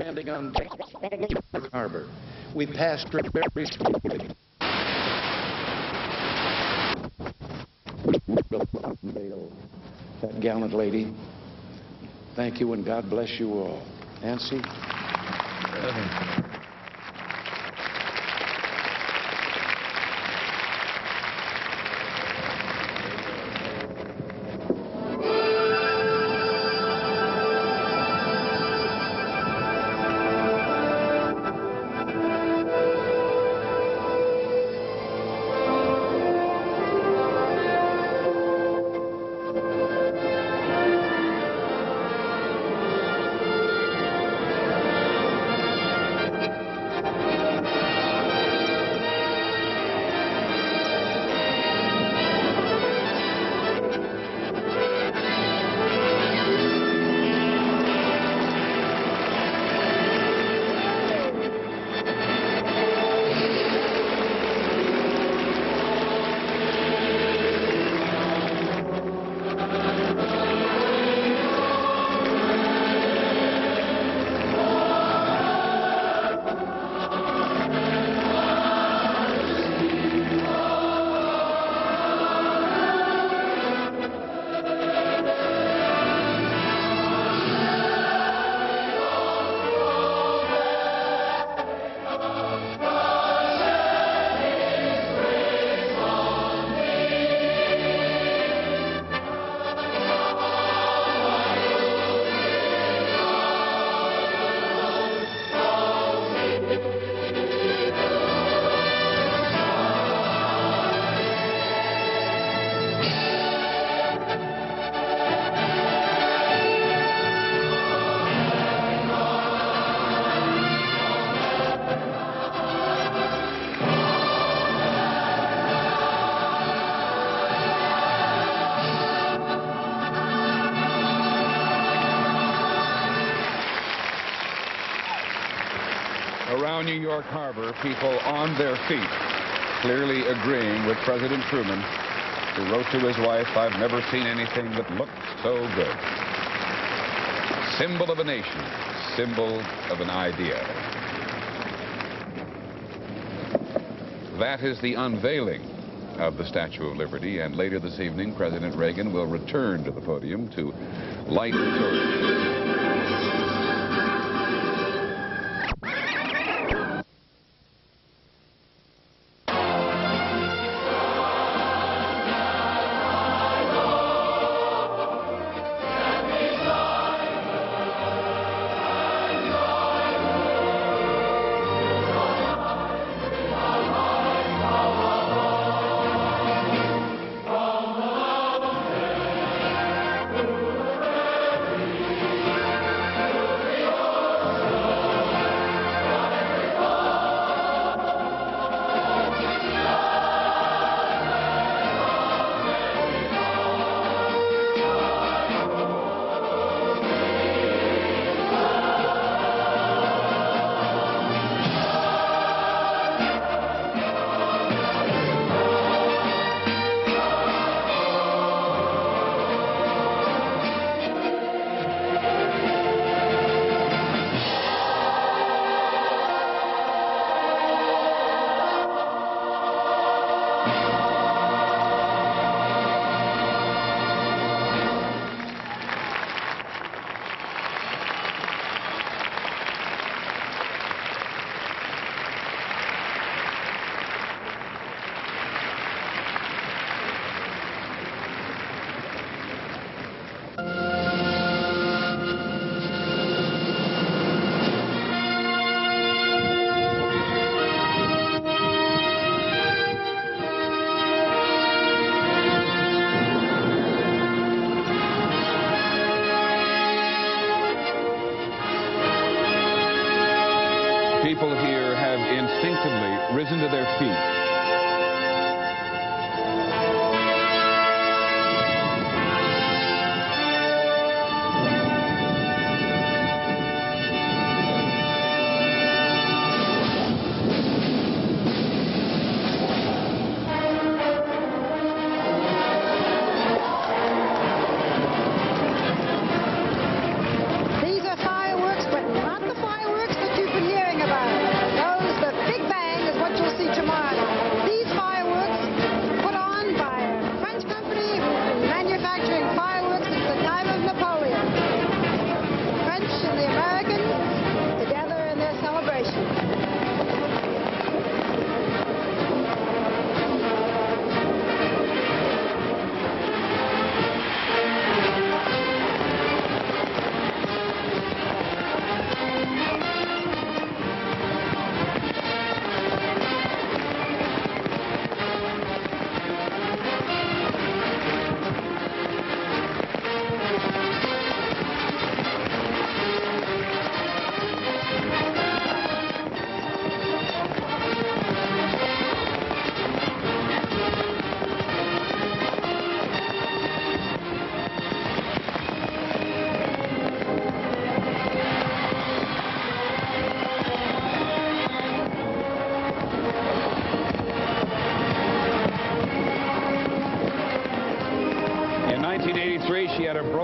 standing on harbor. We passed very slowly. That gallant lady. Thank you and God bless you all. Nancy? Around New York Harbor, people on their feet, clearly agreeing with President Truman, who wrote to his wife, "I've never seen anything that looked so good." Symbol of a nation, symbol of an idea. That is the unveiling of the Statue of Liberty, and later this evening, President Reagan will return to the podium to light the torch. People here have instinctively risen to their feet. These are fireworks, but not the fireworks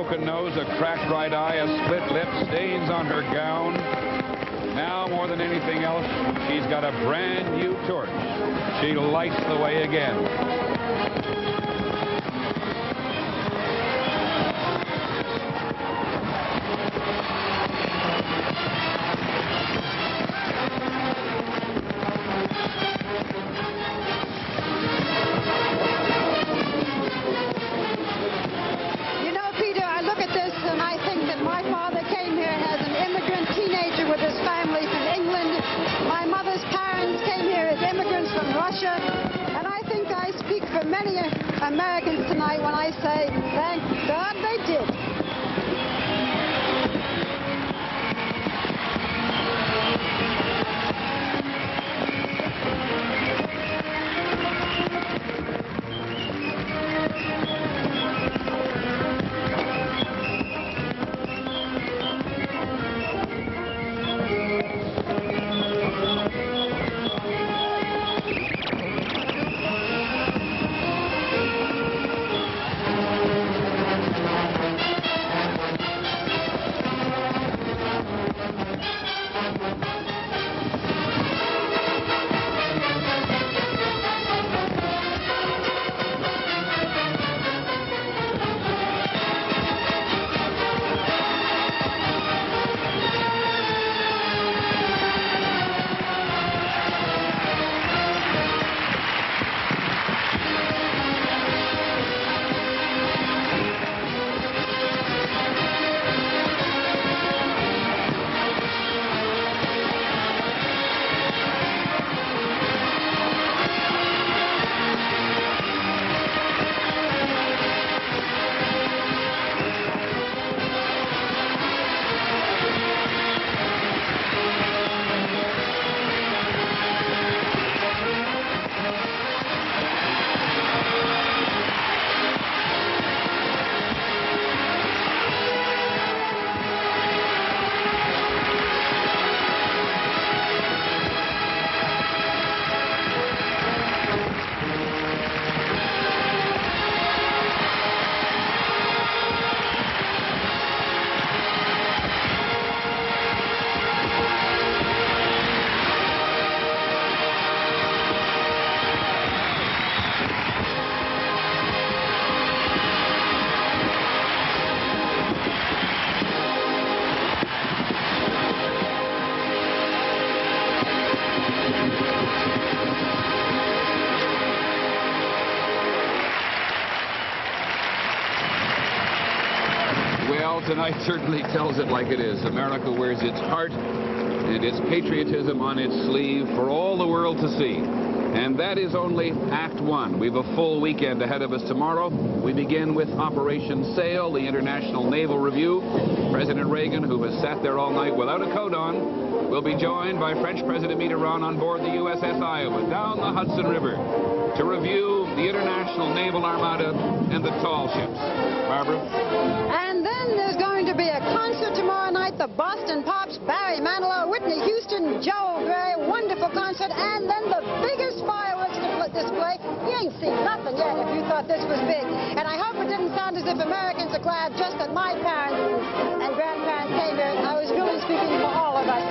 broken nose, a cracked right eye, a split lip, stains on her gown. Now, more than anything else, she's got a brand new torch. She lights the way again. And I think I speak for many Americans tonight when I say, thank God they did. Tonight certainly tells it like it is. America wears its heart and its patriotism on its sleeve for all the world to see. And that is only Act One. We've a full weekend ahead of us tomorrow. We begin with Operation Sail, the International Naval Review. President Reagan, who has sat there all night without a coat on, will be joined by French President Mitterrand on board the USS Iowa down the Hudson River to review the International Naval Armada and the tall ships. Barbara? And then there's going to be a concert tomorrow night. The Boston Pops, Barry Manilow, Whitney Houston, Joe Gray, wonderful concert. And then the biggest fireworks display. You ain't seen nothing yet if you thought this was big. And I hope it didn't sound as if Americans are glad just that my parents and grandparents came here. I was really speaking for all of us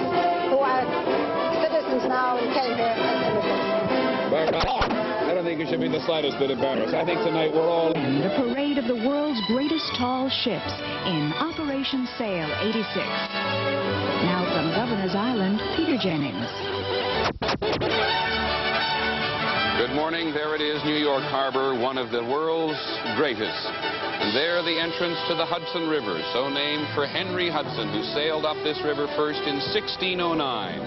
who are citizens now and came here as immigrants. I don't think you should be the slightest bit embarrassed. I think tonight we're all... And a parade of the world's greatest tall ships in Operation Sail 86. Now from Governor's Island, Peter Jennings. Good morning. There it is, New York Harbor, one of the world's greatest. And there the entrance to the Hudson River, so named for Henry Hudson, who sailed up this river first in 1609.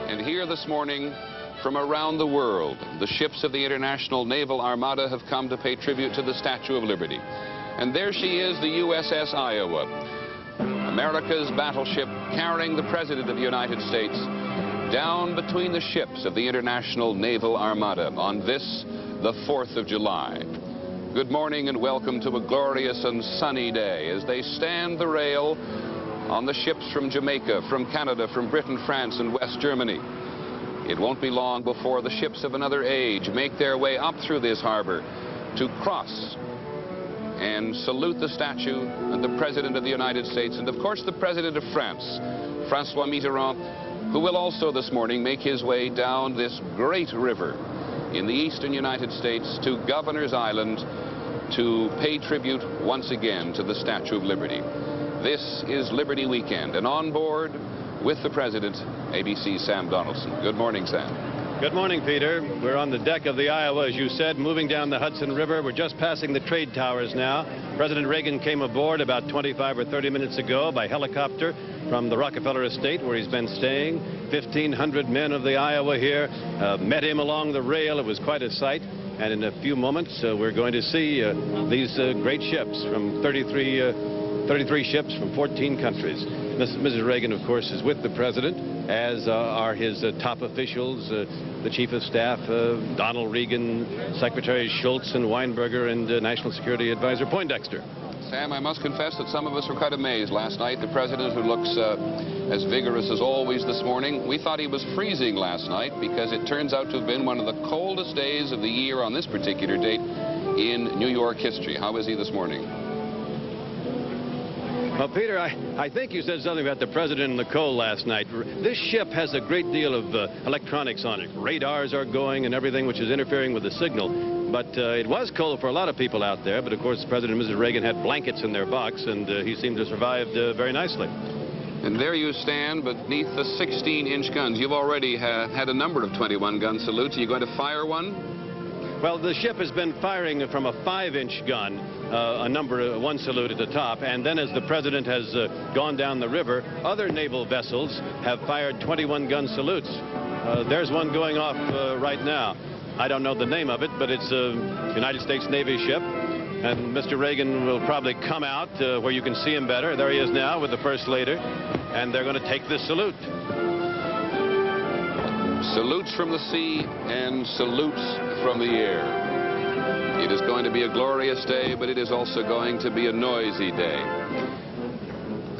And here this morning, from around the world, the ships of the International Naval Armada have come to pay tribute to the Statue of Liberty. And there she is, the USS Iowa, America's battleship carrying the President of the United States down between the ships of the International Naval Armada on this, the 4th of July. Good morning and welcome to a glorious and sunny day as they stand the rail on the ships from Jamaica, from Canada, from Britain, France, and West Germany. It won't be long before the ships of another age make their way up through this harbor to cross and salute the statue and the President of the United States and, of course, the President of France, François Mitterrand, who will also this morning make his way down this great river in the eastern United States to Governor's Island to pay tribute once again to the Statue of Liberty. This is Liberty Weekend, and on board with the President, ABC's Sam Donaldson. Good morning, Sam. Good morning, Peter. We're on the deck of the Iowa, as you said, moving down the Hudson River. We're just passing the trade towers now. President Reagan came aboard about 25 or 30 minutes ago by helicopter from the Rockefeller estate where he's been staying. 1,500 men of the Iowa here met him along the rail. It was quite a sight. And in a few moments, we're going to see these great ships from 33 ships from 14 countries. Mrs. Reagan, of course, is with the President, as are his top officials, the Chief of Staff, Donald Regan, Secretaries Schultz and Weinberger, and National Security Advisor Poindexter. Sam, I must confess that some of us were quite amazed last night. The President, who looks as vigorous as always this morning, we thought he was freezing last night because it turns out to have been one of the coldest days of the year on this particular date in New York history. How is he this morning? Well, Peter, I think you said something about the President and the cold last night. This ship has a great deal of electronics on it. Radars are going and everything, which is interfering with the signal. But it was cold for a lot of people out there. But, of course, President and Mrs. Reagan had blankets in their box, and he seemed to have survived very nicely. And there you stand beneath the 16-inch guns. You've already had a number of 21-gun salutes. Are you going to fire one? Well, the ship has been firing from a 5-inch gun, one salute at the top, and then as the President has gone down the river, other naval vessels have fired 21-gun salutes. There's one going off right now. I don't know the name of it, but it's a United States Navy ship, and Mr. Reagan will probably come out where you can see him better. There he is now with the First Lady, and they're going to take this salute. Salutes from the sea and salutes from the air. It is going to be a glorious day, but it is also going to be a noisy day.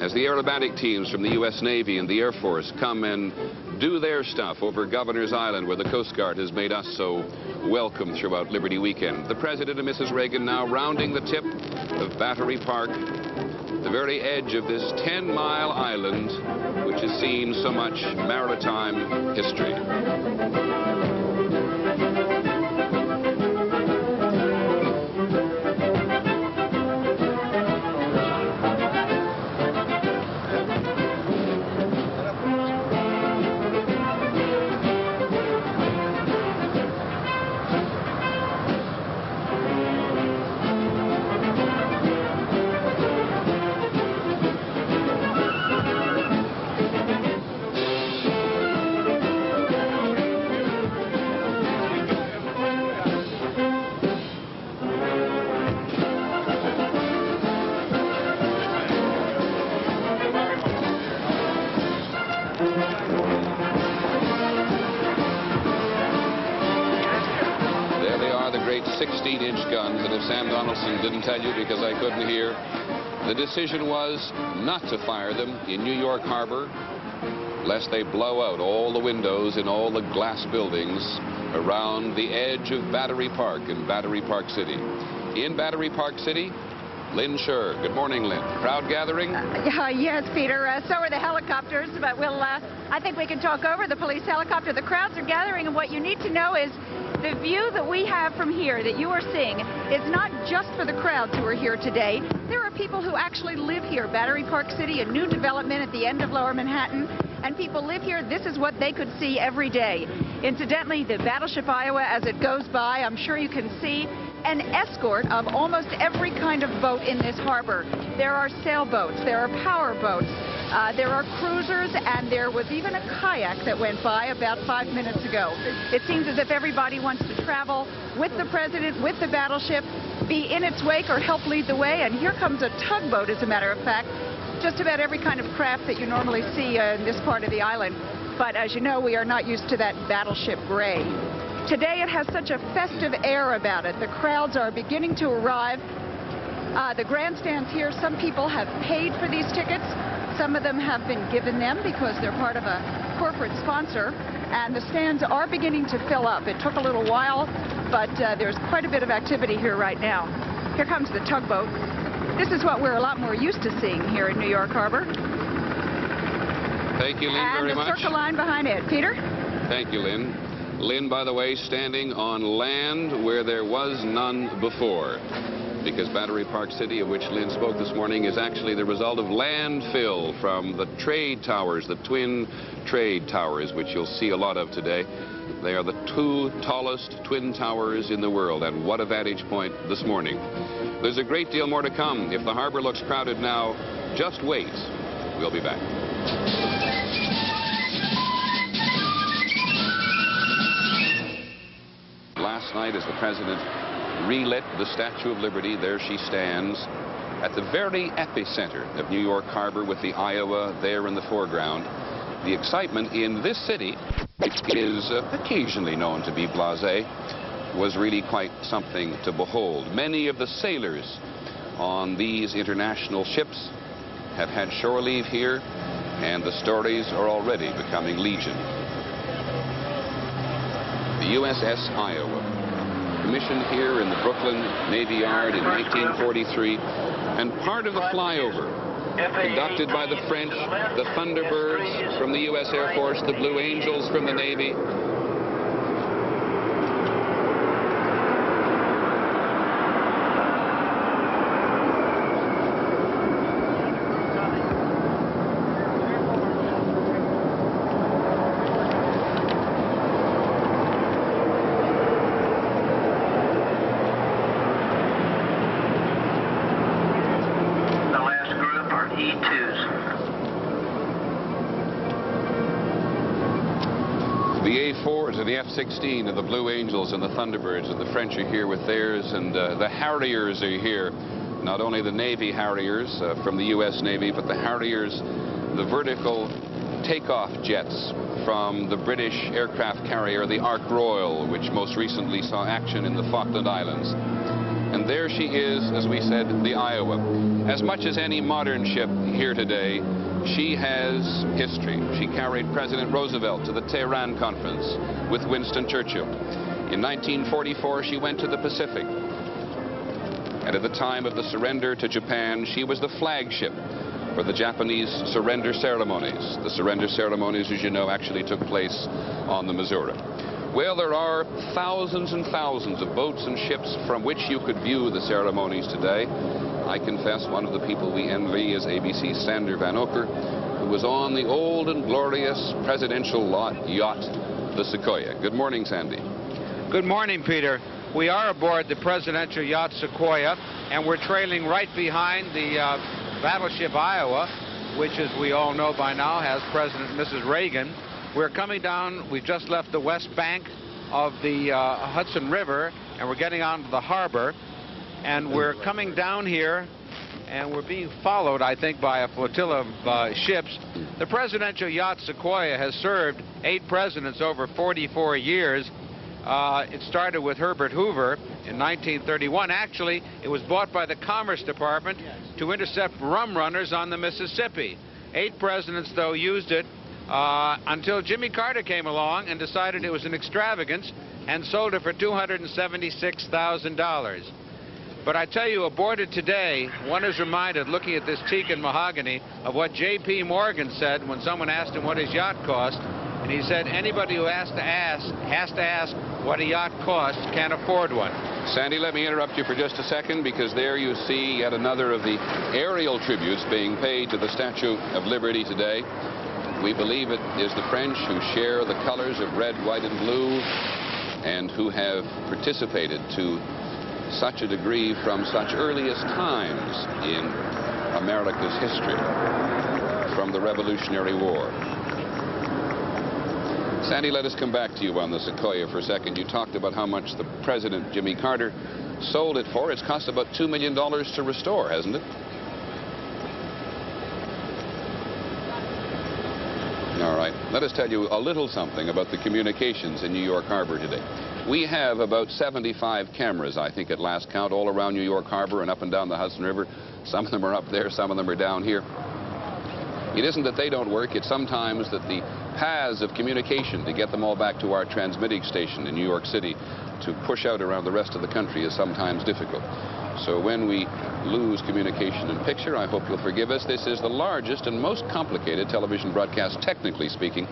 As the aerobatic teams from the U.S. Navy and the Air Force come and do their stuff over Governor's Island, where the Coast Guard has made us so welcome throughout Liberty Weekend. The President and Mrs. Reagan now rounding the tip of Battery Park, the very edge of this 10-mile island which has seen so much maritime history. There they are, the great 16-inch guns, and if Sam Donaldson didn't tell you because I couldn't hear, the decision was not to fire them in New York Harbor, lest they blow out all the windows in all the glass buildings around the edge of Battery Park in Battery Park City. In Battery Park City, Lynn Scher. Good morning, Lynn. Crowd gathering? Yes, Peter. So are the helicopters, but I think we can talk over the police helicopter. The crowds are gathering, and what you need to know is the view that we have from here that you are seeing is not just for the crowds who are here today. There are people who actually live here. Battery Park City, a new development at the end of Lower Manhattan, and people live here. This is what they could see every day. Incidentally, the battleship Iowa, as it goes by, I'm sure you can see an escort of almost every kind of boat in this harbor. There are sailboats, there are power boats, there are cruisers, and there was even a kayak that went by about 5 minutes ago. It seems as if everybody wants to travel with the President, with the battleship, be in its wake or help lead the way. And here comes a tugboat, as a matter of fact. Just about every kind of craft that you normally see in this part of the island. But as you know, we are not used to that battleship gray. Today it has such a festive air about it. The crowds are beginning to arrive. The grandstands here, some people have paid for these tickets. Some of them have been given them because they're part of a corporate sponsor. And the stands are beginning to fill up. It took a little while, but there's quite a bit of activity here right now. Here comes the tugboat. This is what we're a lot more used to seeing here in New York Harbor. Thank you, Lynn, very much. And the Circle Line behind it. Peter? Thank you, Lynn. Lynn, by the way, standing on land where there was none before. Because Battery Park City, of which Lynn spoke this morning, is actually the result of landfill from the trade towers, the twin trade towers, which you'll see a lot of today. They are the 2 tallest twin towers in the world, and what a vantage point this morning. There's a great deal more to come. If the harbor looks crowded now, just wait. We'll be back. Last night, as the president relit the Statue of Liberty, there she stands at the very epicenter of New York Harbor with the Iowa there in the foreground. The excitement in this city, which is occasionally known to be blasé, was really quite something to behold. Many of the sailors on these international ships have had shore leave here, and the stories are already becoming legion. The USS Iowa, commissioned here in the Brooklyn Navy Yard in 1943, and part of the flyover conducted by the French, the Thunderbirds from the U.S. Air Force, the Blue Angels from the Navy. The A4s and the F-16 and the Blue Angels and the Thunderbirds, and the French are here with theirs, and the Harriers are here. Not only the Navy Harriers from the U.S. Navy, but the Harriers, the vertical takeoff jets from the British aircraft carrier, the Ark Royal, which most recently saw action in the Falkland Islands. And there she is, as we said, the Iowa. As much as any modern ship here today, she has history. She carried President Roosevelt to the Tehran Conference with Winston Churchill. In 1944, she went to the Pacific. And at the time of the surrender to Japan, she was the flagship for the Japanese surrender ceremonies. The surrender ceremonies, as you know, actually took place on the Missouri. Well, there are thousands and thousands of boats and ships from which you could view the ceremonies today. I confess one of the people we envy is ABC's Sander Van Oker, who was on the old and glorious presidential yacht, the Sequoia. Good morning, Sandy. Good morning, Peter. We are aboard the presidential yacht Sequoia, and we're trailing right behind the battleship Iowa, which, as we all know by now, has President and Mrs. Reagan. We're coming down, we've just left the west bank of the Hudson River, and we're getting onto the harbor. And we're coming down here, and we're being followed, I think, by a flotilla of ships. The presidential yacht Sequoia has served 8 presidents over 44 years. It started with Herbert Hoover in 1931. Actually, it was bought by the Commerce Department to intercept rum runners on the Mississippi. 8 presidents, though, used it until Jimmy Carter came along and decided it was an extravagance and sold it for $276,000. But I tell you, aboard it today, one is reminded, looking at this teak and mahogany, of what J.P. Morgan said when someone asked him what his yacht cost. And he said, anybody who has to ask what a yacht costs can't afford one. Sandy, let me interrupt you for just a second, because there you see yet another of the aerial tributes being paid to the Statue of Liberty today. We believe it is the French who share the colors of red, white, and blue, and who have participated to such a degree from such earliest times in America's history, from the Revolutionary War. Sandy, let us come back to you on the Sequoia for a second. You talked about how much the President, Jimmy Carter, sold it for. It's cost about $2 million to restore, hasn't it? All right. Let us tell you a little something about the communications in New York Harbor today. We have about 75 cameras, I think, at last count, all around New York Harbor and up and down the Hudson River. Some of them are up there, some of them are down here. It isn't that they don't work, it's sometimes that the paths of communication to get them all back to our transmitting station in New York City to push out around the rest of the country is sometimes difficult. So when we lose communication and picture, I hope you'll forgive us. This is the largest and most complicated television broadcast, technically speaking,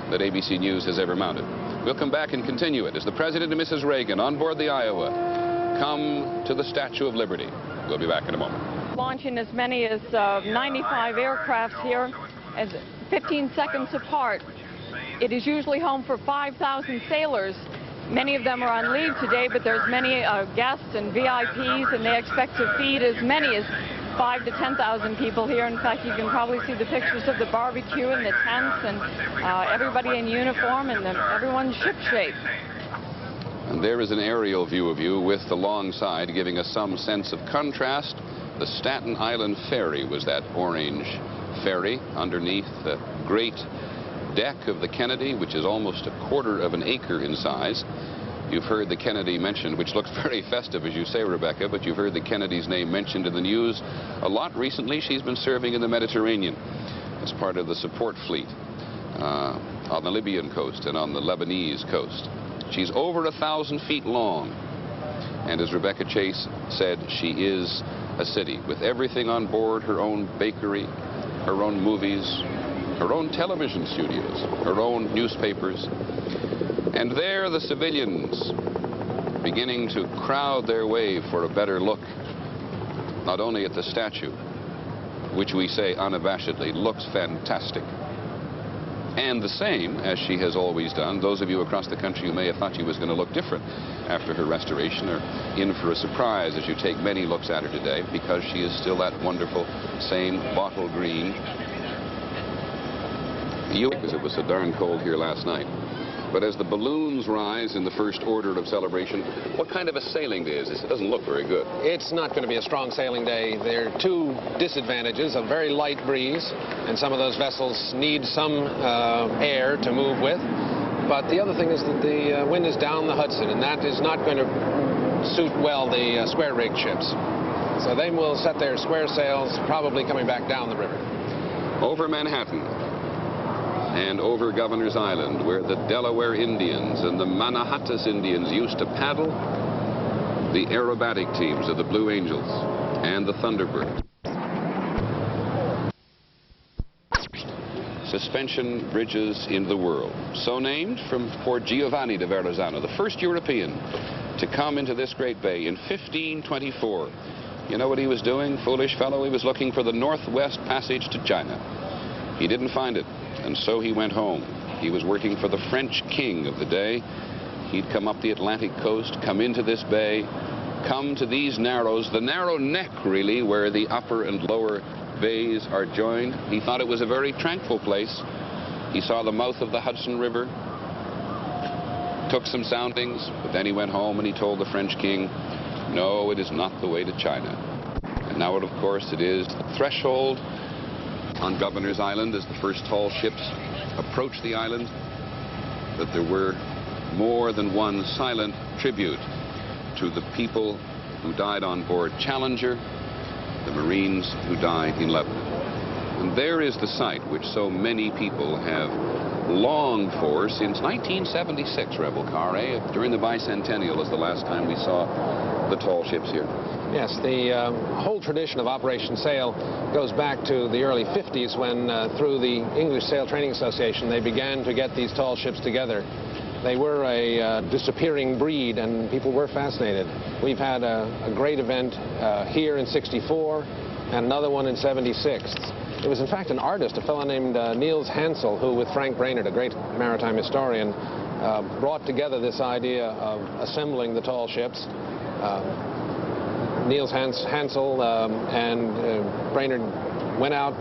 that ABC News has ever mounted. We'll come back and continue it as the President and Mrs. Reagan on board the Iowa come to the Statue of Liberty. We'll be back in a moment. Launching as many as 95 aircrafts here, as 15 seconds apart. It is usually home for 5,000 sailors. Many of them are on leave today, but there's many guests and VIPs, and they expect to feed as many as 5,000 to 10,000 people here. In fact, you can probably see the pictures of the barbecue and the tents and everybody in uniform and everyone's shipshape. And there is an aerial view of you with the long side giving us some sense of contrast. The Staten Island ferry was that orange ferry underneath the great deck of the Kennedy, which is almost 1/4 of an acre in size. You've heard the Kennedy mentioned, which looks very festive, as you say, Rebecca, but you've heard the Kennedy's name mentioned in the news a lot recently. She's been serving in the Mediterranean as part of the support fleet on the Libyan coast and on the Lebanese coast. She's over 1,000 feet long, and as Rebecca Chase said, she is a city with everything on board: her own bakery, her own movies, her own television studios, her own newspapers. And there the civilians beginning to crowd their way for a better look, not only at the statue, which we say unabashedly looks fantastic, and the same as she has always done. Those of you across the country who may have thought she was going to look different after her restoration are in for a surprise as you take many looks at her today, because she is still that wonderful same bottle green. Because it was so darn cold here last night. But as the balloons rise in the first order of celebration, what kind of a sailing day is this? It doesn't look very good. It's not going to be a strong sailing day. There are two disadvantages: a very light breeze, and some of those vessels need some air to move with. But the other thing is that the wind is down the Hudson, and that is not going to suit well the square-rigged ships. So they will set their square sails, probably coming back down the river. Over Manhattan and over Governor's Island, where the Delaware Indians and the Mannahattas Indians used to paddle, the aerobatic teams of the Blue Angels and the Thunderbird. Suspension bridges in the world, so named for Giovanni de Verrazzano, the first European to come into this great bay in 1524. You know what he was doing, foolish fellow? He was looking for the Northwest Passage to China. He didn't find it, and so he went home. He was working for the French king of the day. He'd come up the Atlantic coast, come into this bay, come to these narrows, the narrow neck, really, where the upper and lower bays are joined. He thought it was a very tranquil place. He saw the mouth of the Hudson River, took some soundings, but then he went home and he told the French king, no, it is not the way to China. And now, of course, it is the threshold on Governor's Island as the first tall ships approached the island, that there were more than one silent tribute to the people who died on board Challenger, the Marines who died in Lebanon. And there is the site which so many people have longed for since 1976, Rebel Car, during the bicentennial is the last time we saw the tall ships here. Yes, the whole tradition of Operation Sail goes back to the early 50s when, through the English Sail Training Association, they began to get these tall ships together. They were a disappearing breed, and people were fascinated. We've had a great event here in '64 and another one in '76. It was, in fact, an artist, a fellow named Niels Hansel, who, with Frank Brainerd, a great maritime historian, brought together this idea of assembling the tall ships. Niels Hansel and Brainerd went out,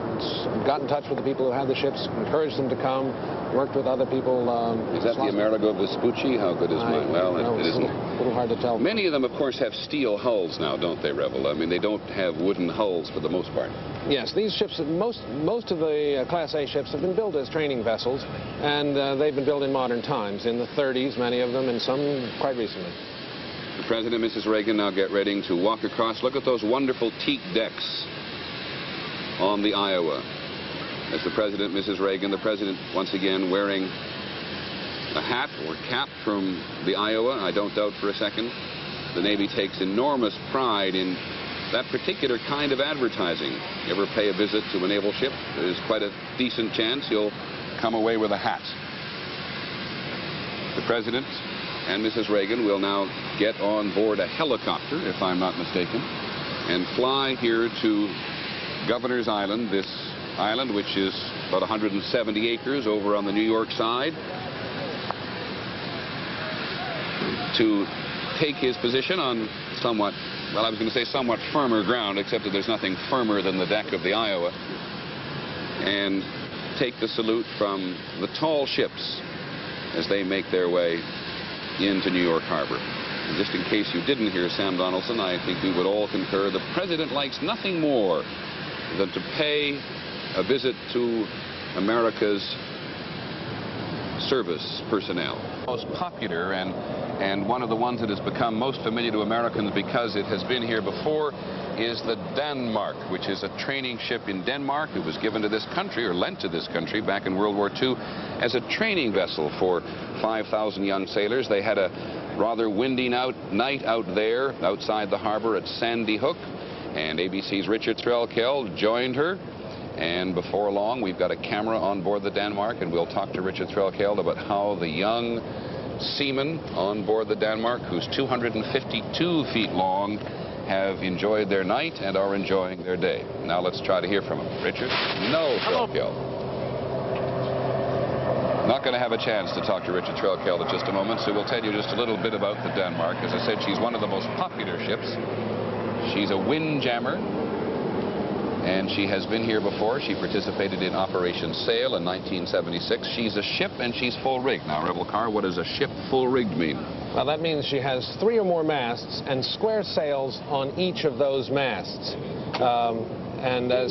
got in touch with the people who had the ships, encouraged them to come, worked with other people. Is that the Amerigo Vespucci? How good is mine? Well, it isn't. A little hard to tell. Many of them, of course, have steel hulls now, don't they, Rebel? I mean, they don't have wooden hulls for the most part. Yes, these ships, most of the Class A ships have been built as training vessels, and they've been built in modern times, in the 30s, many of them, and some quite recently. The President and Mrs. Reagan now get ready to walk across. Look at those wonderful teak decks on the Iowa. As the President and Mrs. Reagan, the President once again wearing a hat or cap from the Iowa. I don't doubt for a second the Navy takes enormous pride in that particular kind of advertising. You ever pay a visit to a naval ship, there's quite a decent chance you'll come away with a hat. The President and Mrs. Reagan will now get on board a helicopter, if I'm not mistaken, and fly here to Governor's Island, this island which is about 170 acres over on the New York side, to take his position on somewhat, well, I was going to say somewhat firmer ground, except that there's nothing firmer than the deck of the Iowa, and take the salute from the tall ships as they make their way into New York Harbor. And just in case you didn't hear Sam Donaldson, I think we would all concur the President likes nothing more than to pay a visit to America's service personnel. Most popular and one of the ones that has become most familiar to Americans because it has been here before is the Danmark, which is a training ship in Denmark. It was given to this country, or lent to this country, back in World War II as a training vessel for 5,000 young sailors. They had a rather windy night out there outside the harbor at Sandy Hook, and ABC's Richard Threlkeld joined her. And before long, we've got a camera on board the Danmark, and we'll talk to Richard Threlkeld about how the young seamen on board the Danmark, who's 252 feet long, have enjoyed their night and are enjoying their day. Now let's try to hear from him. Richard? No, Threlkeld. Not going to have a chance to talk to Richard Threlkeld in just a moment, so we'll tell you just a little bit about the Danmark. As I said, she's one of the most popular ships. She's a windjammer, and she has been here before. She participated in Operation Sail in 1976. She's a ship, and she's full-rigged. Now, Rebel Carr, what does a ship full-rigged mean? Well, that means she has 3 or more masts and square sails on each of those masts. And the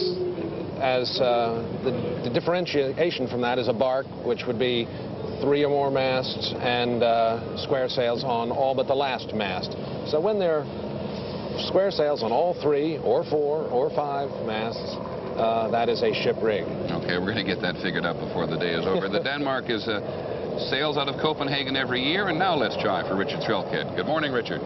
differentiation from that is a bark, which would be 3 or more masts and square sails on all but the last mast. So when they're square sails on all 3 or 4 or 5 masts, that is a ship rig. Okay, we're going to get that figured out before the day is over. The Danmark is sails out of Copenhagen every year, and now let's try for Richard Threlkeld. Good morning, Richard.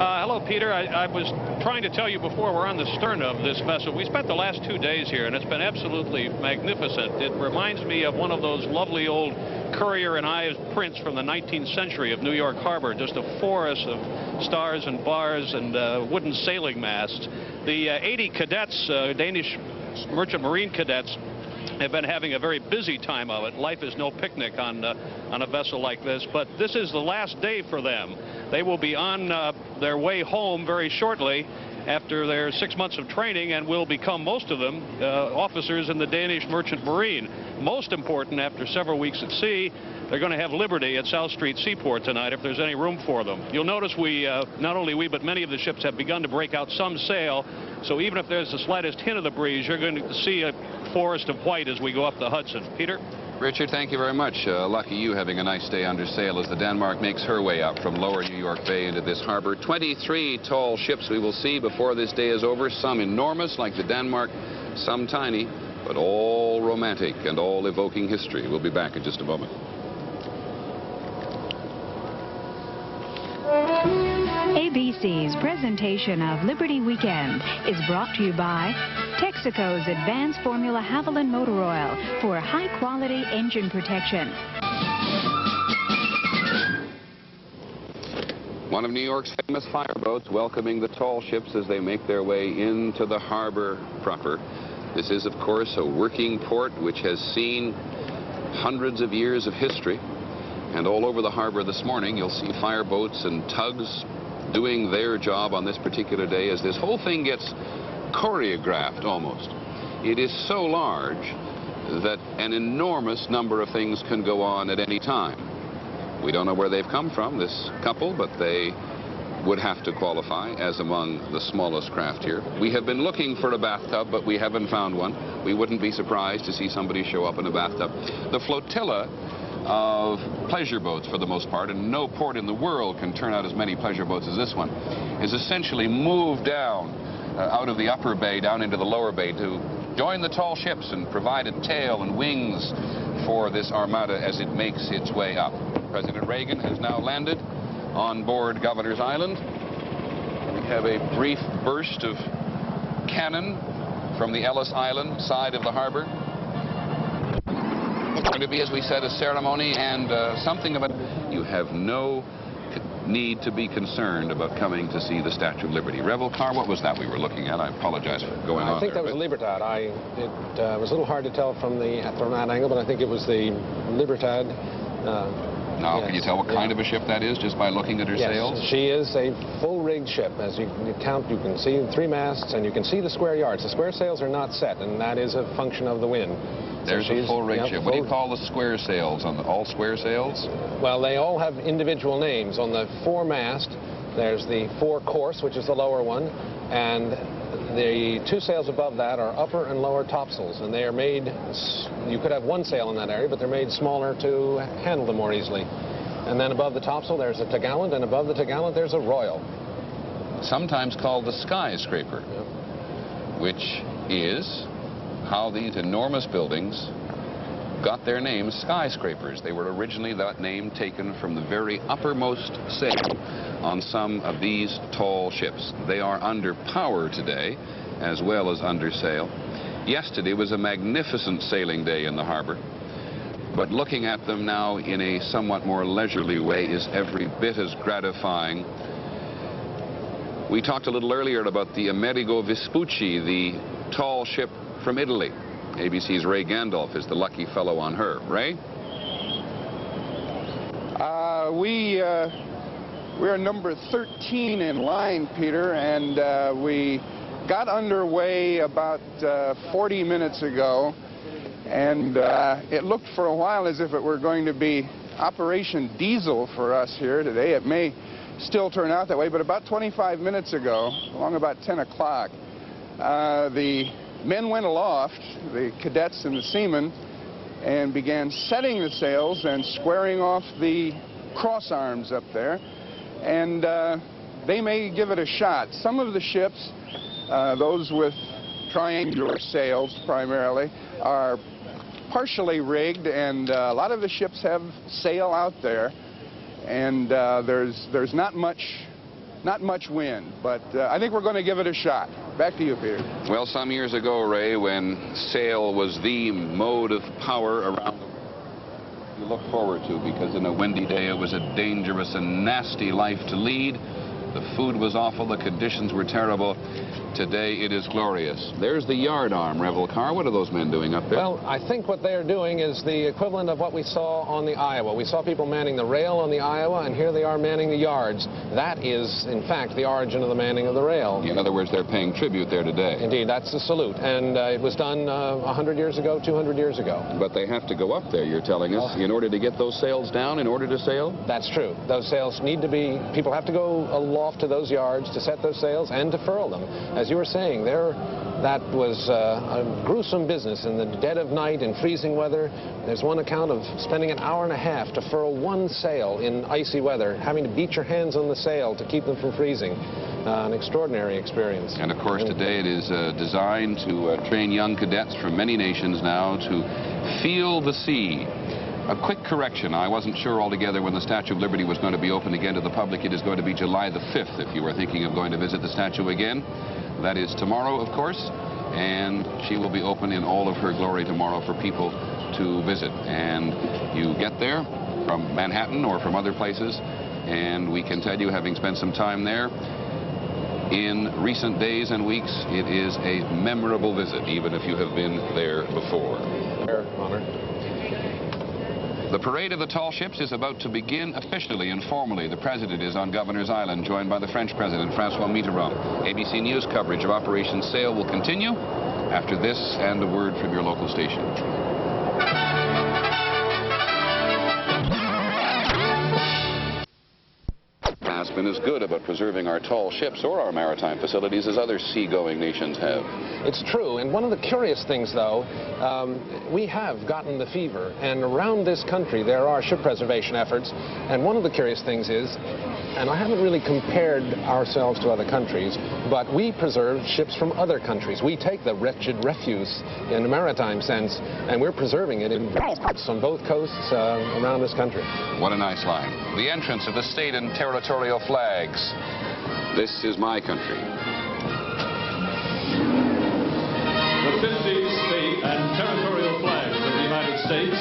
Hello, Peter. I was trying to tell you before, we're on the stern of this vessel. We spent the last 2 days here, and it's been absolutely magnificent. It reminds me of one of those lovely old Currier and Ives prints from the 19th century of New York Harbor, just a forest of stars and bars and wooden sailing masts. The 80 cadets, Danish merchant marine cadets, have been having a very busy time of it. Life is no picnic on a vessel like this, but this is the last day for them. They will be on their way home very shortly after their 6 months of training, and will become, most of them, officers in the Danish merchant marine. Most important, after several weeks at sea, they're going to have liberty at South Street Seaport tonight if there's any room for them. You'll notice not only we, but many of the ships have begun to break out some sail, so even if there's the slightest hint of the breeze, you're going to see a forest of white as we go up the Hudson. Peter? Richard, thank you very much. Lucky you having a nice day under sail as the Danmark makes her way up from lower New York Bay into this harbor. 23 tall ships we will see before this day is over, some enormous like the Danmark, some tiny, but all romantic and all evoking history. We'll be back in just a moment. ABC's presentation of Liberty Weekend is brought to you by Texaco's Advanced Formula Haviland Motor Oil for high-quality engine protection. One of New York's famous fireboats welcoming the tall ships as they make their way into the harbor proper. This is, of course, a working port which has seen hundreds of years of history. And all over the harbor this morning, you'll see fireboats and tugs doing their job on this particular day as this whole thing gets choreographed almost. It is so large that an enormous number of things can go on at any time. We don't know where they've come from, this couple, but they would have to qualify as among the smallest craft here. We have been looking for a bathtub, but we haven't found one. We wouldn't be surprised to see somebody show up in a bathtub. The flotilla of pleasure boats, for the most part, and no port in the world can turn out as many pleasure boats as this one, is essentially moved down out of the upper bay down into the lower bay to join the tall ships and provide a tail and wings for this armada as it makes its way up. President Reagan has now landed on board Governor's Island, have a brief burst of cannon from the Ellis Island side of the harbor. It's going to be, as we said, a ceremony and something of a... You have no need to be concerned about coming to see the Statue of Liberty. Revel Car, what was that we were looking at? I apologize for going on. I think that was a Libertad. It was a little hard to tell from that angle, but I think it was the Libertad. Now, yes, can you tell what kind of a ship that is just by looking at her sails? Yes, she is a full-rigged ship. As you count, you can see 3 masts, and you can see the square yards. The square sails are not set, and that is a function of the wind. There's a full-rigged ship. What do you call the square sails? All square sails? Well, they all have individual names. On the foremast, there's the forecourse, which is the lower one, and the 2 sails above that are upper and lower topsails, and they are made, you could have 1 sail in that area, but they're made smaller to handle them more easily. And then above the topsail, there's a topgallant, and above the topgallant, there's a royal. Sometimes called the skyscraper, which is how these enormous buildings got their names, skyscrapers. They were originally that name taken from the very uppermost sail on some of these tall ships. They are under power today, as well as under sail. Yesterday was a magnificent sailing day in the harbor, but looking at them now in a somewhat more leisurely way is every bit as gratifying. We talked a little earlier about the Amerigo Vespucci, the tall ship from Italy. ABC's Ray Gandolf is the lucky fellow on her. Ray? We're number 13 in line, Peter, and we got underway about 40 minutes ago, and it looked for a while as if it were going to be Operation Diesel for us here today. It may still turn out that way, but about 25 minutes ago, along about 10 o'clock, the men went aloft, the cadets and the seamen, and began setting the sails and squaring off the cross arms up there. And they may give it a shot. Some of the ships, those with triangular sails primarily, are partially rigged, and a lot of the ships have sail out there, and there's not much wind, but I think we're going to give it a shot. Back to you, Peter. Well, some years ago, Ray, when sail was the mode of power around the world, you look forward to, because in a windy day it was a dangerous and nasty life to lead. The food was awful, the conditions were terrible. Today it is glorious. There's the yard arm, Revel Car. What are those men doing up there? Well, I think what they're doing is the equivalent of what we saw on the Iowa. We saw people manning the rail on the Iowa, and here they are manning the yards. That is, in fact, the origin of the manning of the rail. In other words, they're paying tribute there today. Indeed, that's the salute. And it was done 100 years ago, 200 years ago. But they have to go up there, you're telling us, in order to get those sails down, in order to sail? That's true. Those sails need to be, people have to go aloft to those yards to set those sails and to furl them. As you were saying, that was a gruesome business in the dead of night in freezing weather. There's one account of spending an hour and a half to furl 1 sail in icy weather, having to beat your hands on the sail to keep them from freezing. An extraordinary experience. And of course today it is designed to train young cadets from many nations now to feel the sea. A quick correction, I wasn't sure altogether when the Statue of Liberty was going to be open again to the public. It is going to be July the 5th if you were thinking of going to visit the statue again. That is tomorrow, of course, and she will be open in all of her glory tomorrow for people to visit. And you get there from Manhattan or from other places, and we can tell you, having spent some time there, in recent days and weeks, it is a memorable visit, even if you have been there before. Honor. The parade of the tall ships is about to begin officially and formally. The president is on Governor's Island, joined by the French president, Francois Mitterrand. ABC News coverage of Operation Sail will continue after this and a word from your local station. Has been as good about preserving our tall ships or our maritime facilities as other seagoing nations have. It's true, and one of the curious things, though, we have gotten the fever, and around this country there are ship preservation efforts, and one of the curious things is, and I haven't really compared ourselves to other countries, but we preserve ships from other countries. We take the wretched refuse in a maritime sense, and we're preserving it in on both coasts around this country. What a nice line. The entrance of the state and territorial flags. This is my country. The 50 state and territorial flags of the United States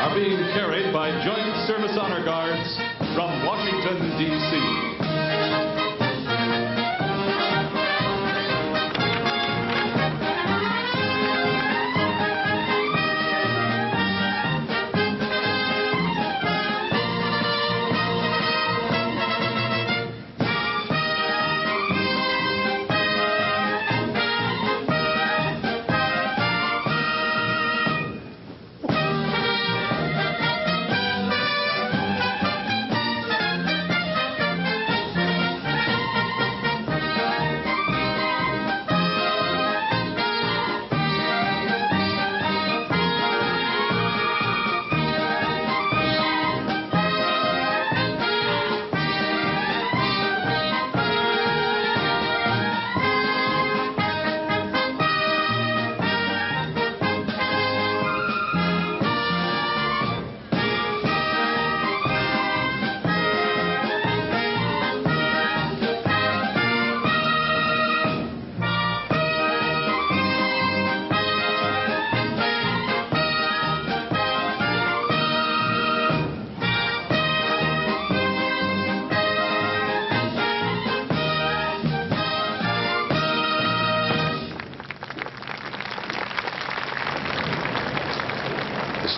are being carried by Joint Service Honor Guards from Washington, D.C.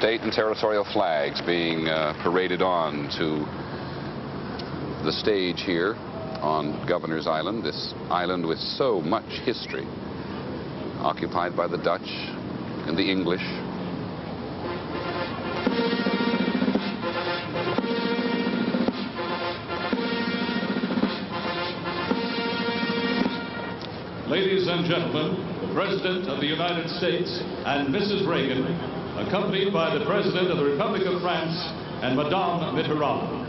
State and territorial flags being paraded on to the stage here on Governor's Island, this island with so much history, occupied by the Dutch and the English. Ladies and gentlemen, the President of the United States and Mrs. Reagan, accompanied by the President of the Republic of France and Madame Mitterrand.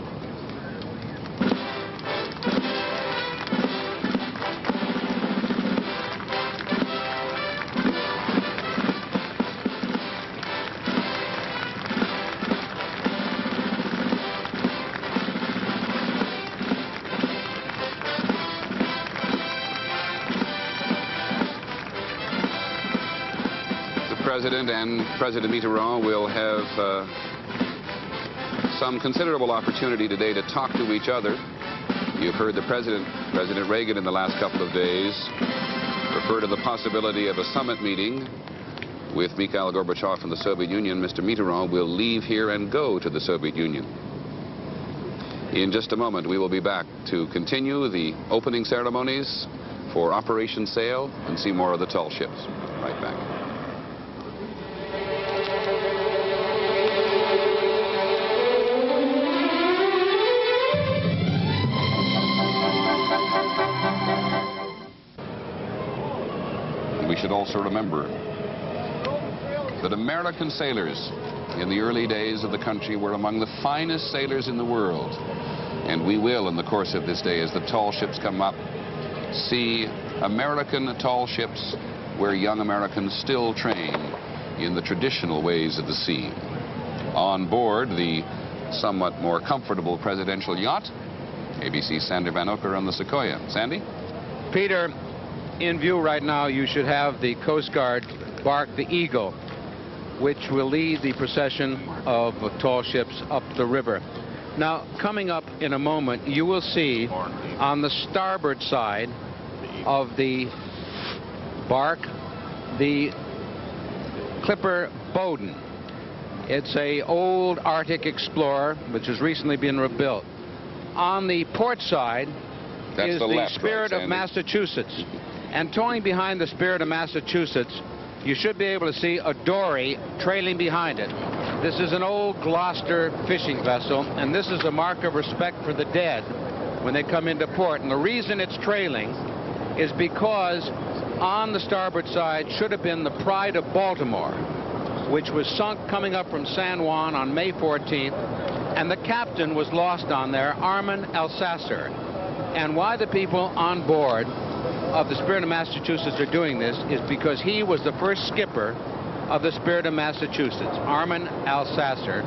President and President Mitterrand will have some considerable opportunity today to talk to each other. You've heard the President Reagan in the last couple of days refer to the possibility of a summit meeting with Mikhail Gorbachev from the Soviet Union. Mr. Mitterrand will leave here and go to the Soviet Union. In just a moment, we will be back to continue the opening ceremonies for Operation Sail and see more of the tall ships. Right back. We should also remember that American sailors in the early days of the country were among the finest sailors in the world. And we will, in the course of this day, as the tall ships come up, see American tall ships where young Americans still train in the traditional ways of the sea. On board the somewhat more comfortable presidential yacht, ABC's Sander Van Ocker on the Sequoia. Sandy? Peter, in view right now, you should have the Coast Guard bark the Eagle, which will lead the procession of tall ships up the river. Now, coming up in a moment, you will see on the starboard side of the bark the clipper Bowden. It's an old Arctic explorer which has recently been rebuilt. On the port side is the Spirit of Massachusetts. And towing behind the Spirit of Massachusetts, you should be able to see a dory trailing behind it. This is an old Gloucester fishing vessel, and this is a mark of respect for the dead when they come into port. And the reason it's trailing is because on the starboard side should have been the Pride of Baltimore, which was sunk coming up from San Juan on May 14th, and the captain was lost on there, Armand Alsacer. And why the people on board of the Spirit of Massachusetts are doing this is because he was the first skipper of the Spirit of Massachusetts, Armand Alsacer.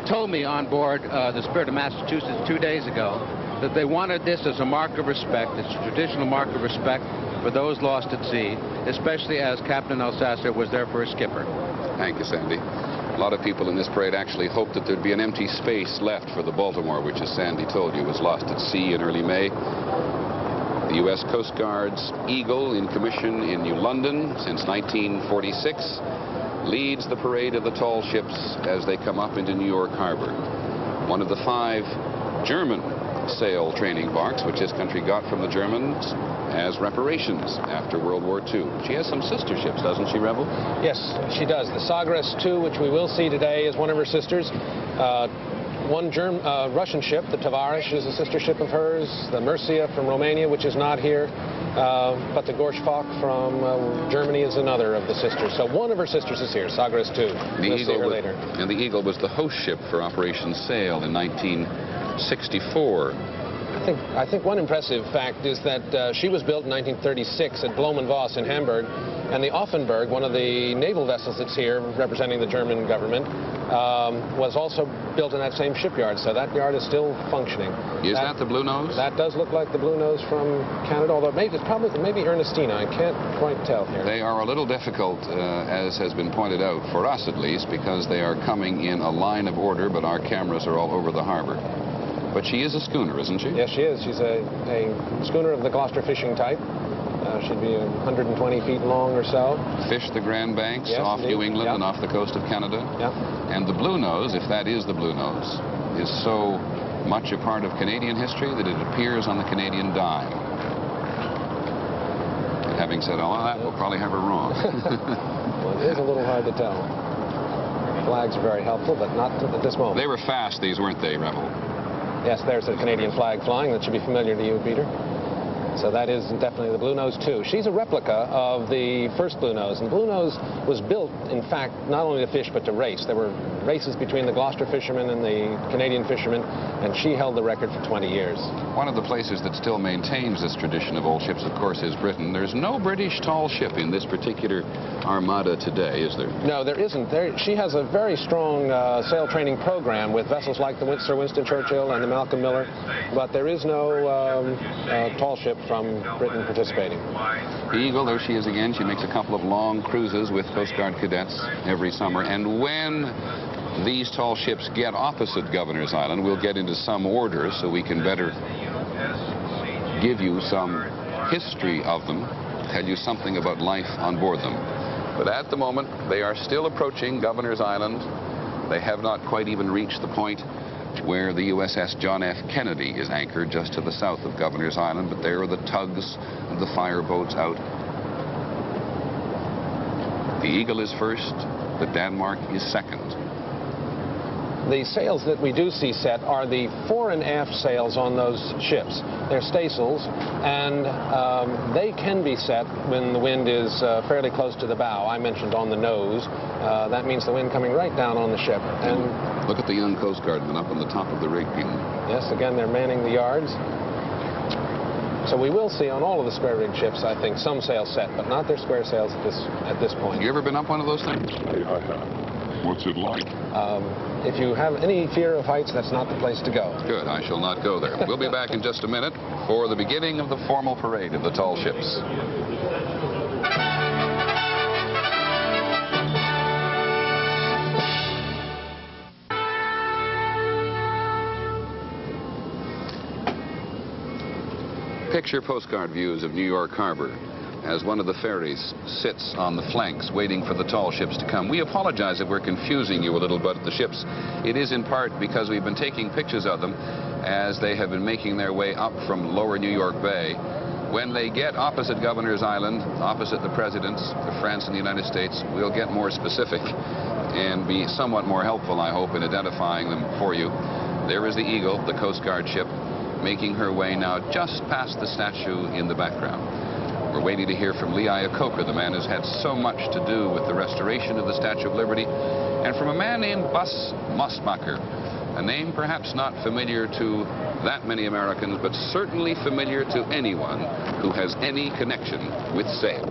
Told me on board the Spirit of Massachusetts 2 days ago that they wanted this as a mark of respect. It's a traditional mark of respect for those lost at sea, especially as Captain Alsasser was their first skipper. Thank you, Sandy. A lot of people in this parade actually hoped that there'd be an empty space left for the Baltimore, which, as Sandy told you, was lost at sea in early May. The U.S. Coast Guard's Eagle, in commission in New London since 1946, leads the parade of the tall ships as they come up into New York Harbor. One of the 5 German sail training barks, which this country got from the Germans as reparations after World War II. She has some sister ships, doesn't she, Rebel? Yes, she does. The Sagres II, which we will see today, is one of her sisters. One Russian ship, the Tavarish, is a sister ship of hers. The Murcia from Romania, which is not here. But the Gorschfock from Germany is another of the sisters. So one of her sisters is here, Sagres II. We'll see her later. And the Eagle was the host ship for Operation Sail in 1964. I think one impressive fact is that she was built in 1936 at Bloemenvoss in Hamburg, and the Offenburg, one of the naval vessels that's here representing the German government, was also built in that same shipyard, so that yard is still functioning. Is that the Blue Nose? That does look like the Blue Nose from Canada, although it's probably maybe Ernestina. I can't quite tell here. They are a little difficult, as has been pointed out, for us at least, because they are coming in a line of order, but our cameras are all over the harbor. But she is a schooner, isn't she? Yes, she is. She's a schooner of the Gloucester fishing type. She'd be 120 feet long or so. Fished the Grand Banks, yes, off New England, and off the coast of Canada. And the Blue Nose, if that is the Blue Nose, is so much a part of Canadian history that it appears on the Canadian dime. And having said all of that, we'll probably have her wrong. Well, it is a little hard to tell. Flags are very helpful, but not at this moment. They were fast, these, weren't they, Rebel? Yes, there's a Canadian flag flying. That should be familiar to you, Peter. So that is definitely the Blue Nose, too. She's a replica of the first Blue Nose. And Blue Nose was built, in fact, not only to fish, but to race. There were races between the Gloucester fishermen and the Canadian fishermen, and she held the record for 20 years. One of the places that still maintains this tradition of old ships, of course, is Britain. There's no British tall ship in this particular armada today, is there? No, there isn't. She has a very strong sail training program with vessels like the Sir Winston Churchill and the Malcolm Miller, but there is no tall ship from Britain participating. The Eagle, there she is again. She makes a couple of long cruises with Coast Guard cadets every summer. And when these tall ships get opposite Governor's Island, we'll get into some order so we can better give you some history of them, tell you something about life on board them. But at the moment, they are still approaching Governor's Island. They have not quite even reached the point where the USS John F. Kennedy is anchored just to the south of Governor's Island, but there are the tugs and the fireboats out. The Eagle is first, the Denmark is second. The sails that we do see set are the fore and aft sails on those ships. They're staysails, and they can be set when the wind is fairly close to the bow. I mentioned on the nose. That means the wind coming right down on the ship. And look at the young Coast Guardmen up on the top of the rig beam. Yes, again, they're manning the yards. So we will see on all of the square rig ships, I think, some sails set, but not their square sails at this point. You ever been up one of those things? I have. What's it like? If you have any fear of heights, that's not the place to go. Good, I shall not go there. We'll be back in just a minute for the beginning of the formal parade of the tall ships. Picture postcard views of New York Harbor as one of the ferries sits on the flanks waiting for the tall ships to come. We apologize if we're confusing you a little bit at the ships. It is in part because we've been taking pictures of them as they have been making their way up from lower New York Bay. When they get opposite Governor's Island, opposite the presidents of France and the United States, we'll get more specific and be somewhat more helpful, I hope, in identifying them for you. There is the Eagle, the Coast Guard ship, making her way now just past the statue in the background. We're waiting to hear from Lee Iacocca, the man who's had so much to do with the restoration of the Statue of Liberty, and from a man named Bus Mostmacher, a name perhaps not familiar to that many Americans, but certainly familiar to anyone who has any connection with sail.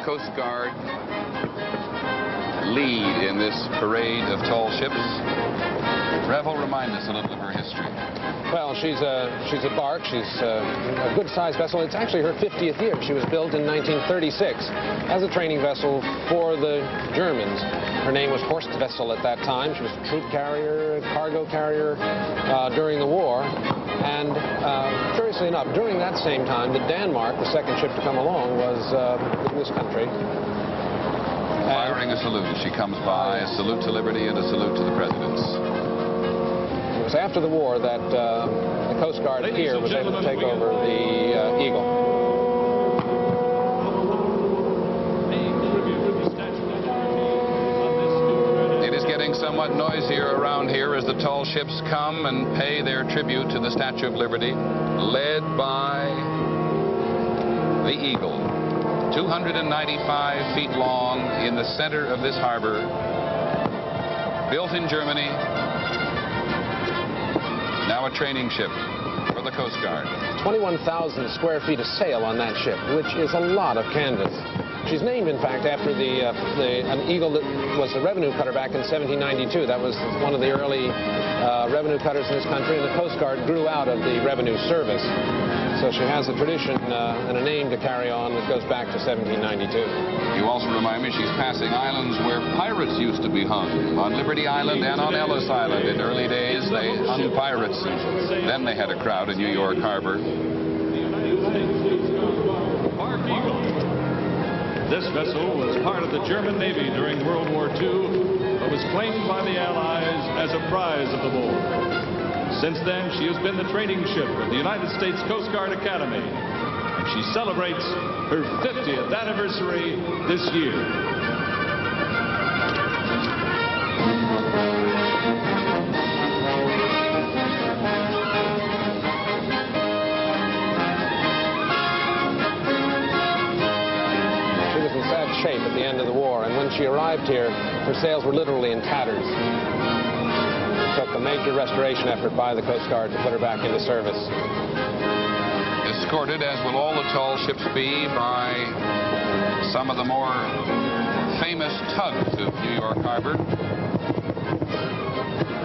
Coast Guard lead in this parade of tall ships. Revel, remind us a little of her history. Well, she's a bark. She's a good-sized vessel. It's actually her 50th year. She was built in 1936 as a training vessel for the Germans. Her name was Horstvessel at that time. She was a troop carrier, cargo carrier during the war. And curiously enough, during that same time, the Denmark, the second ship to come along, was in this country. Firing a salute as she comes by, a salute to liberty and a salute to the presidents. It was after the war that the Coast Guard here was able to take over the Eagle. It is getting somewhat noisier around here as the tall ships come and pay their tribute to the Statue of Liberty, led by the Eagle, 295 feet long in the center of this harbor, built in Germany. Now a training ship for the Coast Guard. 21,000 square feet of sail on that ship, which is a lot of canvas. She's named, in fact, after an Eagle that was a revenue cutter back in 1792. That was one of the early revenue cutters in this country, and the Coast Guard grew out of the revenue service. So she has a tradition and a name to carry on that goes back to 1792. You also remind me she's passing islands where pirates used to be hung. On Liberty Island and on Ellis Island. In early days, they hung pirates. Then they had a crowd in New York Harbor. This vessel was part of the German Navy during World War II, but was claimed by the Allies as a prize of the war. Since then, she has been the training ship of the United States Coast Guard Academy, and she celebrates her 50th anniversary this year. She was in sad shape at the end of the war, and when she arrived here, her sails were literally in tatters. It took a major restoration effort by the Coast Guard to put her back into service. Escorted, as will all the tall ships be, by some of the more famous tugs of New York Harbor.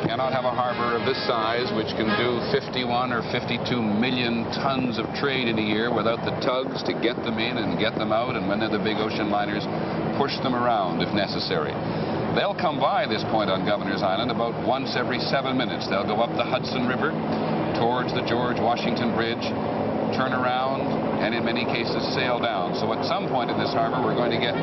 Cannot have a harbor of this size, which can do 51 or 52 million tons of trade in a year, without the tugs to get them in and get them out, and when they're the big ocean liners, push them around if necessary. They'll come by this point on Governor's Island about once every 7 minutes. They'll go up the Hudson River towards the George Washington Bridge, turn around, and in many cases sail down. So at some point in this harbor, we're going to get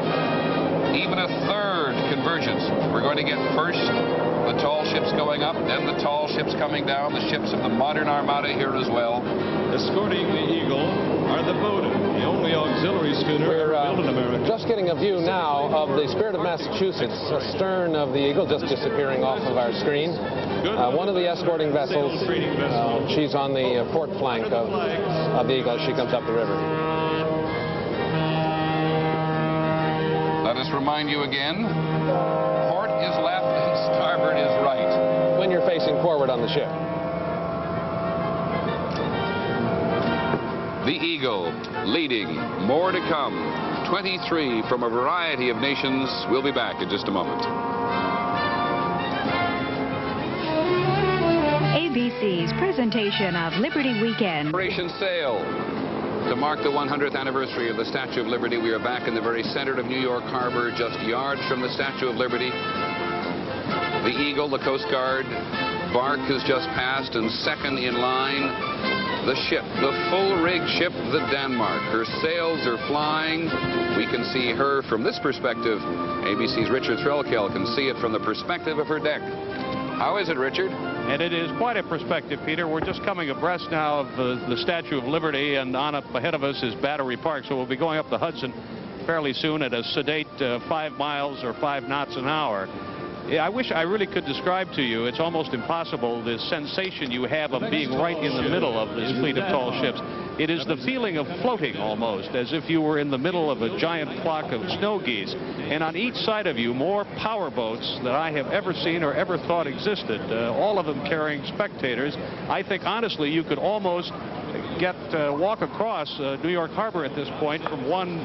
even a third convergence. We're going to get first the tall ships going up, then the tall ships coming down, the ships of the modern armada here as well. Escorting the Eagle are the Bowdoin, the only auxiliary schooner ever built in America. Just getting a view now of the Spirit of Massachusetts, astern of the Eagle, just disappearing off of our screen. One of the escorting vessels, she's on the port flank of the Eagle as she comes up the river. Let us remind you again, port is left and starboard is right. When you're facing forward on the ship. The Eagle leading, more to come. 23 from a variety of nations. We'll be back in just a moment. ABC's presentation of Liberty Weekend. Operation Sail. To mark the 100th anniversary of the Statue of Liberty, we are back in the very center of New York Harbor, just yards from the Statue of Liberty. The Eagle, the Coast Guard bark, has just passed, and second in line, the ship, the full-rigged ship, the Denmark. Her sails are flying. We can see her from this perspective. ABC's Richard Threlkeld can see it from the perspective of her deck. How is it, Richard? And it is quite a perspective, Peter. We're just coming abreast now of the Statue of Liberty, and on up ahead of us is Battery Park. So we'll be going up the Hudson fairly soon at a sedate 5 miles or 5 knots an hour. I wish I really could describe to you. It's almost impossible, the sensation you have of being right in the middle of this fleet of tall ships. It is the feeling of floating almost, as if you were in the middle of a giant flock of snow geese. And on each side of you, more power boats that I have ever seen or ever thought existed, all of them carrying spectators. I think, honestly, you could almost walk across New York Harbor at this point from one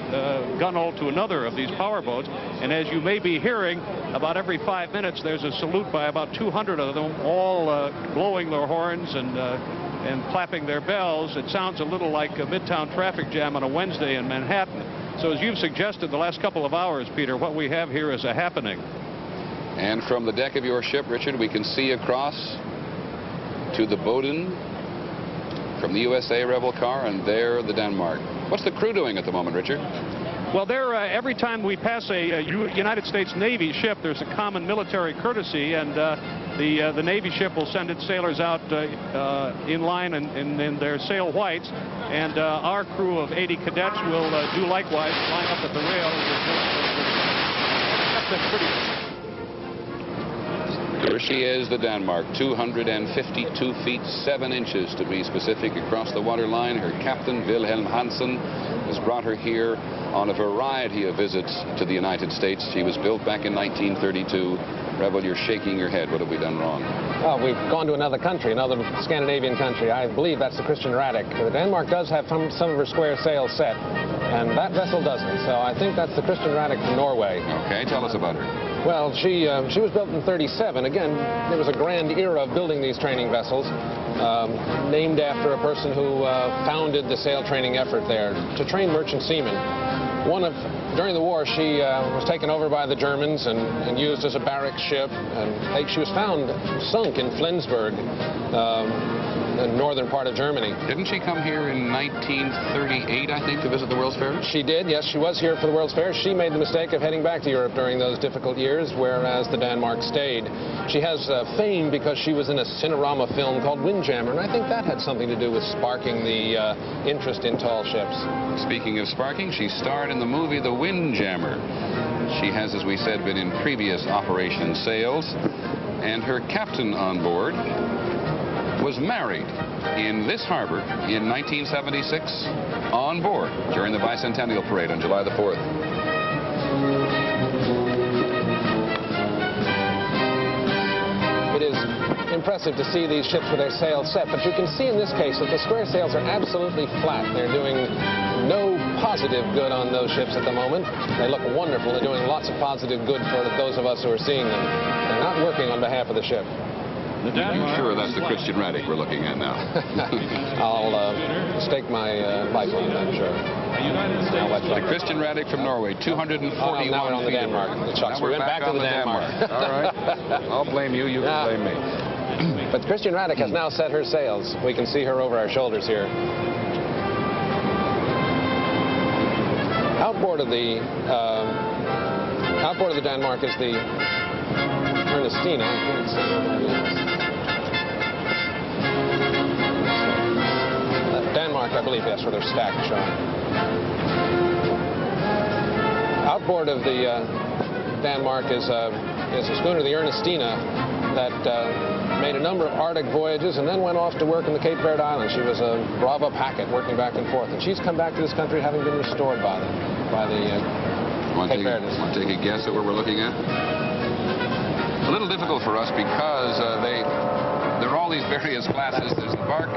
gunwale to another of these power boats. And as you may be hearing, about every 5 minutes there's a salute by about 200 of them, all blowing their horns and clapping their bells. It sounds a little like a Midtown traffic jam on a Wednesday in Manhattan. So as you've suggested the last couple of hours, Peter, what we have here is a happening. And from the deck of your ship, Richard, we can see across to the Bowdoin from the USA Rebel car, and there the Denmark. What's the crew doing at the moment, Richard? Well, every time we pass a United States Navy ship, there's a common military courtesy, and the Navy ship will send its sailors out in line in their sail whites, and our crew of 80 cadets will do likewise, line up at the rail. That's pretty. Here she is, the Denmark, 252 feet 7 inches to be specific across the waterline. Her captain, Wilhelm Hansen, has brought her here on a variety of visits to the United States. She was built back in 1932. Rebel, you're shaking your head. What have we done wrong? Well, we've gone to another country, another Scandinavian country. I believe that's the Christian Radich. The Denmark does have some of her square sails set, and that vessel doesn't. So I think that's the Christian Radich from Norway. Okay, tell us about her. Well, she was built in '37. Again, there was a grand era of building these training vessels, named after a person who founded the sail training effort there to train merchant seamen. During the war, she was taken over by the Germans and used as a barrack ship. And she was found sunk in Flensburg, the northern part of Germany. Didn't she come here in 1938, I think, to visit the World's Fair? She did, yes. She was here for the World's Fair. She made the mistake of heading back to Europe during those difficult years, whereas the Denmark stayed. She has fame because she was in a Cinerama film called Windjammer, and I think that had something to do with sparking the interest in tall ships. Speaking of sparking, she starred in the movie The Windjammer. She has, as we said, been in previous Operation Sails, and her captain on board was married in this harbor in 1976 on board during the Bicentennial Parade on July the 4th. It is impressive to see these ships with their sails set, but you can see in this case that the square sails are absolutely flat. They're doing no positive good on those ships at the moment. They look wonderful. They're doing lots of positive good for those of us who are seeing them. They're not working on behalf of the ship. I'm sure that's the Christian Radich we're looking at now. I'll stake my life on that, sure. The Christian Radich from Norway, 241 now we're on the Denmark. Now we went back to the Denmark. All right. I'll blame you. You can blame me. But Christian Radich has now set her sails. We can see her over our shoulders here. Outboard of the Denmark is the Ernestina. I can't see what that is. Denmark, I believe, yes, where they're stacked showing. Outboard of the Denmark is a schooner, the Ernestina, that made a number of Arctic voyages and then went off to work in the Cape Verde Islands. She was a Brava packet working back and forth, and she's come back to this country having been restored by the Cape Verdes. Want to take a guess at where we're looking at? A little difficult for us because there are all these various classes. There's the bark,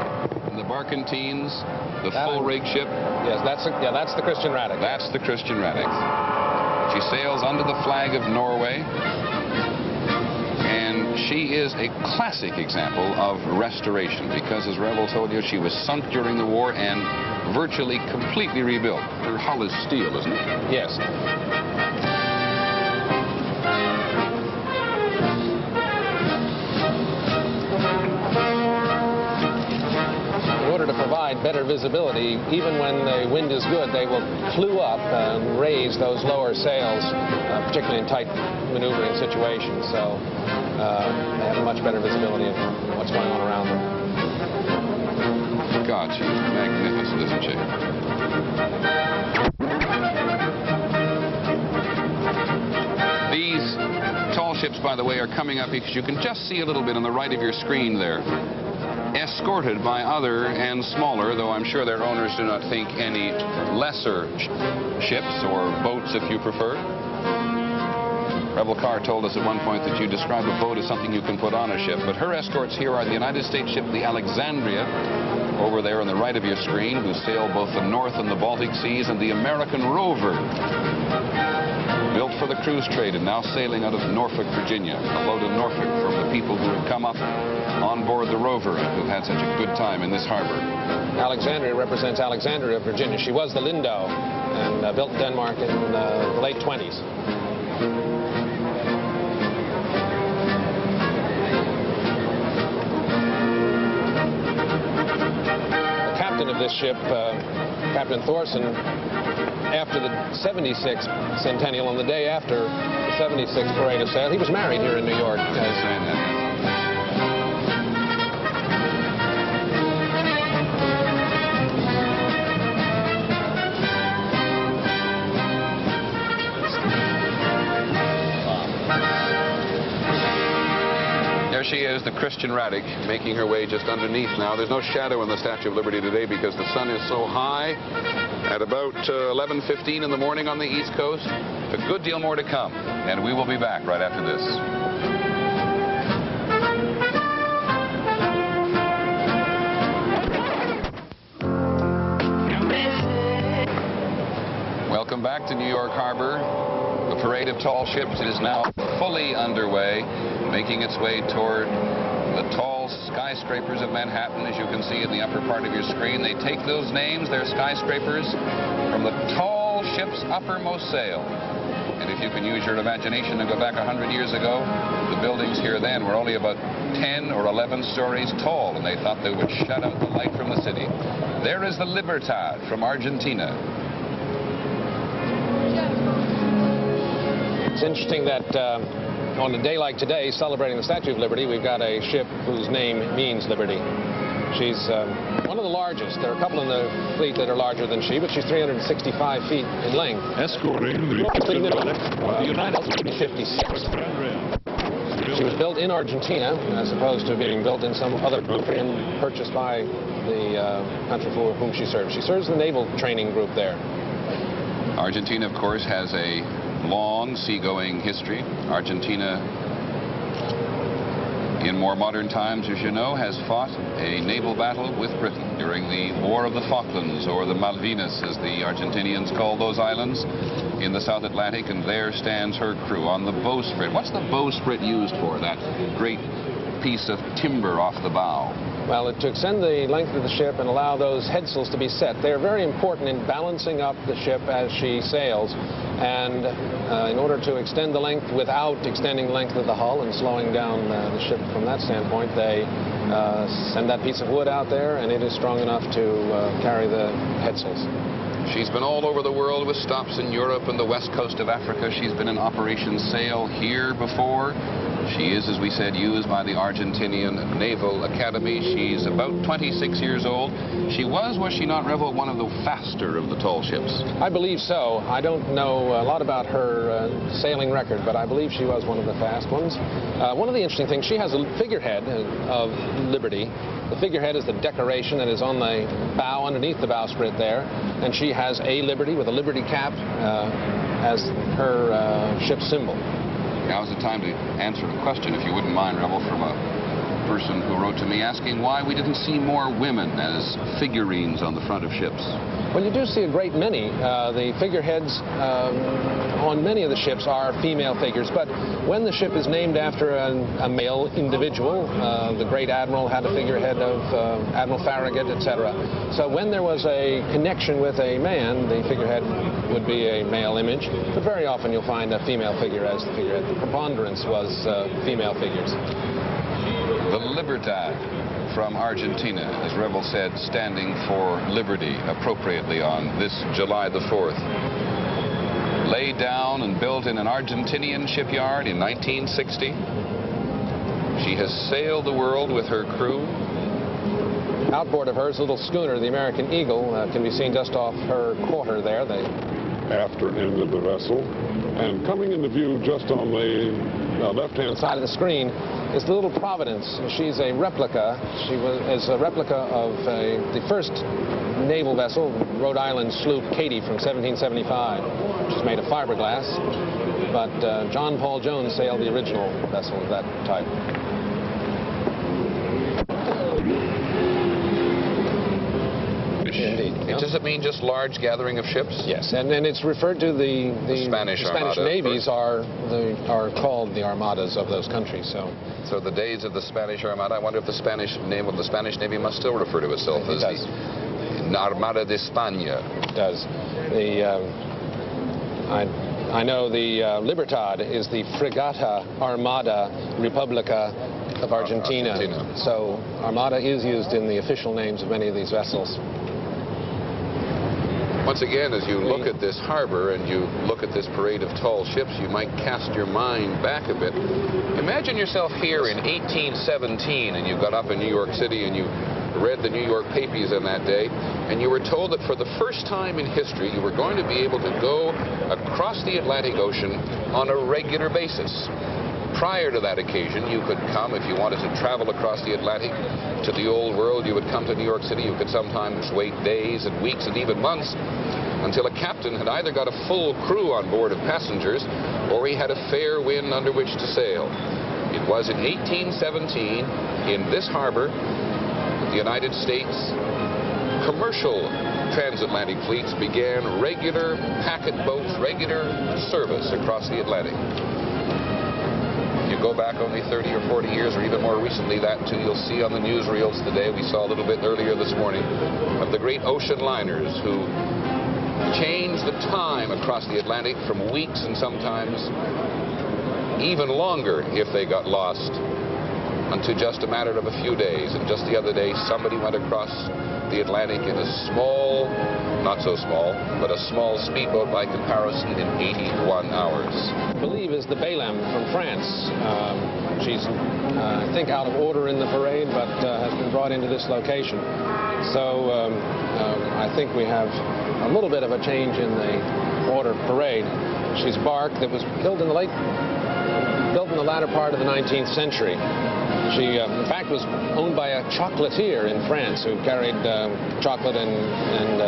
and the barkentines, the full rig ship. Yes, that's the Christian Radich. That's the Christian Radich. She sails under the flag of Norway, and she is a classic example of restoration because, as Rebel told you, she was sunk during the war and virtually completely rebuilt. Her hull is steel, isn't it? Yes. To provide better visibility, even when the wind is good, they will clew up and raise those lower sails, particularly in tight maneuvering situations. So they have much better visibility of what's going on around them. God, she's magnificent, isn't she? These tall ships, by the way, are coming up because you can just see a little bit on the right of your screen there. Escorted by other and smaller, though I'm sure their owners do not think any lesser ships or boats, if you prefer. Rebel Carr told us at one point that you describe a boat as something you can put on a ship, but her escorts here are the United States ship, the Alexandria, over there on the right of your screen, who sailed both the North and the Baltic Seas, and the American Rover, built for the cruise trade and now sailing out of Norfolk, Virginia. Hello to Norfolk from the people who have come up on board the Rover and who've had such a good time in this harbor. Alexandria represents Alexandria, Virginia. She was the Lindo and built in Denmark in the late 20s. The captain of this ship, Captain Thorson, after the 76th centennial, on the day after the 76th parade of sail, he was married here in New York. There she is, the Christian Radic, making her way just underneath now. There's no shadow in the Statue of Liberty today because the sun is so high. At about 11:15 in the morning on the East Coast. A good deal more to come, and we will be back right after this. Welcome back to New York Harbor. The parade of tall ships is now fully underway, making its way toward the tall skyscrapers of Manhattan, as you can see in the upper part of your screen. They take those names, they're skyscrapers, from the tall ship's uppermost sail. And if you can use your imagination and go back 100 years ago, the buildings here then were only about 10 or 11 stories tall, and they thought they would shut out the light from the city. There is the Libertad from Argentina. It's interesting that on a day like today, celebrating the Statue of Liberty, we've got a ship whose name means liberty. She's one of the largest. There are a couple in the fleet that are larger than she, but she's 365 feet in length. Escorting the United States 56. She was built in Argentina, as opposed to being built in some other country and purchased by the country for whom she serves. She serves the naval training group there. Argentina, of course, has a long seagoing history. Argentina, in more modern times, as you know, has fought a naval battle with Britain during the War of the Falklands, or the Malvinas, as the Argentinians call those islands, in the South Atlantic, and there stands her crew on the bowsprit. What's the bowsprit used for, that great piece of timber off the bow? Well, to extend the length of the ship and allow those headsails to be set. They're very important in balancing up the ship as she sails. And in order to extend the length without extending the length of the hull and slowing down the ship from that standpoint, they send that piece of wood out there, and it is strong enough to carry the headsails. She's been all over the world with stops in Europe and the west coast of Africa. She's been in Operation Sail here before. She is, as we said, used by the Argentinian Naval Academy. She's about 26 years old. She was she not, Revel, one of the faster of the tall ships? I believe so. I don't know a lot about her sailing record, but I believe she was one of the fast ones. One of the interesting things, she has a figurehead of Liberty. The figurehead is the decoration that is on the bow, underneath the bowsprit there, and she has a Liberty with a Liberty cap as her ship's symbol. Now's the time to answer a question, if you wouldn't mind, Revel, from a person who wrote to me asking why we didn't see more women as figurines on the front of ships. Well, you do see a great many. The figureheads on many of the ships are female figures, but when the ship is named after a male individual, the great admiral had a figurehead of Admiral Farragut, etc. So when there was a connection with a man, the figurehead would be a male image, but very often you'll find a female figure as the figurehead. The preponderance was female figures. The Libertad from Argentina, as Revel said, standing for liberty appropriately on this July the 4th. Laid down and built in an Argentinian shipyard in 1960. She has sailed the world with her crew. Outboard of her is a little schooner, the American Eagle, can be seen just off her quarter there. After end of the vessel, and coming into view just on the left-hand side of the screen is the little Providence. She's a replica. She is a replica of the first naval vessel, Rhode Island sloop Katy from 1775. She's made of fiberglass, but John Paul Jones sailed the original vessel of that type. Does it mean just large gathering of ships? Yes, and it's referred to the Spanish Armada, navies are called the armadas of those countries. So the days of the Spanish Armada, I wonder if the Spanish Navy must still refer to itself as the Armada de España. It does. I know the Libertad is the Fregata Armada Republica of Argentina. So Armada is used in the official names of many of these vessels. Once again, as you look at this harbor and you look at this parade of tall ships, you might cast your mind back a bit. Imagine yourself here in 1817 and you got up in New York City and you read the New York papers on that day, and you were told that for the first time in history you were going to be able to go across the Atlantic Ocean on a regular basis. Prior to that occasion, you could come, if you wanted to travel across the Atlantic to the old world, you would come to New York City. You could sometimes wait days and weeks and even months until a captain had either got a full crew on board of passengers or he had a fair wind under which to sail. It was in 1817 in this harbor the United States commercial transatlantic fleets began regular packet boats, regular service across the Atlantic. If you go back only 30 or 40 years, or even more recently, that too you'll see on the newsreels today. We saw a little bit earlier this morning of the great ocean liners who changed the time across the Atlantic from weeks and sometimes even longer if they got lost, unto just a matter of a few days. And just the other day, somebody went across the Atlantic in a small, not so small, but a small speedboat by comparison in 81 hours. I believe is the Belém from France. She's, I think, out of order in the parade, but has been brought into this location. So I think we have a little bit of a change in the order of parade. She's a bark that was built in the latter part of the 19th century. She, in fact, was owned by a chocolatier in France who carried chocolate and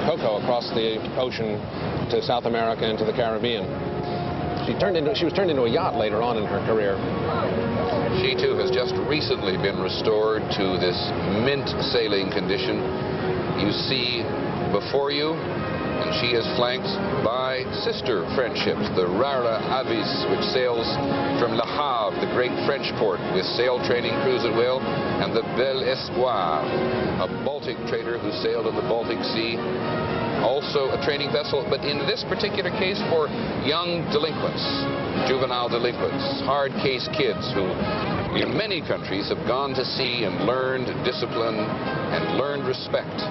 cocoa across the ocean to South America and to the Caribbean. She was turned into a yacht later on in her career. She, too, has just recently been restored to this mint sailing condition. You see before you, and she is flanked by sister French ships, the Rara Avis, which sails from Le Havre, the great French port, with sail training crews at will, and the Bel Espoir, a Baltic trader who sailed in the Baltic Sea, also a training vessel, but in this particular case for young delinquents, juvenile delinquents, hard case kids who in many countries have gone to sea and learned discipline and learned respect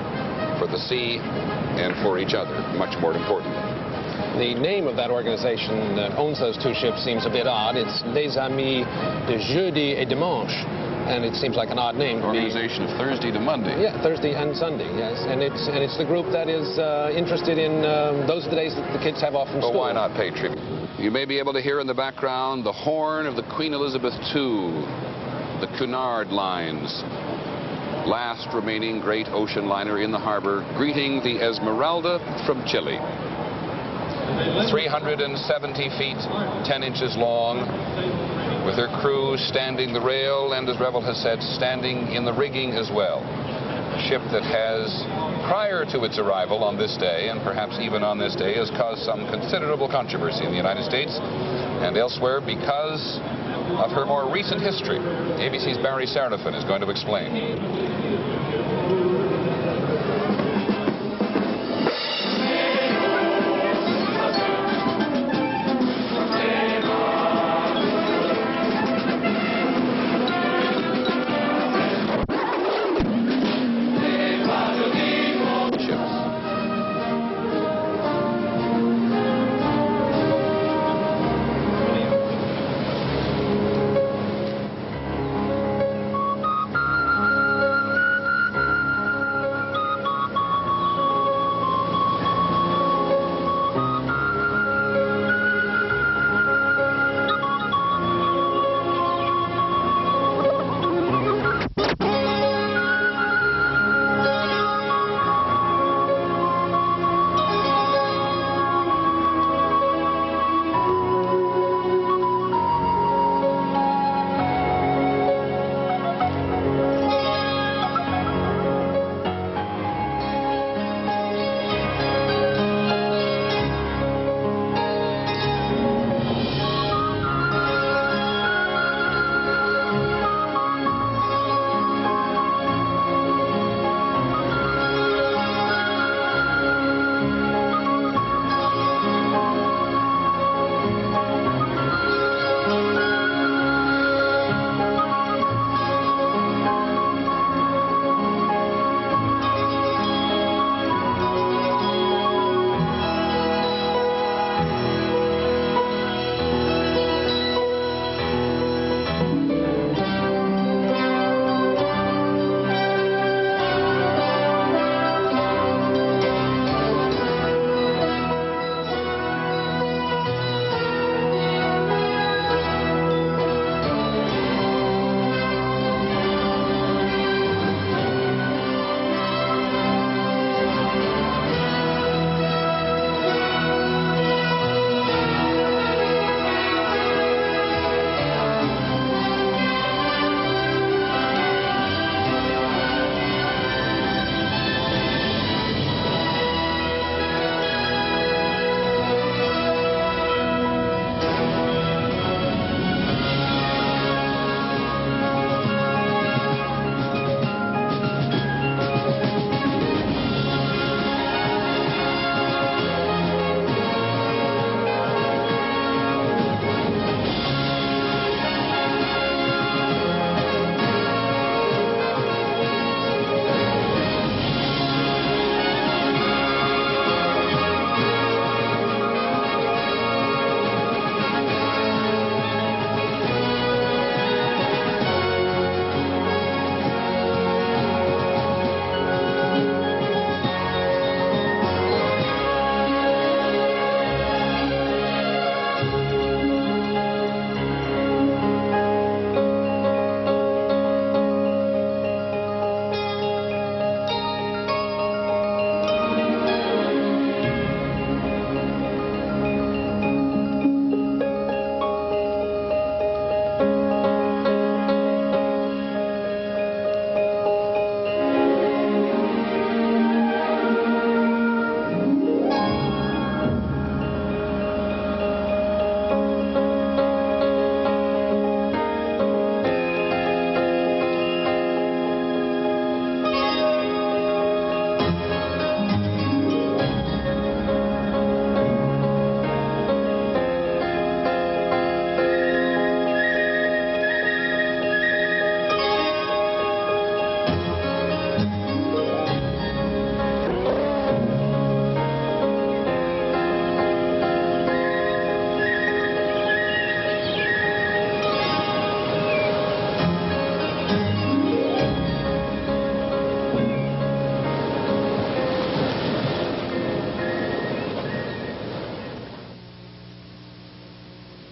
for the sea and for each other, much more important. The name of that organization that owns those two ships seems a bit odd. It's Les Amis de Jeudi et Dimanche, and it seems like an odd name. Organization of Thursday to Monday. Yeah, Thursday and Sunday, yes. And it's the group that is interested in those are the days that the kids have off from school. Well, why not pay tribute? You may be able to hear in the background the horn of the Queen Elizabeth II, the Cunard lines, last remaining great ocean liner in the harbor, greeting the Esmeralda from Chile. 370 feet, 10 inches long, with her crew standing the rail and, as Revel has said, standing in the rigging as well. A ship that has, prior to its arrival on this day, and perhaps even on this day, has caused some considerable controversy in the United States and elsewhere because of her more recent history. ABC's Barry Sarnafin is going to explain.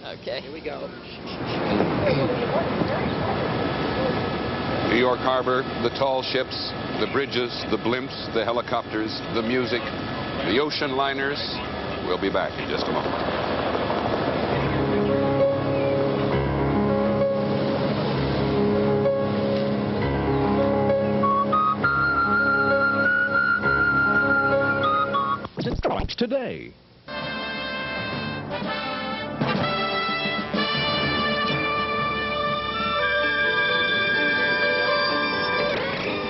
Okay. Here we go. New York Harbor, the tall ships, the bridges, the blimps, the helicopters, the music, the ocean liners. We'll be back in just a moment. Today.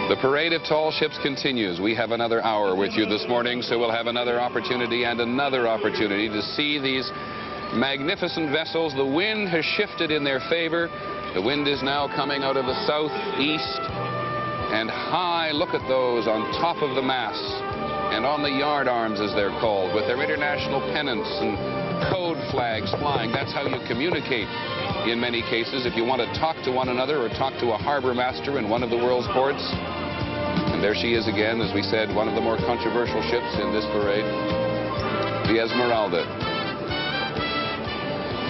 The parade of tall ships continues. We have another hour with you this morning, so we'll have another opportunity and another opportunity to see these magnificent vessels. The wind has shifted in their favor. The wind is now coming out of the southeast. And high, look at those on top of the masts and on the yard arms, as they're called, with their international pennants and code flags flying. That's how you communicate in many cases if you want to talk to one another or talk to a harbor master in one of the world's ports. And there she is again, as we said, one of the more controversial ships in this parade, the Esmeralda.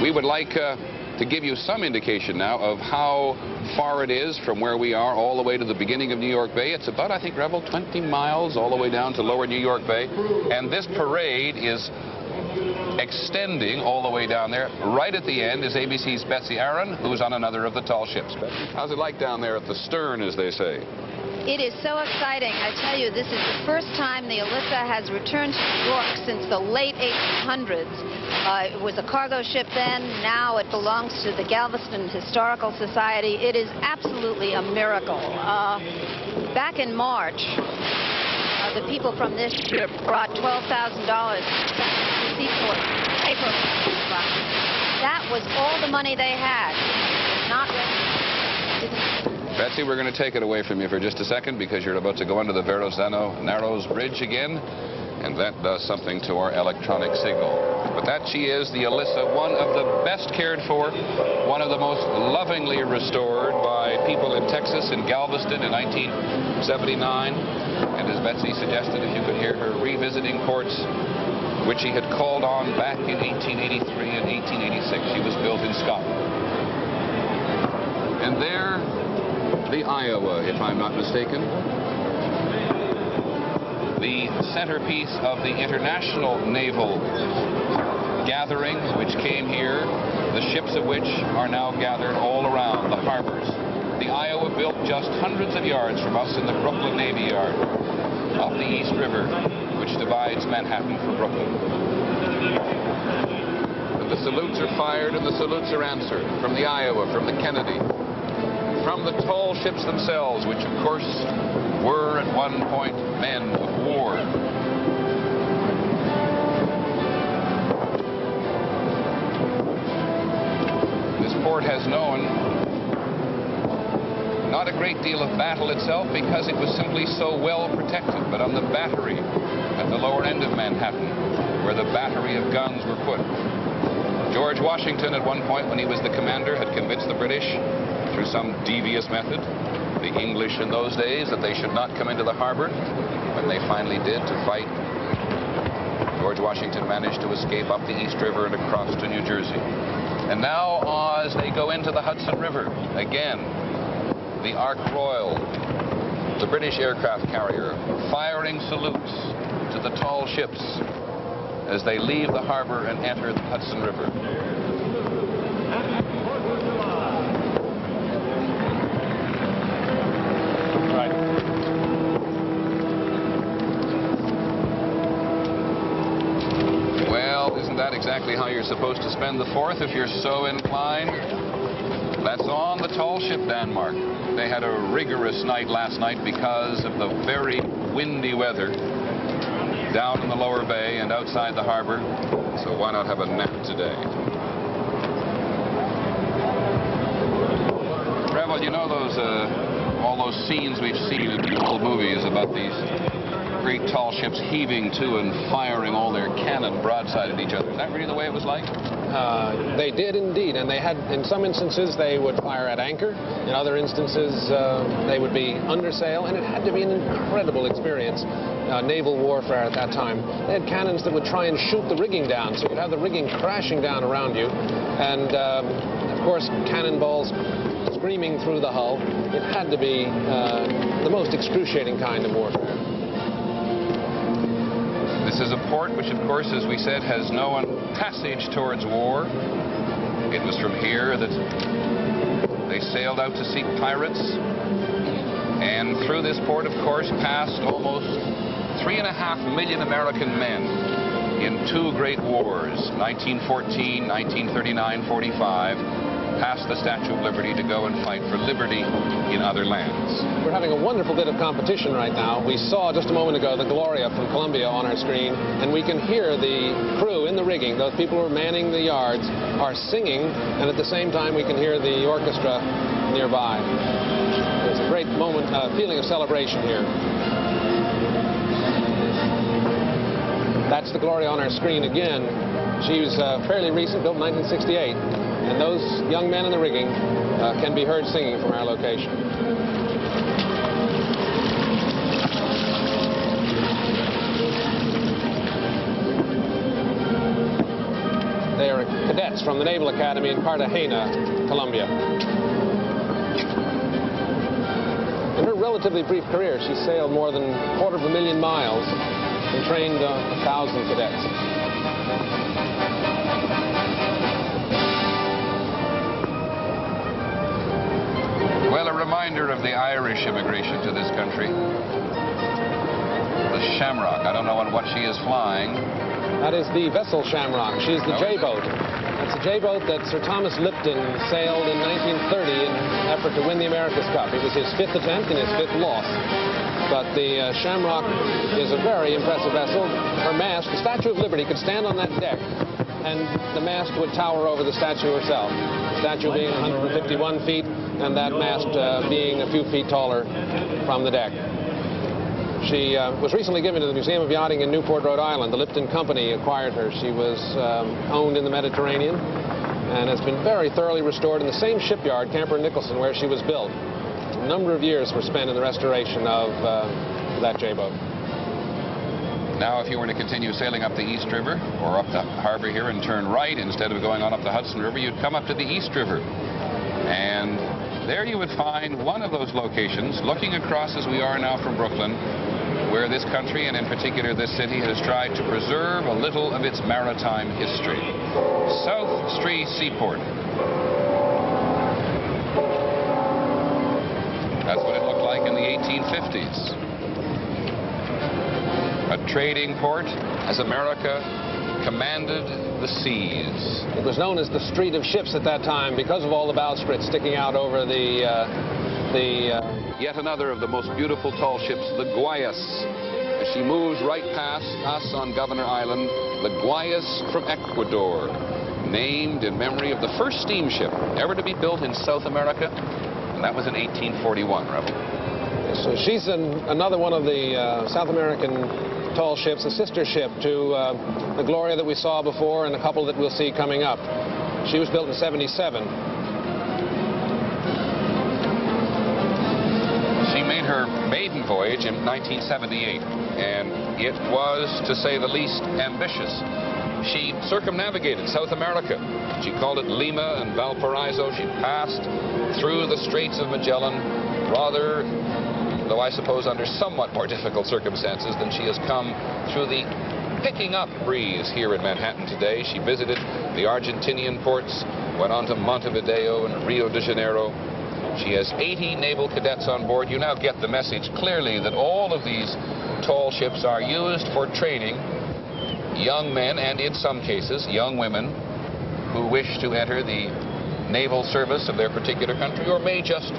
We would like to give you some indication now of how far it is from where we are all the way to the beginning of New York Bay. It's about, I think, Rebel, 20 miles all the way down to lower New York Bay. And this parade is extending all the way down there. Right at the end is ABC's Betsy Aaron, who's on another of the tall ships. How's it like down there at the stern, as they say? It is so exciting. I tell you, this is the first time the Alyssa has returned to New York since the late 1800s. It was a cargo ship then. Now it belongs to the Galveston Historical Society. It is absolutely a miracle. Back in March, the people from this ship brought $12,000 to Seaport. That was all the money they had. Not Betsy, we're going to take it away from you for just a second because you're about to go under the Verrazano Narrows Bridge again, and that does something to our electronic signal. But that she is, the Alyssa, one of the best cared for, one of the most lovingly restored by people in Texas, in Galveston in 1979. And as Betsy suggested, if you could hear her revisiting ports, which she had called on back in 1883 and 1886. She was built in Scotland. And there, the Iowa, if I'm not mistaken, the centerpiece of the international naval gathering which came here, the ships of which are now gathered all around the harbors. The Iowa built just hundreds of yards from us in the Brooklyn Navy Yard, up the East River, which divides Manhattan from Brooklyn. And the salutes are fired and the salutes are answered from the Iowa, from the Kennedy, from the tall ships themselves, which of course were at one point men of war. This port has known not a great deal of battle itself because it was simply so well protected, but on the battery at the lower end of Manhattan, where the battery of guns were put. George Washington, at one point when he was the commander, had convinced the British through some devious method, the English in those days, that they should not come into the harbor. When they finally did to fight, George Washington managed to escape up the East River and across to New Jersey. And now, as they go into the Hudson River, again, the Ark Royal, the British aircraft carrier, firing salutes to the tall ships as they leave the harbor and enter the Hudson River. Well, isn't that exactly how you're supposed to spend the 4th if you're so inclined? That's on the tall ship Denmark. They had a rigorous night last night because of the very windy weather down in the lower bay and outside the harbor. So why not have a nap today? Rebel, you know those all those scenes we've seen in old movies about these great tall ships heaving to and firing all their cannon broadside at each other. Is that really the way it was like? They did indeed, and they had, in some instances, they would fire at anchor. In other instances, they would be under sail, and it had to be an incredible experience, naval warfare at that time. They had cannons that would try and shoot the rigging down, so you'd have the rigging crashing down around you, and of course, cannonballs screaming through the hull. It had to be the most excruciating kind of warfare. This is a port which, of course, as we said, has no passage towards war. It was from here that they sailed out to seek pirates. And through this port, of course, passed almost 3.5 million American men in two great wars, 1914, 1939, 45. Past the Statue of Liberty to go and fight for liberty in other lands. We're having a wonderful bit of competition right now. We saw just a moment ago the Gloria from Columbia on our screen, and we can hear the crew in the rigging, those people who are manning the yards, are singing, and at the same time we can hear the orchestra nearby. There's a great moment, feeling of celebration here. That's the Gloria on our screen again. She was fairly recent, built in 1968. And those young men in the rigging can be heard singing from our location. They are cadets from the Naval Academy in Cartagena, Colombia. In her relatively brief career, she sailed more than 250,000 miles and trained 1,000 cadets. Well, a reminder of the Irish immigration to this country. The Shamrock. I don't know on what she is flying. That is the vessel Shamrock. She's the J-boat. That's a J-boat that Sir Thomas Lipton sailed in 1930 in an effort to win the America's Cup. It was his 5th attempt and his 5th loss. But the Shamrock is a very impressive vessel. Her mast, the Statue of Liberty, could stand on that deck, and the mast would tower over the statue herself. The statue being 151 feet, and that mast being a few feet taller from the deck. She was recently given to the Museum of Yachting in Newport, Rhode Island. The Lipton Company acquired her. She was owned in the Mediterranean and has been very thoroughly restored in the same shipyard, Camper & Nicholson, where she was built. A number of years were spent in the restoration of that J-boat. Now, if you were to continue sailing up the East River or up the harbor here and turn right instead of going on up the Hudson River, you'd come up to the East River. And there you would find one of those locations, looking across as we are now from Brooklyn, where this country, and in particular this city, has tried to preserve a little of its maritime history. South Street Seaport. That's what it looked like in the 1850s. A trading port as America commanded the seas. It was known as the Street of Ships at that time because of all the bowsprit sticking out over Yet another of the most beautiful tall ships, the Guayas. As she moves right past us on Governor Island, the Guayas from Ecuador, named in memory of the first steamship ever to be built in South America, and that was in 1841, Rebel. So she's another one of the South American tall ships, a sister ship to the Gloria that we saw before and a couple that we'll see coming up. She was built in 77. She made her maiden voyage in 1978, and it was, to say the least, ambitious. She circumnavigated South America. She called it Lima and Valparaiso. She passed through the Straits of Magellan, rather, though I suppose under somewhat more difficult circumstances than she has come through the picking up breeze here in Manhattan today. She visited the Argentinian ports, went on to Montevideo and Rio de Janeiro. She has 80 naval cadets on board. You now get the message clearly that all of these tall ships are used for training young men, and in some cases, young women who wish to enter the naval service of their particular country or may just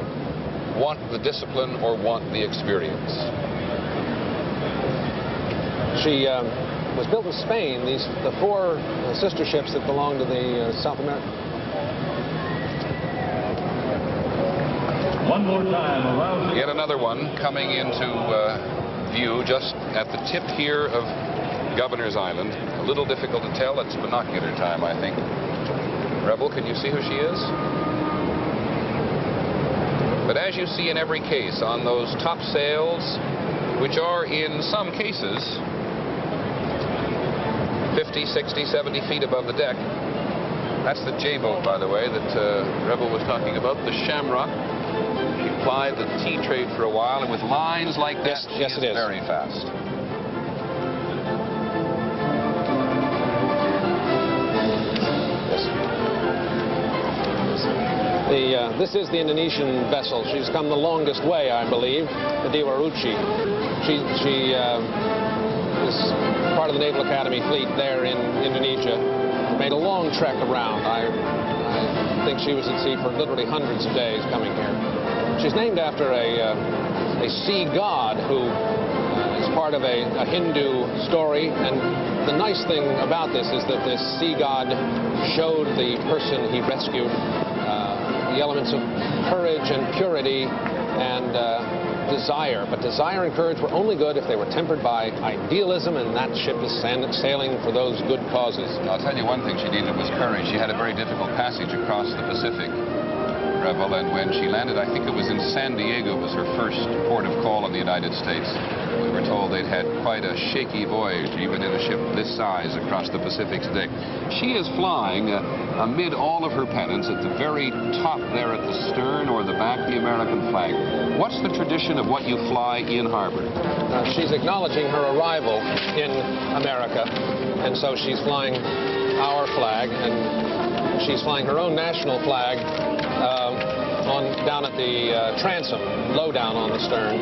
want the discipline or want the experience. She was built in Spain, the four sister ships that belong to the South America. One more time around. Yet another one coming into view just at the tip here of Governor's Island. A little difficult to tell. It's binocular time, I think. Rebel, can you see who she is? But as you see in every case, on those top sails, which are in some cases 50, 60, 70 feet above the deck. That's the J-boat, by the way, that Rebel was talking about, the Shamrock. She plied the tea trade for a while, and with lines like that, yes, it is very fast. This is the Indonesian vessel. She's come the longest way, I believe, the Dewa Ruchi. She is part of the Naval Academy fleet there in Indonesia. Made a long trek around. I think she was at sea for literally hundreds of days coming here. She's named after a sea god who is part of a Hindu story. And the nice thing about this is that this sea god showed the person he rescued the elements of courage and purity and desire. But desire and courage were only good if they were tempered by idealism, and that ship is sailing for those good causes. I'll tell you one thing she needed was courage. She had a very difficult passage across the Pacific, Rebel, and when she landed, I think it was in San Diego, was her first port of call in the United States. We were told they'd had quite a shaky voyage, even in a ship this size, across the Pacific's deck. She is flying amid all of her pennants at the very top there at the stern or the back, the American flag. What's the tradition of what you fly in harbor? She's acknowledging her arrival in America, and so she's flying our flag, and she's flying her own national flag down at the transom, low down on the stern.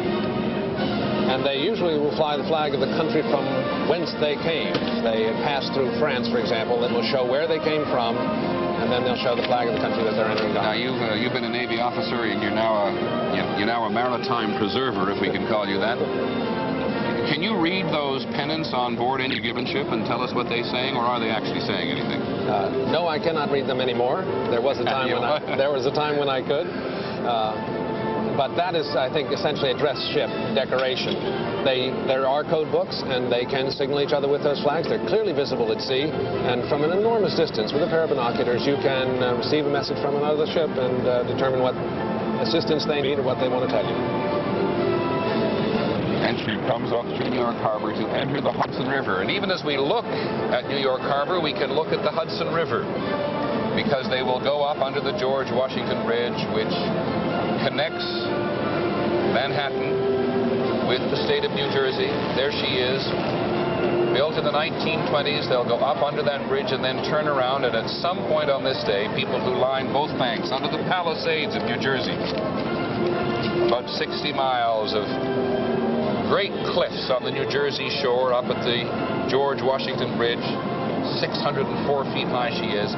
And they usually will fly the flag of the country from whence they came. They pass through France, for example, that will show where they came from, and then they'll show the flag of the country that they're entering. Now, you've been a Navy officer, and you're now a maritime preserver, if we can call you that. Can you read those pennants on board any given ship and tell us what they're saying, or are they actually saying anything? No, I cannot read them anymore. There was a time when I could. But that is, I think, essentially a dress ship decoration. There are code books, and they can signal each other with those flags. They're clearly visible at sea, and from an enormous distance, with a pair of binoculars, you can receive a message from another ship and determine what assistance they need or what they want to tell you. And she comes up to New York Harbor to enter the Hudson River. And even as we look at New York Harbor, we can look at the Hudson River, because they will go up under the George Washington Bridge, which connects Manhattan with the state of New Jersey. There she is. Built in the 1920s, they'll go up under that bridge and then turn around, and at some point on this day, people who line both banks under the Palisades of New Jersey, about 60 miles of great cliffs on the New Jersey shore up at the George Washington Bridge, 604 feet high she is.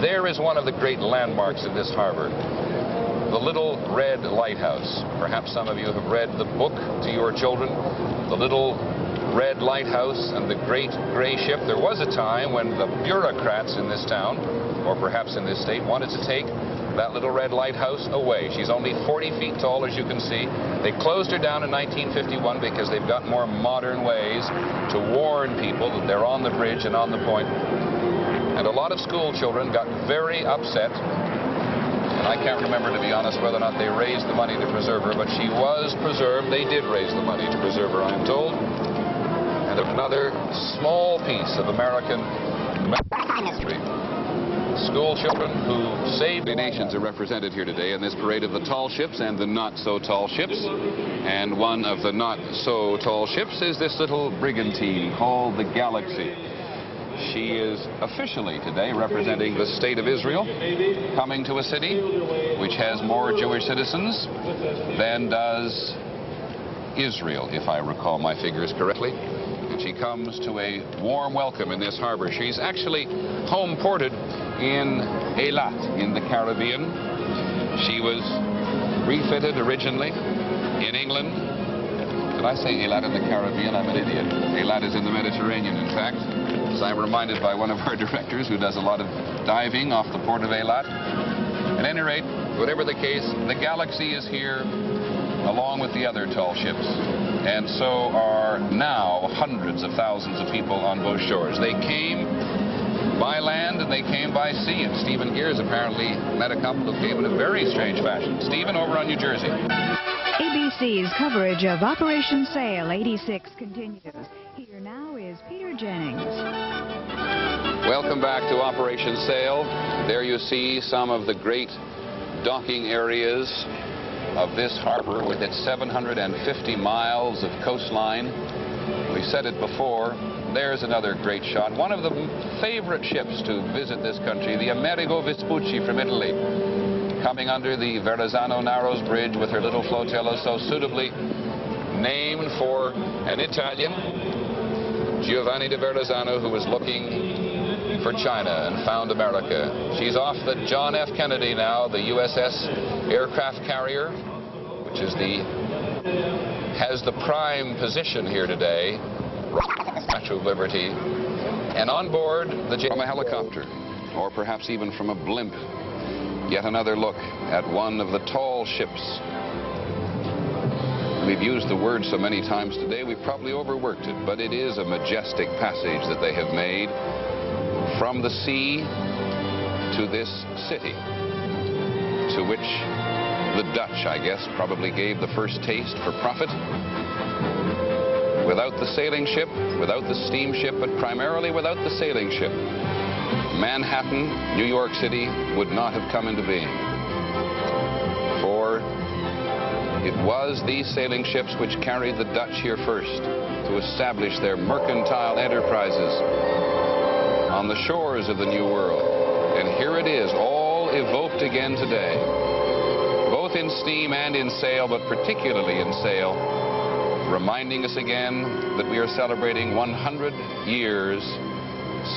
There is one of the great landmarks in this harbor, the Little Red Lighthouse. Perhaps some of you have read the book to your children, The Little Red Lighthouse and the Great Gray Ship. There was a time when the bureaucrats in this town, or perhaps in this state, wanted to take that Little Red Lighthouse away. She's only 40 feet tall, as you can see. They closed her down in 1951 because they've got more modern ways to warn people that they're on the bridge and on the point. And a lot of school children got very upset. And I can't remember, to be honest, whether or not they raised the money to preserve her, but she was preserved. They did raise the money to preserve her, I'm told. And another small piece of American history. School children who saved the nations are represented here today in this parade of the tall ships and the not-so-tall ships. And one of the not-so-tall ships is this little brigantine called the Galaxy. She is officially today representing the state of Israel, coming to a city which has more Jewish citizens than does Israel, if I recall my figures correctly. And she comes to a warm welcome in this harbor. She's actually home ported in Eilat in the Caribbean. She was refitted originally in England. Did I say Eilat in the Caribbean? I'm an idiot. Eilat is in the Mediterranean, in fact. As I'm reminded by one of our directors who does a lot of diving off the port of Eilat. At any rate, whatever the case, the Galaxy is here along with the other tall ships. And so are now hundreds of thousands of people on both shores. They came by land and they came by sea. And Stephen Gears apparently met a couple who came in a very strange fashion. Stephen, over on New Jersey. ABC's coverage of Operation Sail 86 continues. Here now is Peter Jennings. Welcome back to Operation Sail. There you see some of the great docking areas of this harbor with its 750 miles of coastline. We said it before. There's another great shot. One of the favorite ships to visit this country, the Amerigo Vespucci from Italy, coming under the Verrazzano Narrows Bridge with her little flotilla so suitably named for an Italian, Giovanni de Verrazzano, who was looking for China and found America. She's off the John F. Kennedy now, the USS aircraft carrier, which is has the prime position here today, Statue of Liberty, and on board from a helicopter, or perhaps even from a blimp. Yet another look at one of the tall ships. We've used the word so many times today, we've probably overworked it, but it is a majestic passage that they have made from the sea to this city, to which the Dutch, I guess, probably gave the first taste for profit. Without the sailing ship, without the steamship, but primarily without the sailing ship, Manhattan, New York City, would not have come into being. For it was these sailing ships which carried the Dutch here first to establish their mercantile enterprises on the shores of the New World. And here it is, all evoked again today, both in steam and in sail, but particularly in sail, reminding us again that we are celebrating 100 years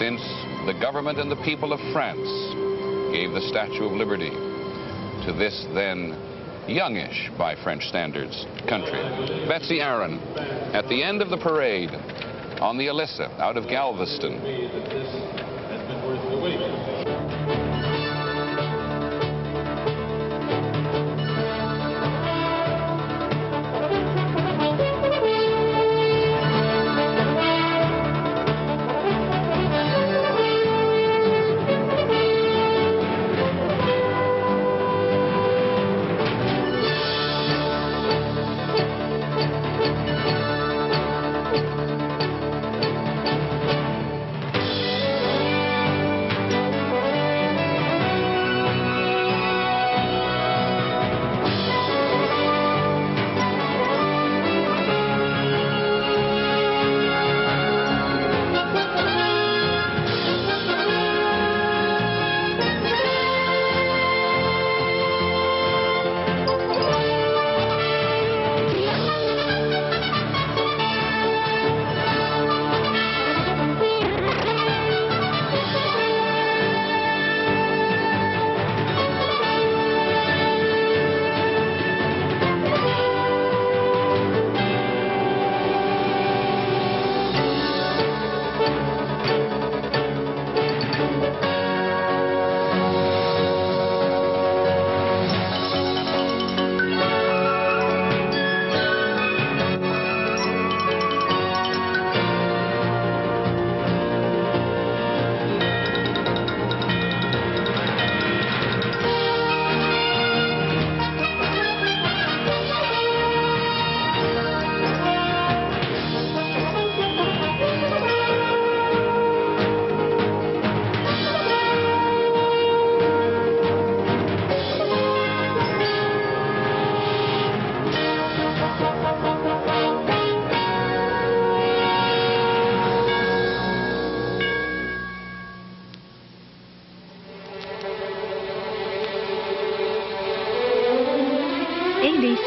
since the government and the people of France gave the Statue of Liberty to this then youngish, by French standards, country. Betsy Aaron, at the end of the parade on the Alyssa out of Galveston.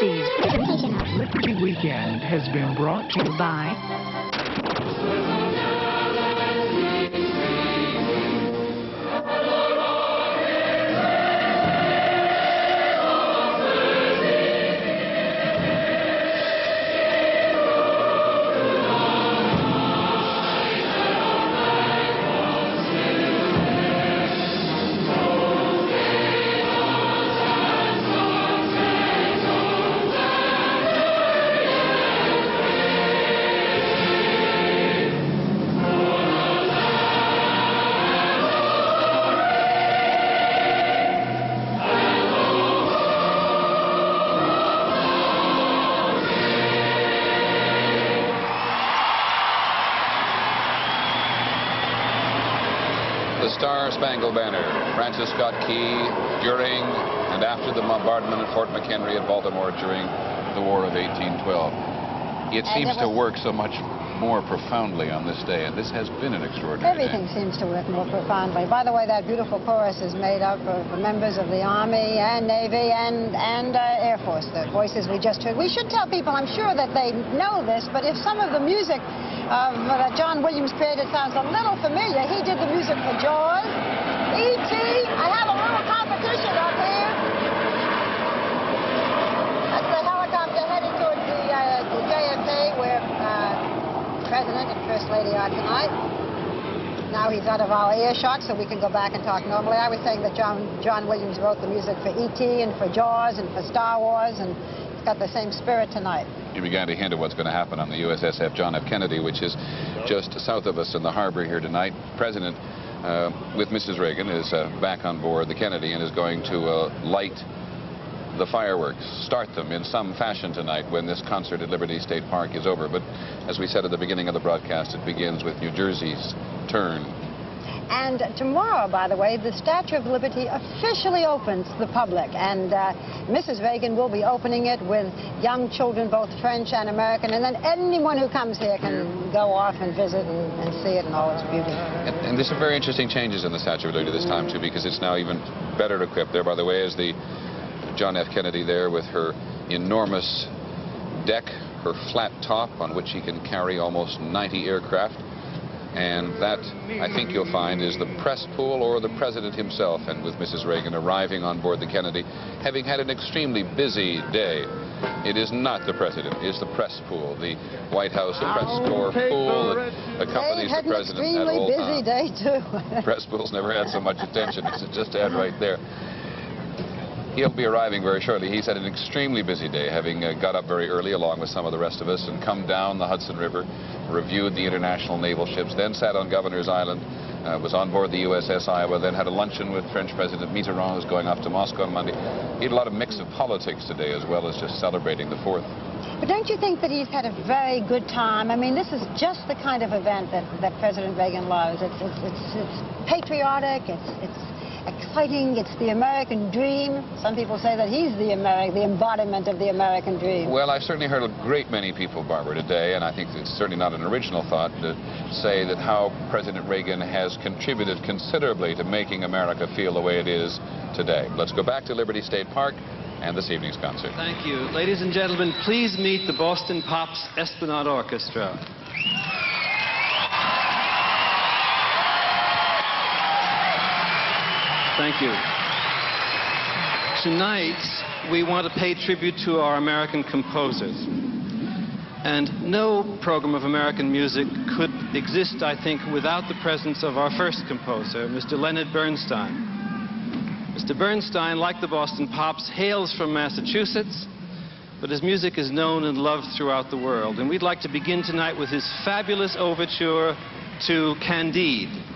ABC's Liberty Weekend has been brought to you by Star Spangled Banner. Francis Scott Key during and after the bombardment at Fort McHenry at Baltimore during the War of 1812. It seems to work so much more profoundly on this day, and this has been an extraordinary Everything day. seems to work more profoundly. By the way, that beautiful chorus is made up of members of the Army and Navy and Air Force, the voices we just heard. We should tell people, I'm sure that they know this, but if some of the music that John Williams created sounds a little familiar, he did the music for Jaws, E.T. I have a little competition up here. That's the helicopter heading towards the JFK where President and First Lady are tonight. Now he's out of our earshot, so we can go back and talk normally. I was saying that John Williams wrote the music for E.T. and for Jaws and for Star Wars, and it's got the same spirit tonight. You began to hint at what's going to happen on the USS John F. Kennedy, which is just south of us in the harbor here tonight. President, with Mrs. Reagan, is back on board the Kennedy and is going to light the fireworks, start them in some fashion tonight when this concert at Liberty State Park is over. But as we said at the beginning of the broadcast, it begins with New Jersey's turn. And tomorrow, by the way, the Statue of Liberty officially opens to the public, and Mrs. Reagan will be opening it with young children, both French and American, and then anyone who comes here can go off and visit and see it in all its beauty. And there's some very interesting changes in the Statue of Liberty this time, too, because it's now even better equipped. There, by the way, is the John F. Kennedy there with her enormous deck, her flat top on which she can carry almost 90 aircraft. And that, I think you'll find, is the press pool or the president himself, and with Mrs. Reagan arriving on board the Kennedy, having had an extremely busy day. It is not the president, it is the press pool, the White House press corps pool that accompanies the president at all times. They've had an extremely busy day, too. Press pool's never had so much attention as it just had right there. He'll be arriving very shortly. He's had an extremely busy day, having got up very early along with some of the rest of us and come down the Hudson River, reviewed the international naval ships, then sat on Governor's Island, was on board the USS Iowa, then had a luncheon with French President Mitterrand, who's going off to Moscow on Monday. He had a lot of mix of politics today, as well as just celebrating the 4th. But don't you think that he's had a very good time? I mean, this is just the kind of event that President Reagan loves. It's patriotic, it's exciting, it's the American dream. Some people say that he's the embodiment of the American dream. Well, I've certainly heard a great many people, Barbara, today, and I think it's certainly not an original thought, to say that how President Reagan has contributed considerably to making America feel the way it is today. Let's go back to Liberty State Park and this evening's concert. Thank you. Ladies and gentlemen, please meet the Boston Pops Esplanade Orchestra. Thank you. Tonight, we want to pay tribute to our American composers. And no program of American music could exist, I think, without the presence of our first composer, Mr. Leonard Bernstein. Mr. Bernstein, like the Boston Pops, hails from Massachusetts, but his music is known and loved throughout the world. And we'd like to begin tonight with his fabulous overture to Candide.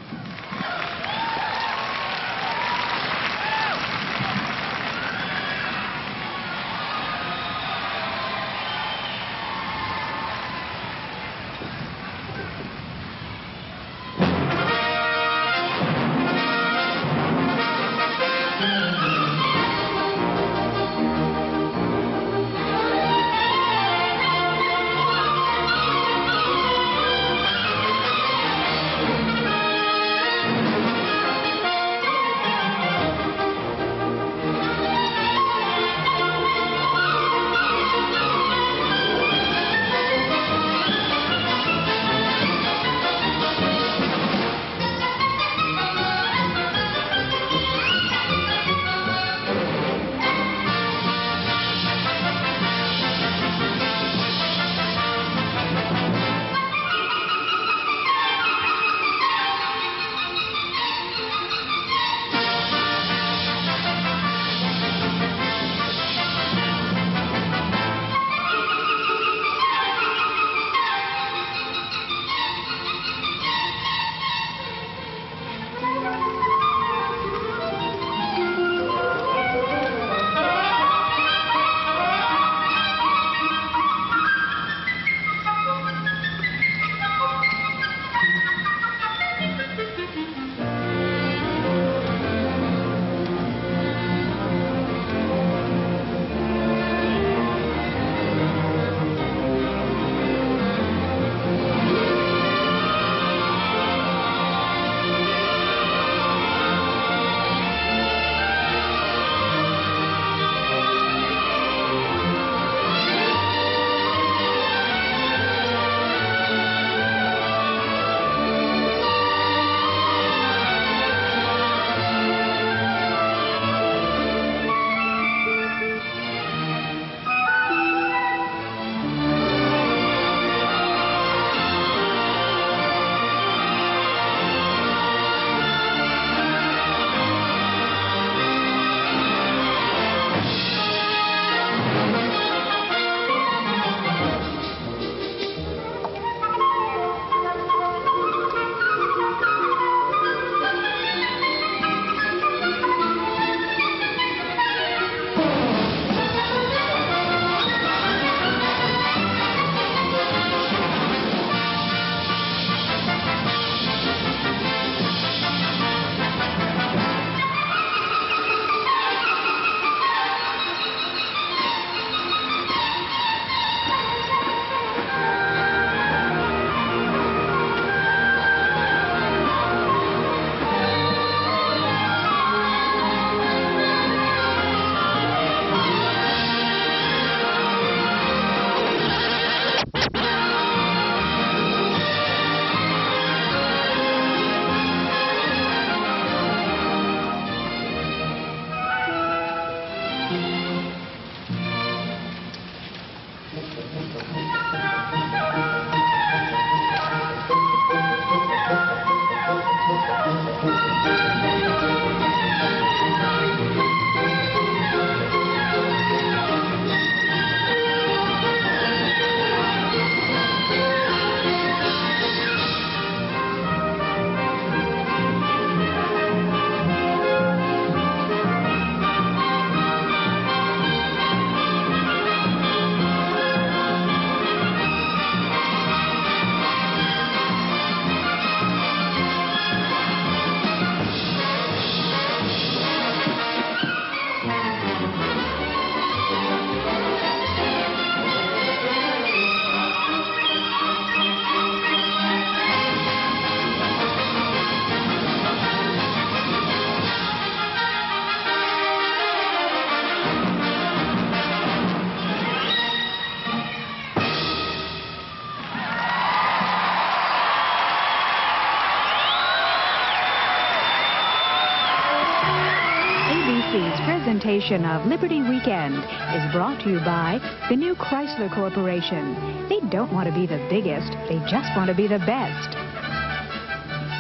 presentation of Liberty Weekend is brought to you by the new Chrysler Corporation. They don't want to be the biggest, they just want to be the best.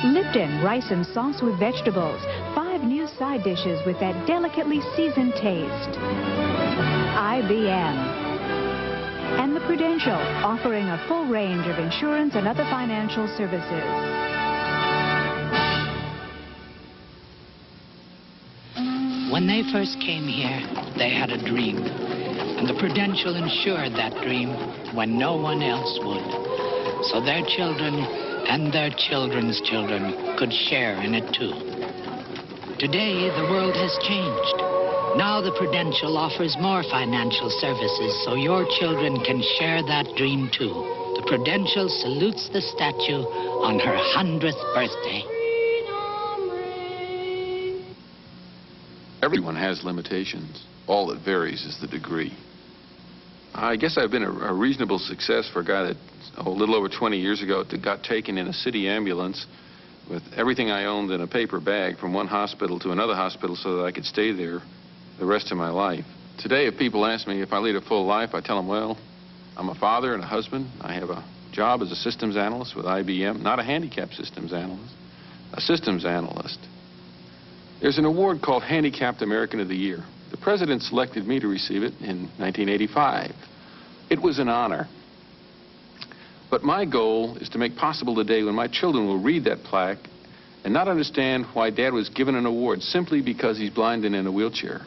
Lipton rice and sauce with vegetables. 5 new side dishes with that delicately seasoned taste. IBM. And the Prudential, offering a full range of insurance and other financial services. When they first came here, they had a dream. And the Prudential insured that dream when no one else would. So their children and their children's children could share in it too. Today, the world has changed. Now the Prudential offers more financial services so your children can share that dream too. The Prudential salutes the statue on her 100th birthday. Everyone has limitations. All that varies is the degree. I guess I've been a reasonable success for a guy that, a little over 20 years ago, got taken in a city ambulance with everything I owned in a paper bag from one hospital to another hospital so that I could stay there the rest of my life. Today, if people ask me if I lead a full life, I tell them, well, I'm a father and a husband. I have a job as a systems handicap with IBM, not a handicap systems analyst, a systems analyst. There's an award called Handicapped American of the Year. The president selected me to receive it in 1985. It was an honor. But my goal is to make possible the day when my children will read that plaque and not understand why Dad was given an award simply because he's blind and in a wheelchair.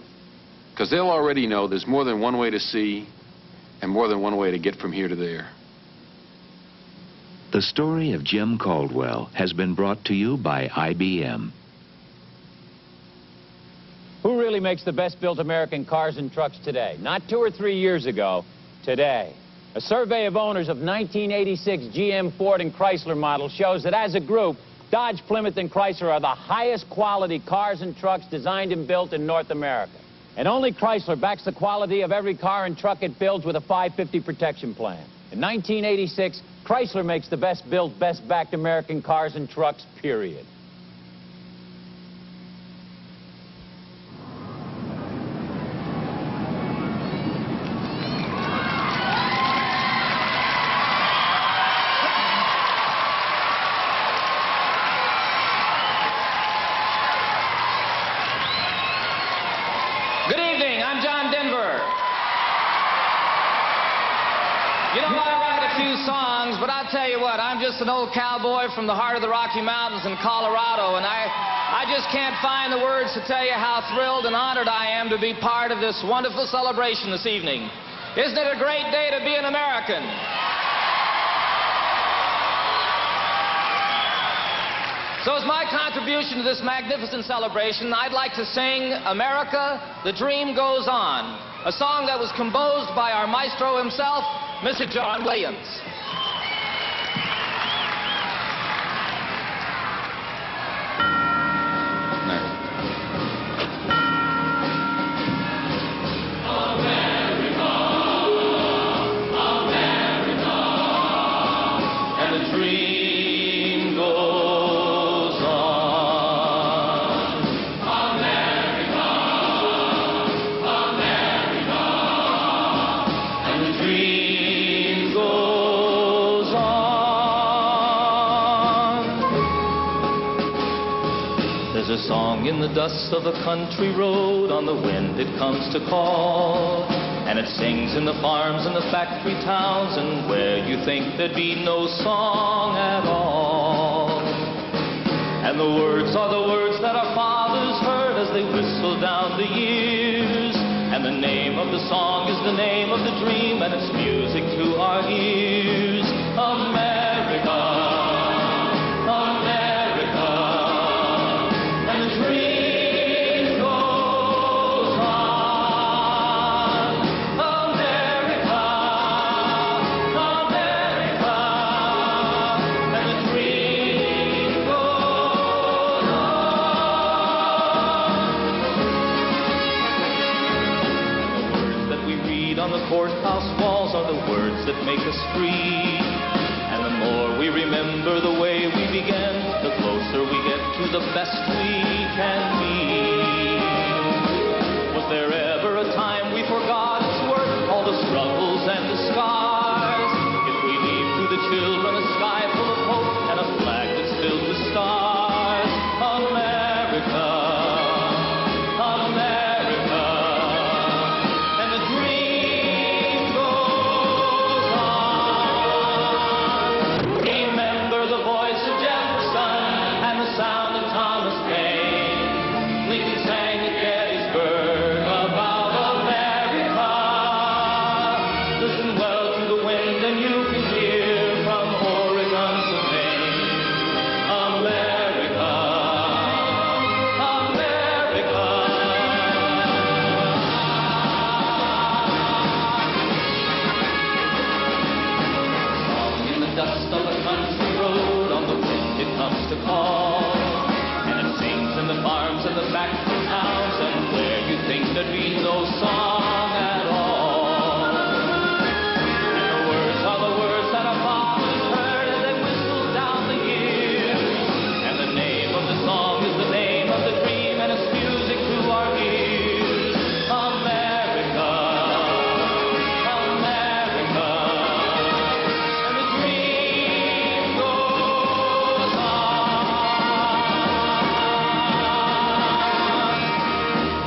Because they'll already know there's more than one way to see and more than one way to get from here to there. The story of Jim Caldwell has been brought to you by IBM. Who really makes the best-built American cars and trucks today? Not 2 or 3 years ago, today. A survey of owners of 1986 GM, Ford, and Chrysler models shows that as a group, Dodge, Plymouth, and Chrysler are the highest quality cars and trucks designed and built in North America. And only Chrysler backs the quality of every car and truck it builds with a 550 protection plan. In 1986, Chrysler makes the best-built, best-backed American cars and trucks, period. You know, I write a few songs, but I'll tell you what, I'm just an old cowboy from the heart of the Rocky Mountains in Colorado, and I just can't find the words to tell you how thrilled and honored I am to be part of this wonderful celebration this evening. Isn't it a great day to be an American? So as my contribution to this magnificent celebration, I'd like to sing America, the Dream Goes On, a song that was composed by our maestro himself, Mr. John Williams. There's a song in the dust of a country road, on the wind it comes to call, and it sings in the farms and the factory towns, and where you think there'd be no song at all. And the words are the words that our fathers heard as they whistled down the years, and the name of the song is the name of the dream, and it's music to our ears. America. On the courthouse walls are the words that make us free. And the more we remember the way we began, the closer we get to the best we can be. Was there'd be no song at all. And the words are the words that our fathers heard as they whistled down the years. And the name of the song is the name of the dream, and it's music to our ears. America, America, and the dream goes on.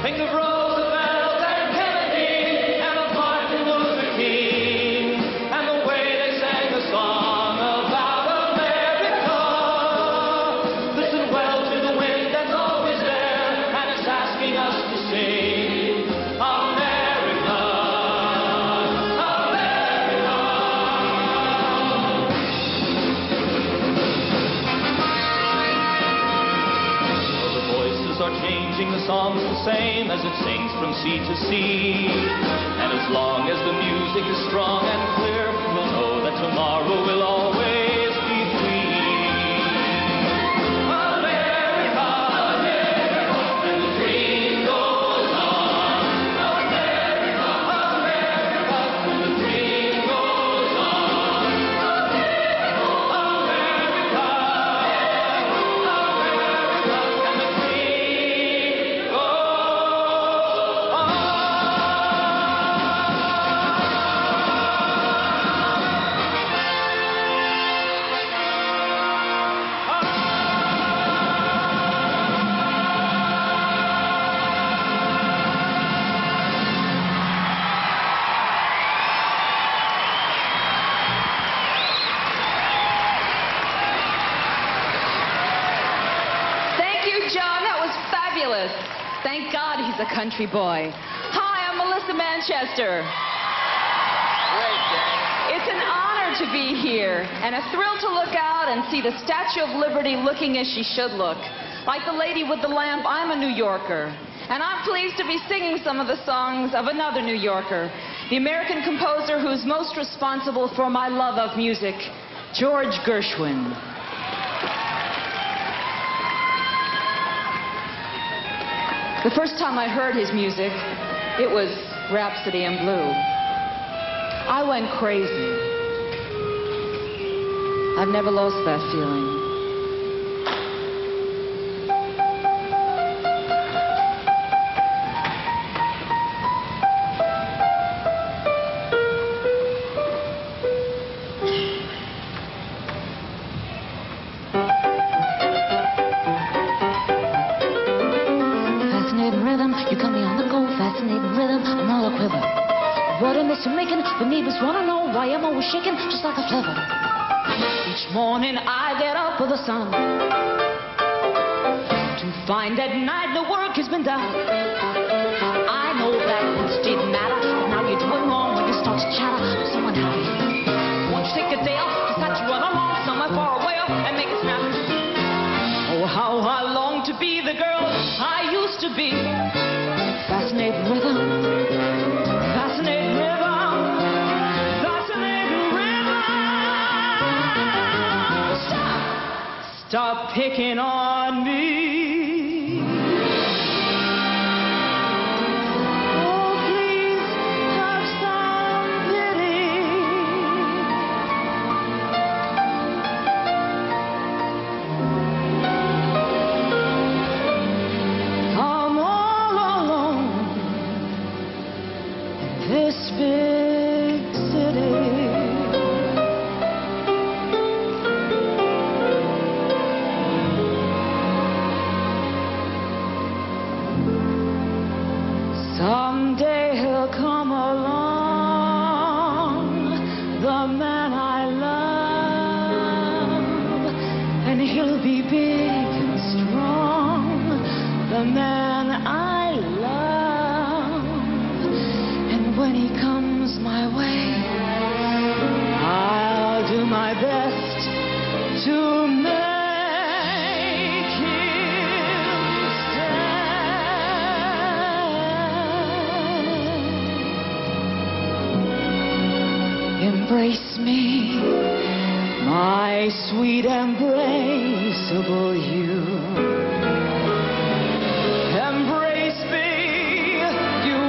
Think of Roosevelt and Kennedy and of Martin Luther King and the way they sang the song about America. Listen well to the wind that's always there, and it's asking us to sing America, America. The voices are changing, the song's the same as it sings from sea to sea. And as long as the music is strong and clear, we'll know that tomorrow will always be free. America, America, and the dream goes on. America, America, and the dream goes on. America, America, and the dream goes on. Thank you, John. That was fabulous. Thank God he's a country boy. Hi, I'm Melissa Manchester. It's an honor to be here and a thrill to look out and see the Statue of Liberty looking as she should look. Like the lady with the lamp, I'm a New Yorker. And I'm pleased to be singing some of the songs of another New Yorker, the American composer who's most responsible for my love of music, George Gershwin. The first time I heard his music, it was Rhapsody in Blue. I went crazy. I've never lost that feeling. Fascinating rhythm, you got me on the go. Fascinating rhythm, I'm all a quiver. What a mess you're making, the neighbors wanna know why I'm always shaking just like a flivver. Each morning I get up with the sun to find at night the work has been done. I know that once didn't matter, but now you're doing wrong when you start to chatter with someone happy. Won't you take a day off, decide to run along somewhere far away and make it snap? Oh, how I long to be the girl I used to be. Fascinating rhythm, fascinating rhythm, fascinating rhythm. Stop picking on me. Oh, please have some pity. I'm all alone in this big city. Someday he'll come along, the man I love, and he'll be big and strong, the man I love. And when he comes my way, I'll do my best to make embrace me, my sweet embraceable you. Embrace me, you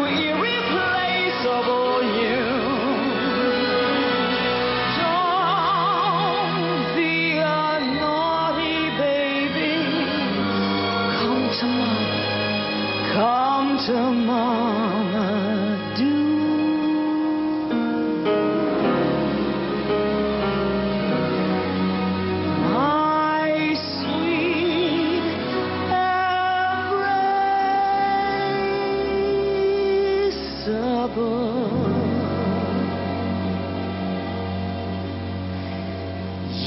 trouble.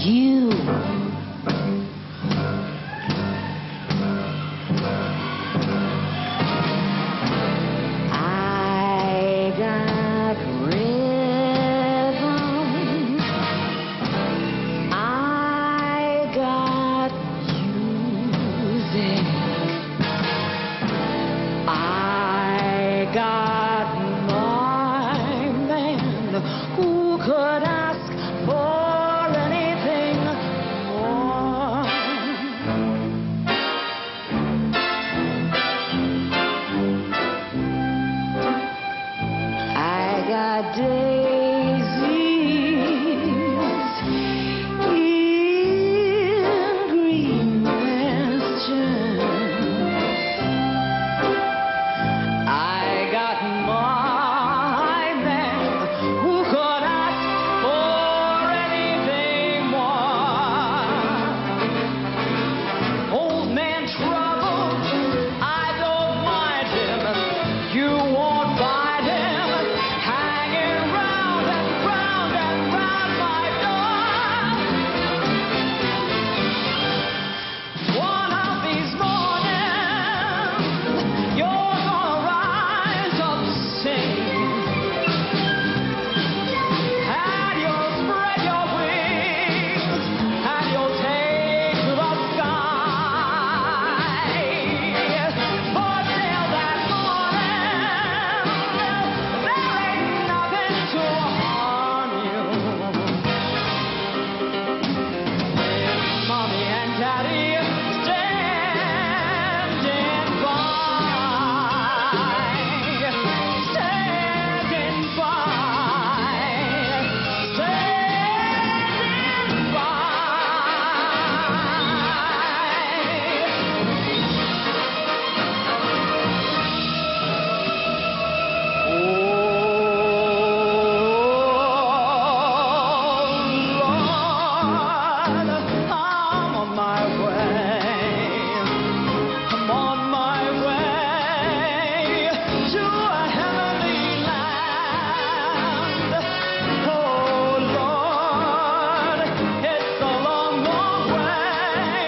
You I got rhythm, I got music, I got my man who could ask for anything more. I got daisies in green pastures. I got my man who could ask for anything more. Old man trouble, I don't mind him. You won't find him hanging round and round and round my door. One of these mornings, you're gonna rise up singing, and you'll spread your wings, and you'll take to the sky. But till that morning, there ain't nothing to harm you. Mommy and Daddy standing by, standing by, standing by. I'm on my way. I'm on my way to a heavenly land. Oh Lord, it's a long, long way,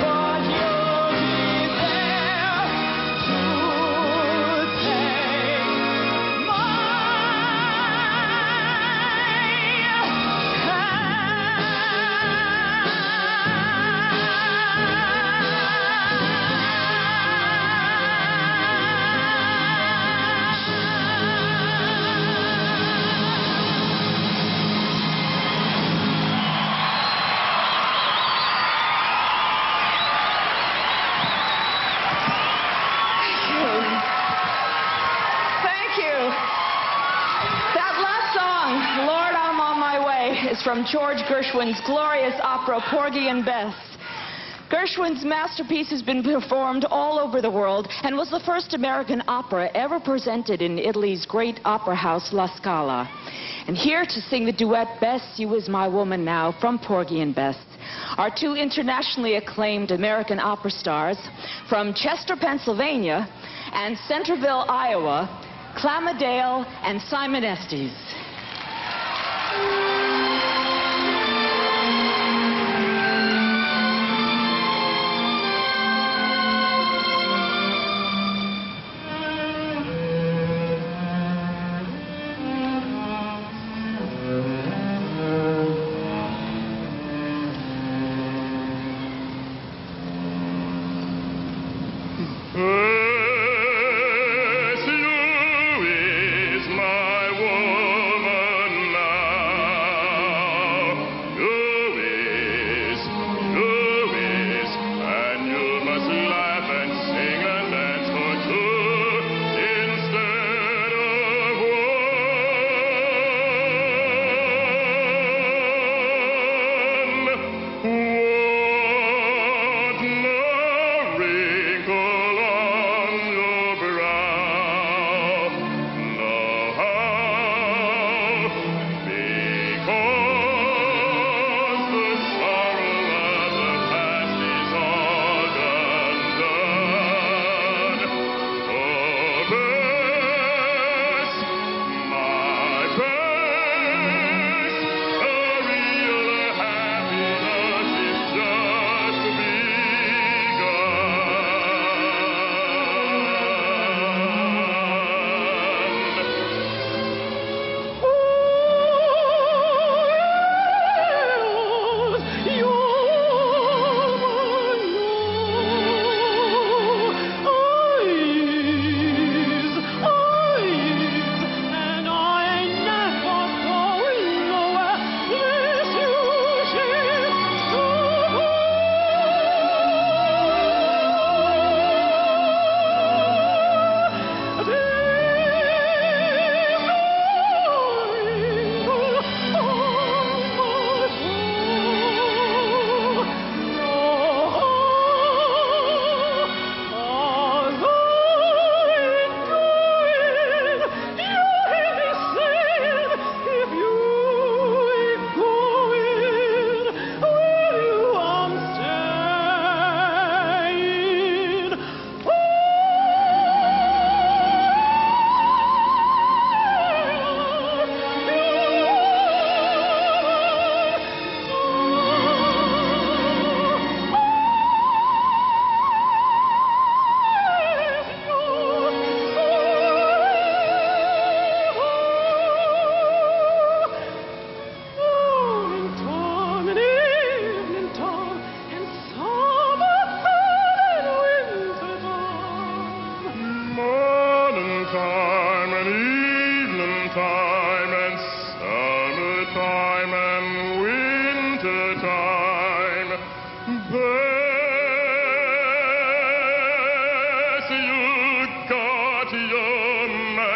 but you'll be there to take my Thank you. That last song, Lord, I'm on My Way, is from George Gershwin's glorious opera, Porgy and Bess. Gershwin's masterpiece has been performed all over the world and was the first American opera ever presented in Italy's great opera house, La Scala. And here to sing the duet, Bess, You Is My Woman Now, from Porgy and Bess, are two internationally acclaimed American opera stars from Chester, Pennsylvania, and Centerville, Iowa, Clamadale and Simon Estes. Bess, you is my woman now. and evening time and summertime and winter time. Bess, you got your man.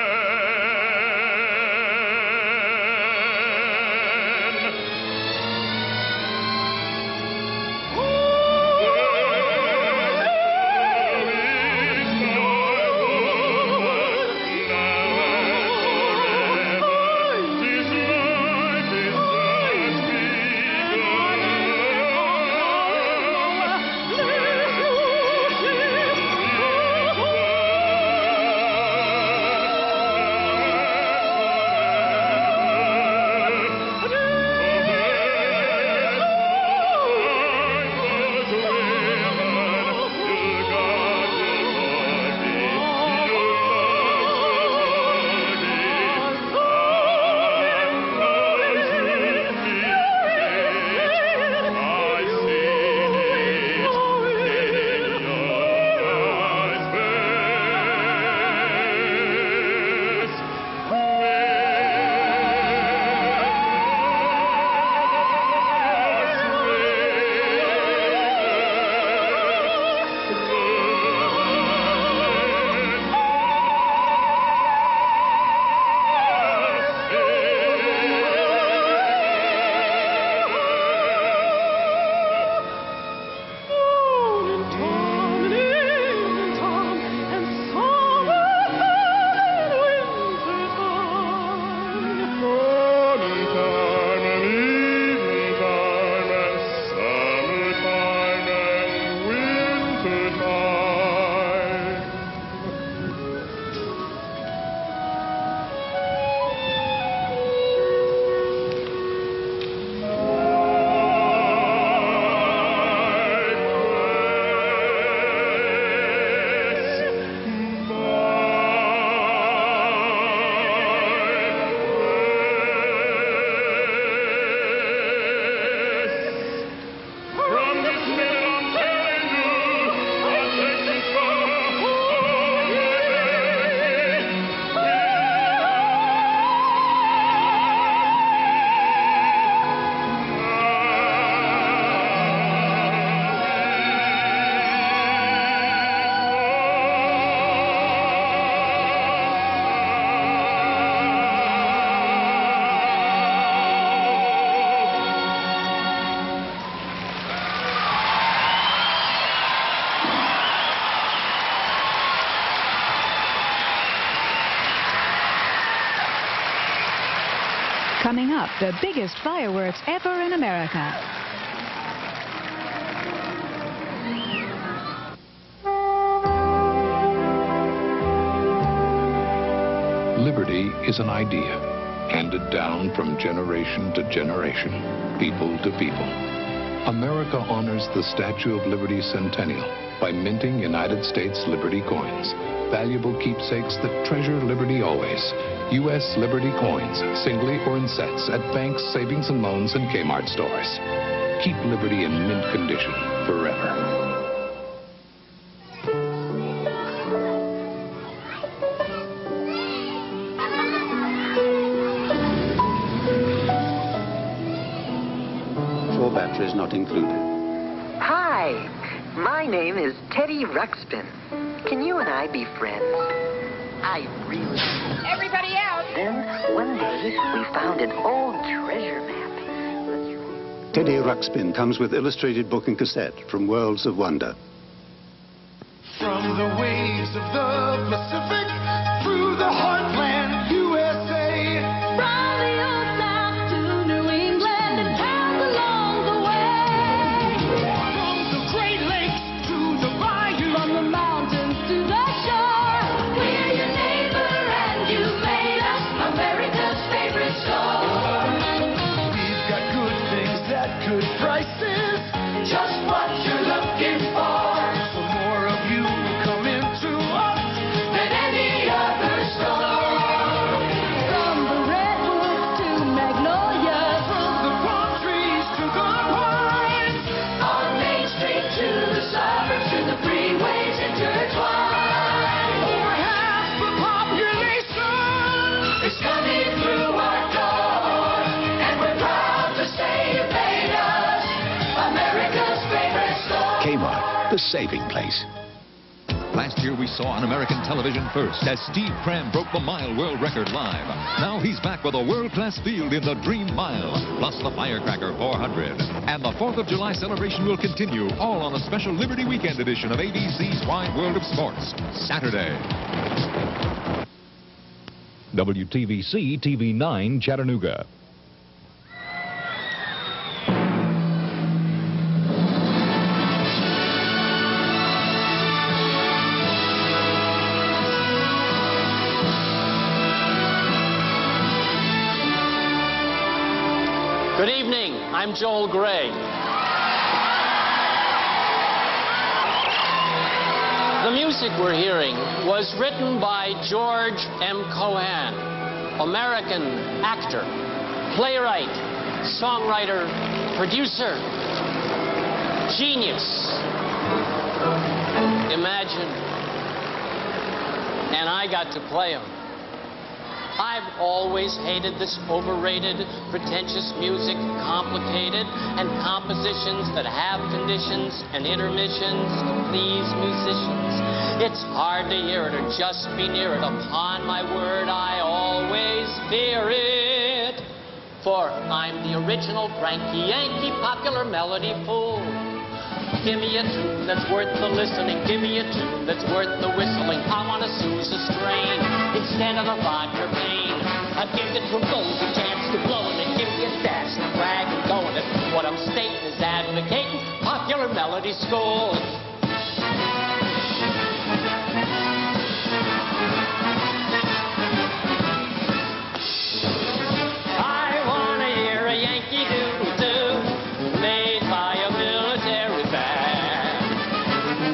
Coming up, the biggest fireworks ever in America. Liberty is an idea, handed down from generation to generation, people to people. America honors the Statue of Liberty centennial by minting United States Liberty coins, valuable keepsakes that treasure liberty always. U.S. Liberty coins, singly or in sets, at banks, savings and loans, and Kmart stores. Keep Liberty in mint condition forever. Four batteries not included. Hi, my name is Teddy Ruxpin. Can you and I be friends? I really... Everybody out! Then, one day, we found an old treasure map. Teddy Ruxpin comes with illustrated book and cassette from Worlds of Wonder. From the waves of the Pacific, through the heartland, USA. From the old South to New England and towns along the way. From the Great Lakes to the bayou. From the mountains to the shore. We're your neighbor and you made us America's favorite store. We've got good things at good prices. Just what you're looking for. For more of you come into us. the saving place. Last year we saw on American television first as Steve Cram broke the mile world record live. Now he's back with a world-class field in the Dream Mile, plus the Firecracker 400. And the 4th of July celebration will continue, all on a special Liberty Weekend edition of ABC's Wide World of Sports, Saturday. WTVC TV 9 Chattanooga. Good evening, I'm Joel Gray. The music we're hearing was written by George M. Cohan, American actor, playwright, songwriter, producer, genius. Imagine. And I got to play him. I've always hated this overrated, pretentious music, complicated, and compositions that have conditions and intermissions to please musicians. It's hard to hear it or just be near it. Upon my word, I always fear it. For I'm the original cranky Yankee popular melody fool. Give me a tune that's worth the listening. Give me a tune that's worth the whistling. I want to soothe the strain instead of the vodka pain. I give the trombone a chance to blow it and give me a dash and brag and go in it. What I'm stating is advocating popular melody school. I want to hear a Yankee doodle-doo made by a military band.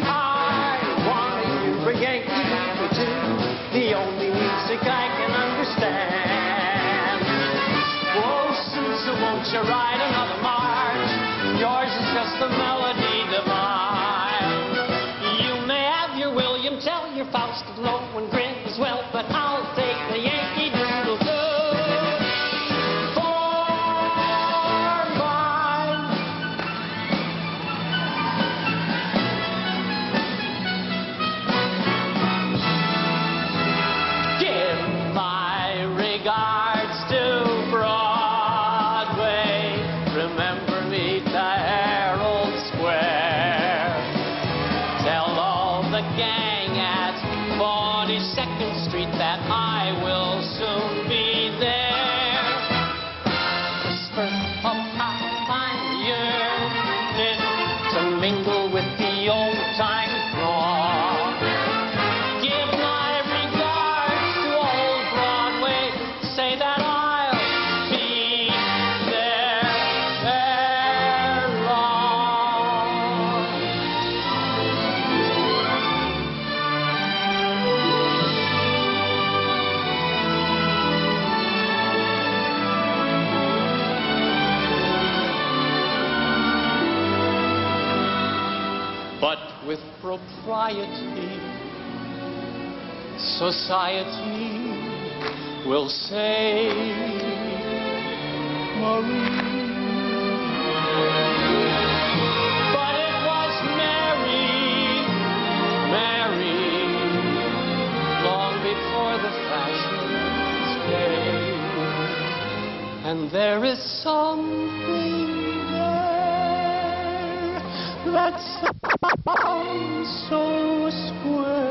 I want to hear a Yankee doodle-doo, the only music I can understand. Whoa, Susan, won't you write another march? Yours is just the melody divine. You may have your William Tell, your Faust of Lohengrin as well, but I'll take the Yankee doodle-doo for mine. Give my regards to Broadway. Remember me to Herald Square. Tell all the gang at 42nd Street that I will soon be there. Whisper of I'm yearning to mingle with the old-time throng. Give my regards to old Broadway. Say that I'll be there ere long. But with propriety, society will say, Marie. But it was Mary, Mary, long before the fashions came. And there is something there that sounds so square.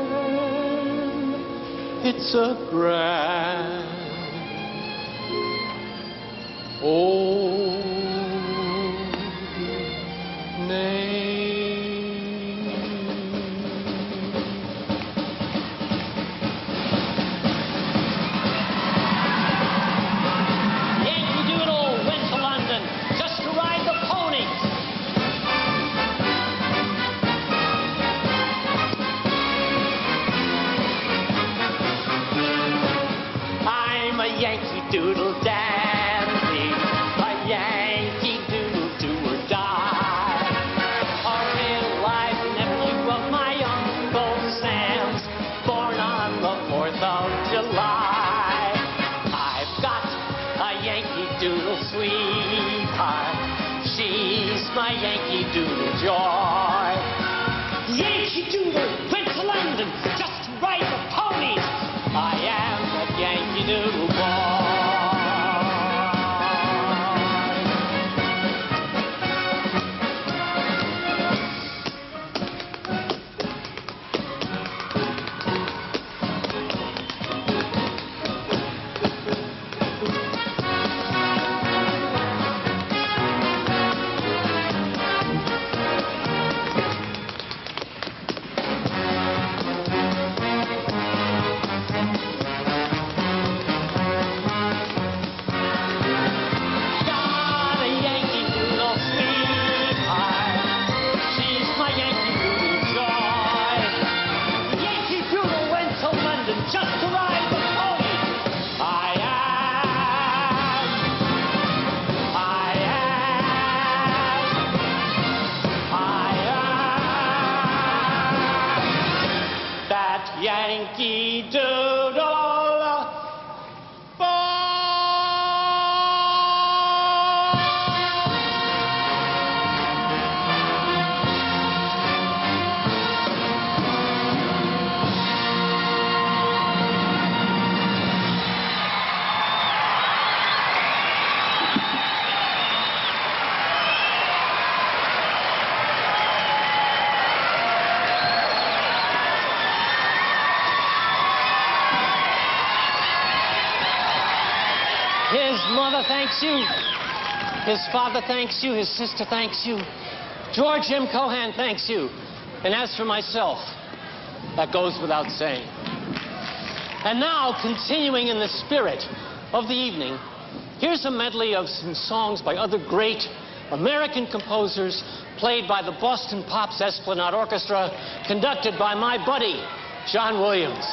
It's a grand old name. Yankee Doodle went to London just to ride the pony. I'm a Yankee Doodle dandy, a Yankee Doodle do or die. A real life nephew of my Uncle Sam's, born on the 4th of July. I've got a Yankee Doodle sweetheart, she's my Yankee Doodle joy. Doodle went to London just to ride the ponies. I am that Yankee Doodle boy. Just to ride the pony. I am that Yankee Doodle His mother thanks you. His father thanks you. His sister thanks you. George M. Cohan thanks you. And as for myself, that goes without saying. And now, continuing in the spirit of the evening, here's a medley of some songs by other great American composers, played by the Boston Pops Esplanade Orchestra, conducted by my buddy, John Williams.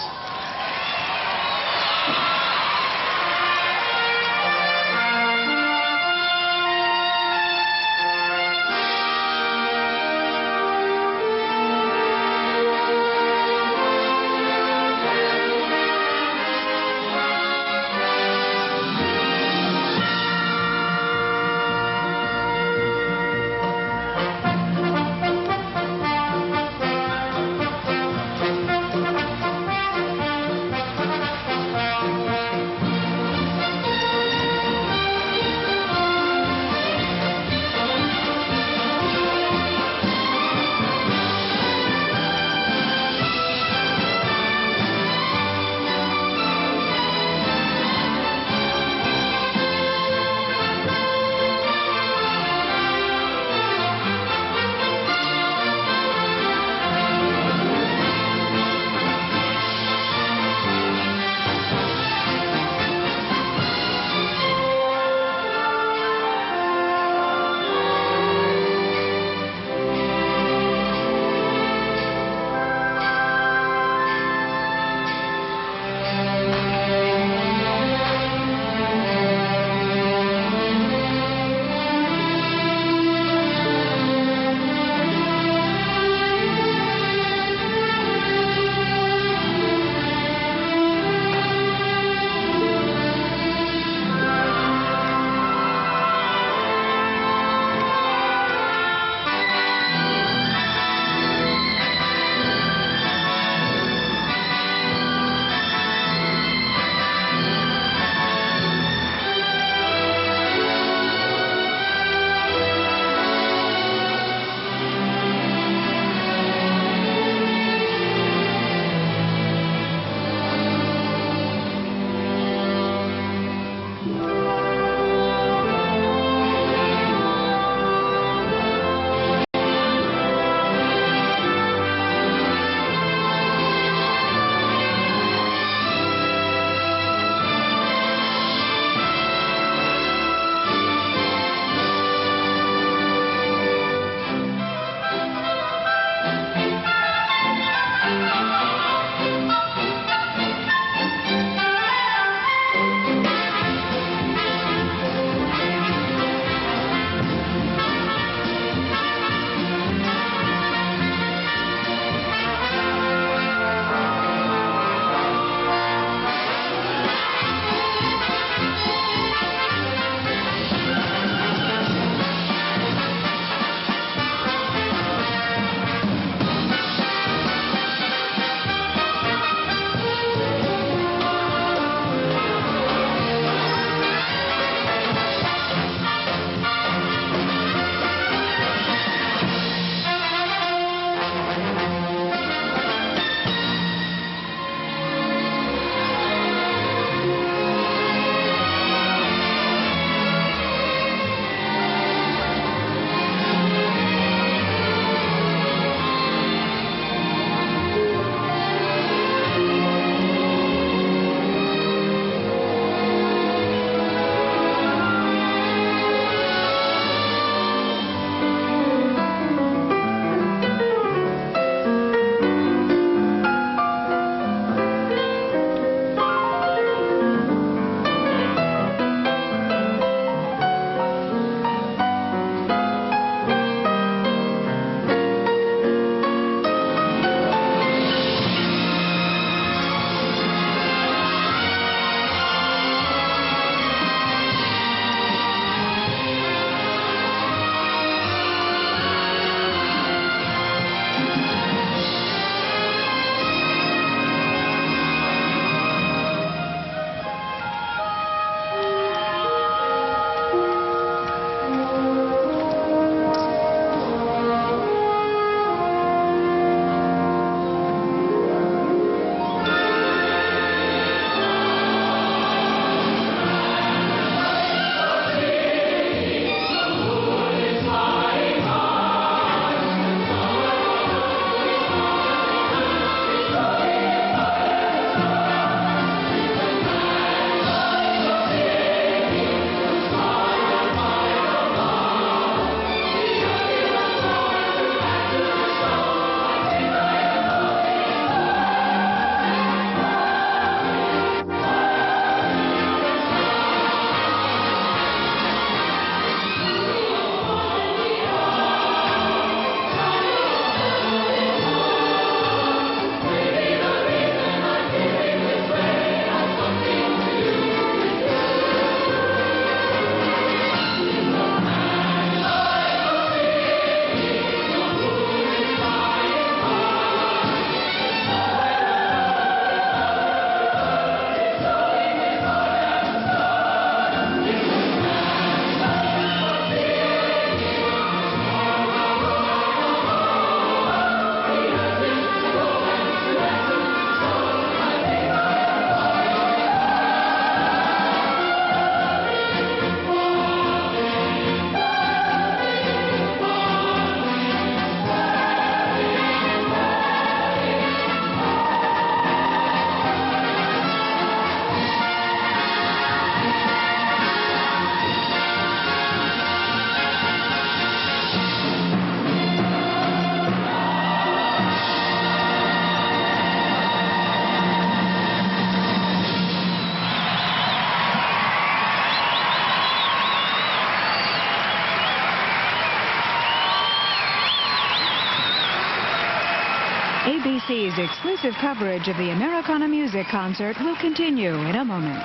ABC's exclusive coverage of the Americana Music Concert will continue in a moment.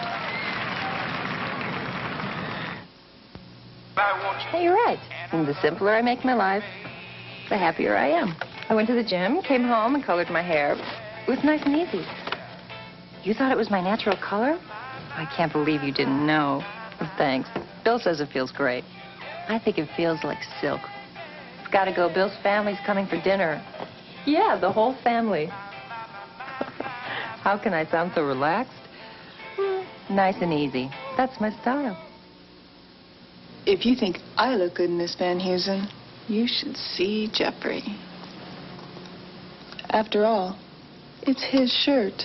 Hey, you're right. And the simpler I make my life, the happier I am. I went to the gym, came home, and colored my hair. It was nice and easy. You thought it was my natural color? I can't believe you didn't know. Thanks. Bill says it feels great. I think it feels like silk. It's got to go. Bill's family's coming for dinner. Yeah, the whole family. How can I sound so relaxed? Nice and easy. That's my style. If you think I look good in this, Van Heusen, you should see Jeffrey. After all, it's his shirt.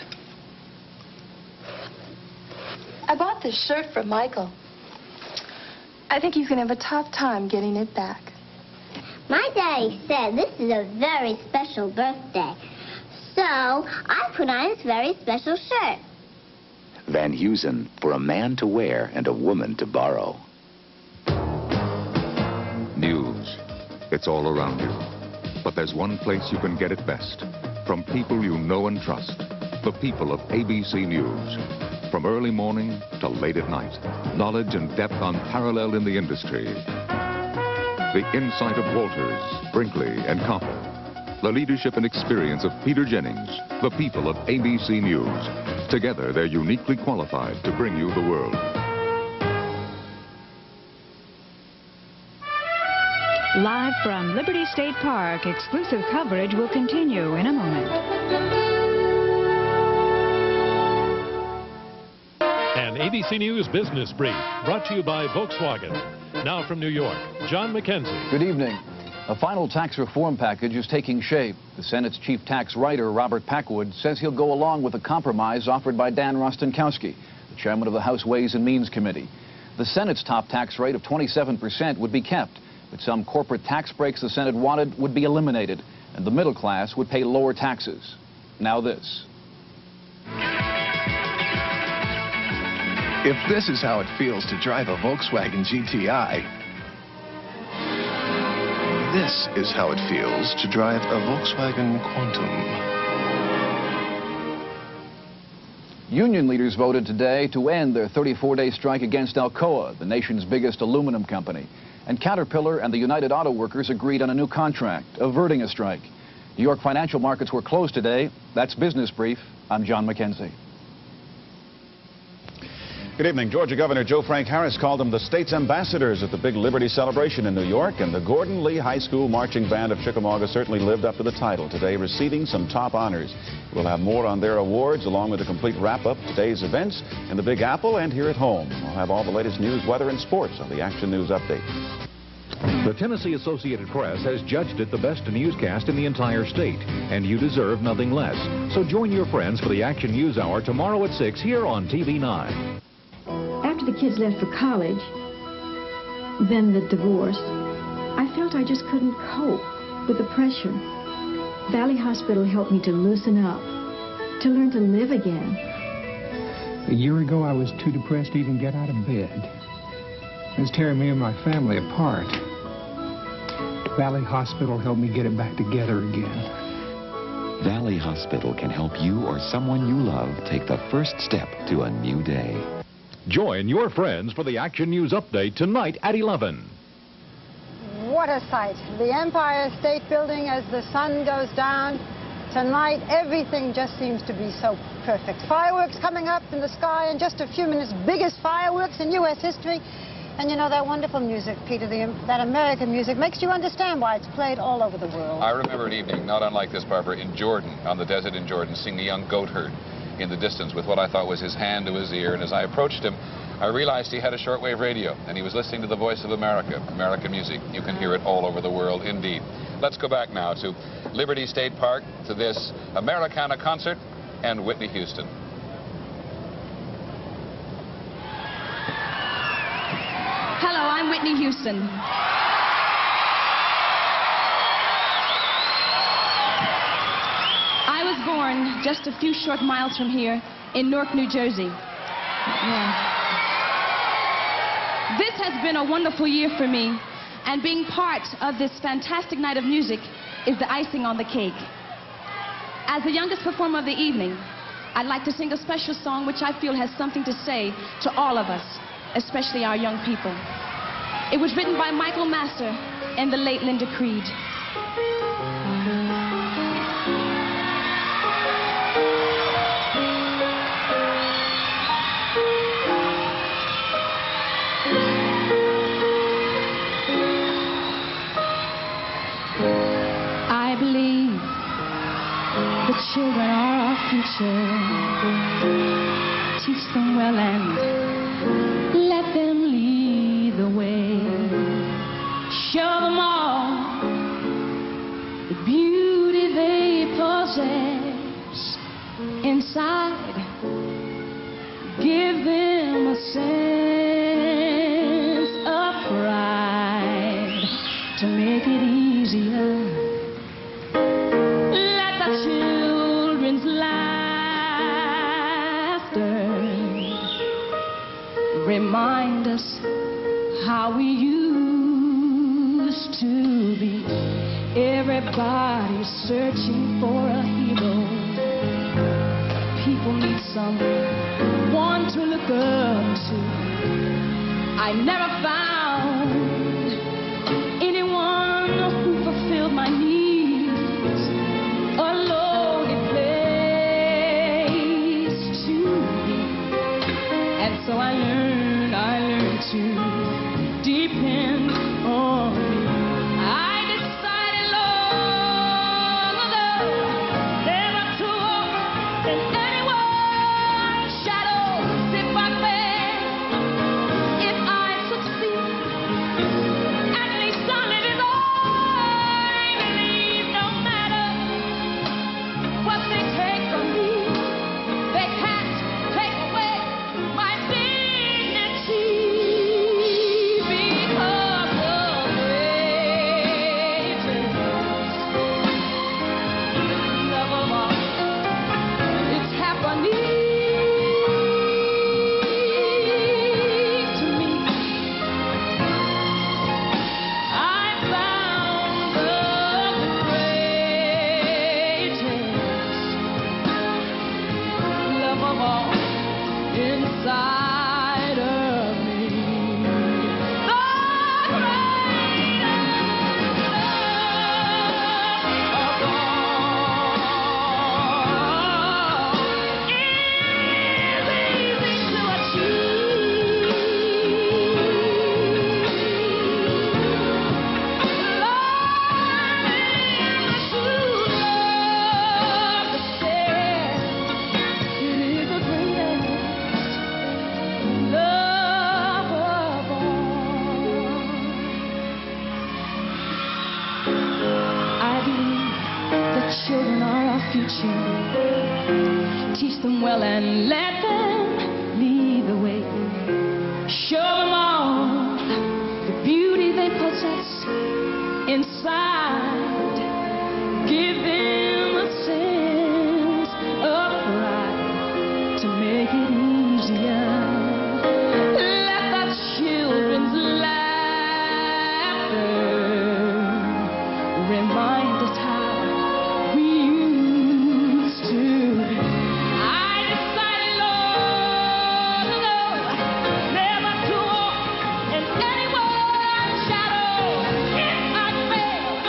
I bought this shirt for Michael. I think he's going to have a tough time getting it back. My daddy said this is a very special birthday, so I put on this very special shirt. Van Heusen, for a man to wear and a woman to borrow. News. It's all around you. But there's one place you can get it best. From people you know and trust. The people of ABC News. From early morning to late at night. Knowledge and depth unparalleled in the industry. The insight of Walters, Brinkley, and Copper. The leadership and experience of Peter Jennings. The people of ABC News. Together, they're uniquely qualified to bring you the world. Live from Liberty State Park, exclusive coverage will continue in a moment. An ABC News Business Brief, brought to you by Volkswagen. Now from New York, John McKenzie. Good evening. A final tax reform package is taking shape. The Senate's chief tax writer, Robert Packwood, says he'll go along with a compromise offered by Dan Rostenkowski, the chairman of the House Ways and Means Committee. The Senate's top tax rate of 27% would be kept, but some corporate tax breaks the Senate wanted would be eliminated, and the middle class would pay lower taxes. Now this. If this is how it feels to drive a Volkswagen GTI, this is how it feels to drive a Volkswagen Quantum. Union leaders voted today to end their 34-day strike against Alcoa, the nation's biggest aluminum company. And Caterpillar and the United Auto Workers agreed on a new contract, averting a strike. New York financial markets were closed today. That's Business Brief. I'm John McKenzie. Good evening. Georgia Governor Joe Frank Harris called them the state's ambassadors at the big Liberty celebration in New York, and the Gordon Lee High School Marching Band of Chickamauga certainly lived up to the title today, receiving some top honors. We'll have more on their awards, along with a complete wrap-up of today's events in the Big Apple and here at home. We'll have all the latest news, weather, and sports on the Action News Update. The Tennessee Associated Press has judged it the best newscast in the entire state, and you deserve nothing less. So join your friends for the Action News Hour tomorrow at 6 here on TV 9. After the kids left for college, then the divorce, I felt I just couldn't cope with the pressure. Valley Hospital helped me to loosen up, to learn to live again. A year ago, I was too depressed to even get out of bed. It was tearing me and my family apart. Valley Hospital helped me get it back together again. Valley Hospital can help you or someone you love take the first step to a new day. Join your friends for the Action News Update tonight at 11. What a sight. The Empire State Building as the sun goes down. Tonight, everything just seems to be so perfect. Fireworks coming up in the sky in just a few minutes. Biggest fireworks in U.S. history. And you know, that wonderful music, Peter, that American music, makes you understand why it's played all over the world. I remember an evening, not unlike this, Barbara, in Jordan, on the desert in Jordan, seeing a young goat herd in the distance with what I thought was his hand to his ear. And as I approached him, I realized he had a shortwave radio, and he was listening to the voice of America, American music. You can hear it all over the world, indeed. Let's go back now to Liberty State Park, to this Americana concert, and Whitney Houston. Hello, I'm Whitney Houston. I was born just a few short miles from here in Newark, New Jersey. Yeah. This has been a wonderful year for me, and being part of this fantastic night of music is the icing on the cake. As the youngest performer of the evening, I'd like to sing a special song which I feel has something to say to all of us, especially our young people. It was written by Michael Master and the late Linda Creed. I believe the children are our future. Teach them well and let them lead the way. Show them all the beauty they possess inside. Give them a sense of pride to make it easier. Let the children's laughter remind us how we used to be. Everybody's searching for a hero. People need someone to look up to. I never found anyone who fulfilled my needs. A lonely place to be. And so I learned to depend on me. I decided long ago never to walk in anyone's shadows. If I fail, if I succeed, at least I live as I believe. No matter what they take from me, they can't take away my dignity. Because the greatest love of all, it's happening to me. I found the greatest love of all inside of me. The greatest love of all is easy to achieve. Learning to love the same, it is the greatest love of all. I believe the children are our future. Teach them well and let them lead the way. Show them all the beauty they possess inside. Give them a sense of pride to make it easier. Let the children's laughter remind us how we used to be. I decided long ago never to walk in anyone's shadow. If I fail,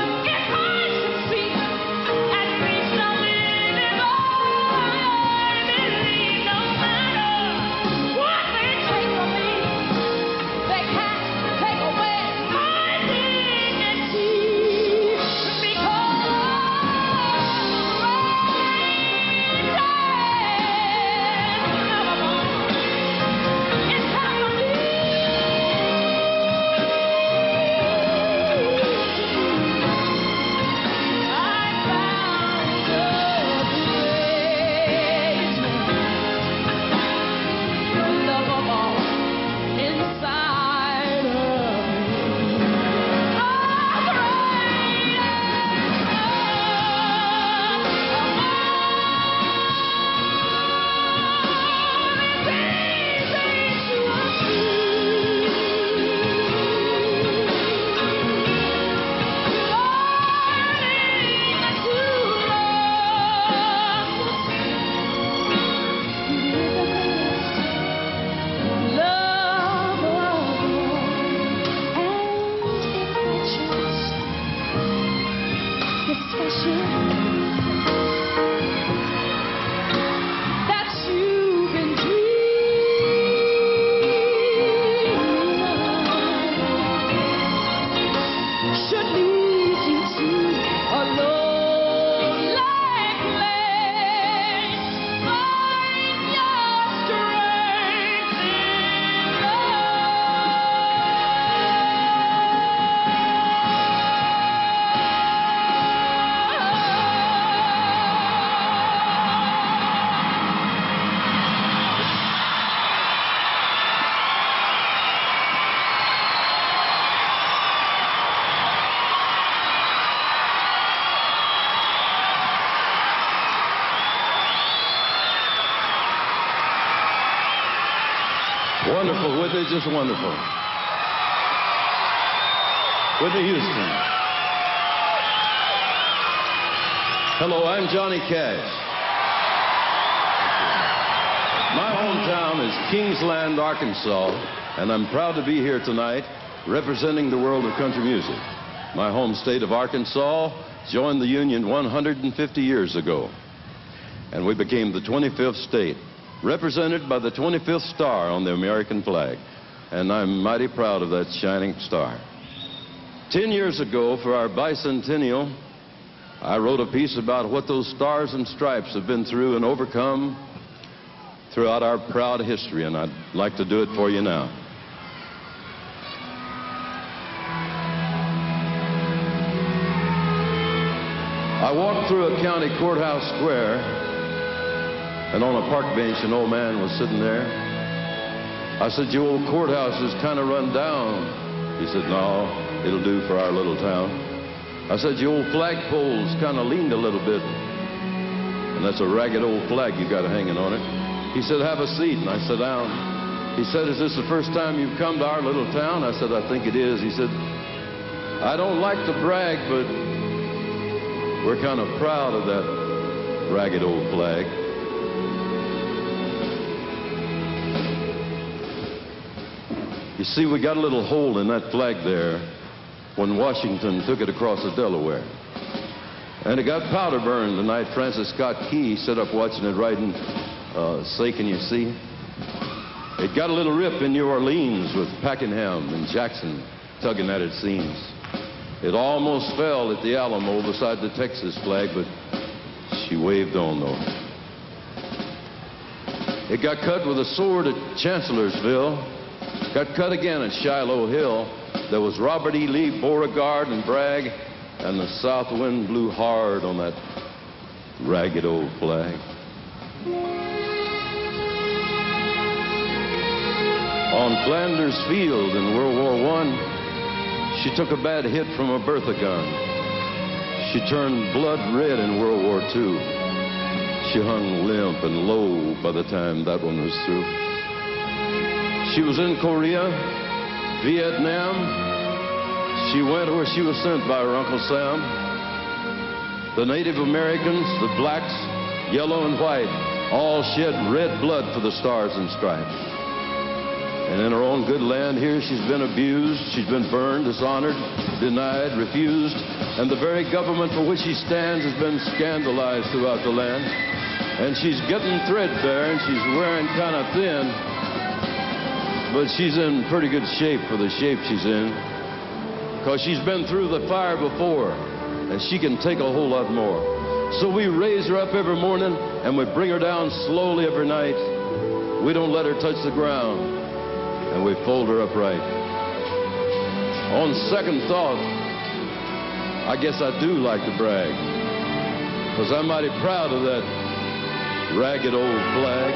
Wonderful, Whitney, just wonderful. Whitney Houston. Hello, I'm Johnny Cash. My hometown is Kingsland, Arkansas, and I'm proud to be here tonight representing the world of country music. My home state of Arkansas joined the Union 150 years ago, and we became the 25th state, represented by the 25th star on the American flag, and I'm mighty proud of that shining star. 10 years ago, for our bicentennial, I wrote a piece about what those stars and stripes have been through and overcome throughout our proud history, and I'd like to do it for you now. I walked through a county courthouse square, and on a park bench, an old man was sitting there. I said, "Your old courthouse is kind of run down." He said, "No, it'll do for our little town." I said, "Your old flagpole's kind of leaned a little bit, and that's a ragged old flag you got hanging on it." He said, "Have a seat," and I sat down. He said, "Is this the first time you've come to our little town?" I said, "I think it is." He said, "I don't like to brag, but we're kind of proud of that ragged old flag." You see, we got a little hole in that flag there when Washington took it across the Delaware. And it got powder burned the night Francis Scott Key sat up watching it riding, Say Can You See? It got a little rip in New Orleans with Pakenham and Jackson tugging at its seams. It almost fell at the Alamo beside the Texas flag, but she waved on though. It got cut with a sword at Chancellorsville, got cut again at Shiloh Hill. There was Robert E. Lee, Beauregard, and Bragg, and the south wind blew hard on that ragged old flag. On Flanders Field in World War I, she took a bad hit from a Bertha gun. She turned blood red in World War II. She hung limp and low by the time that one was through. She was in Korea, Vietnam. She went where she was sent by her Uncle Sam. The Native Americans, the blacks, yellow and white, all shed red blood for the Stars and Stripes. And in her own good land here, she's been abused, she's been burned, dishonored, denied, refused, and the very government for which she stands has been scandalized throughout the land. And she's getting threadbare, and she's wearing kind of thin, but she's in pretty good shape for the shape she's in, because she's been through the fire before, and she can take a whole lot more. So we raise her up every morning, and we bring her down slowly every night. We don't let her touch the ground, and we fold her upright. On second thought, I guess I do like to brag, because I'm mighty proud of that ragged old flag.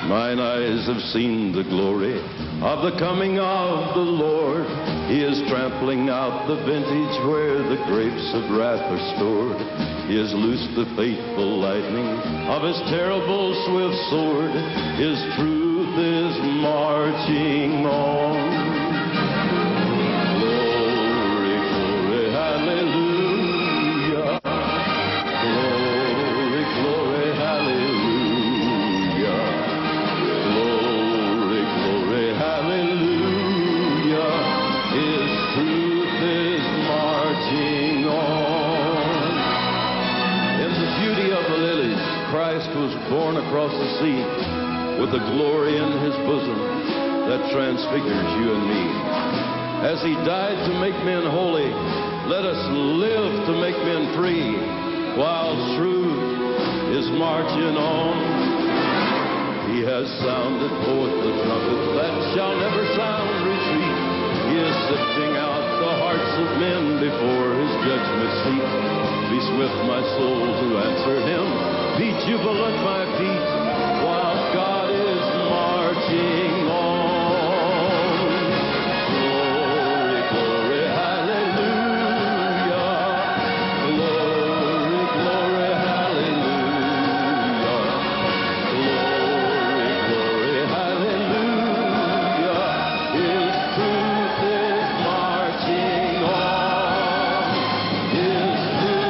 Mine eyes have seen the glory of the coming of the Lord. He is trampling out the vintage where the grapes of wrath are stored. He has loosed the fateful lightning of his terrible swift sword. His truth is marching on. Glory, glory, hallelujah. Glory, glory, hallelujah. Glory, glory, hallelujah. His truth is marching on. In the beauty of the lilies, Christ was born across the sea with the glory in his bosom that transfigures you and me. As he died to make men holy, let us live to make men free, while truth marching on. He has sounded forth the trumpet that shall never sound retreat. He is sifting out the hearts of men before his judgment seat. Be swift, my soul, to answer him. Be jubilant, my feet, while God is marching on. Glory, glory, hallelujah. Glory, glory, hallelujah. Glory, glory, hallelujah. His truth is marching on. His truth is marching on.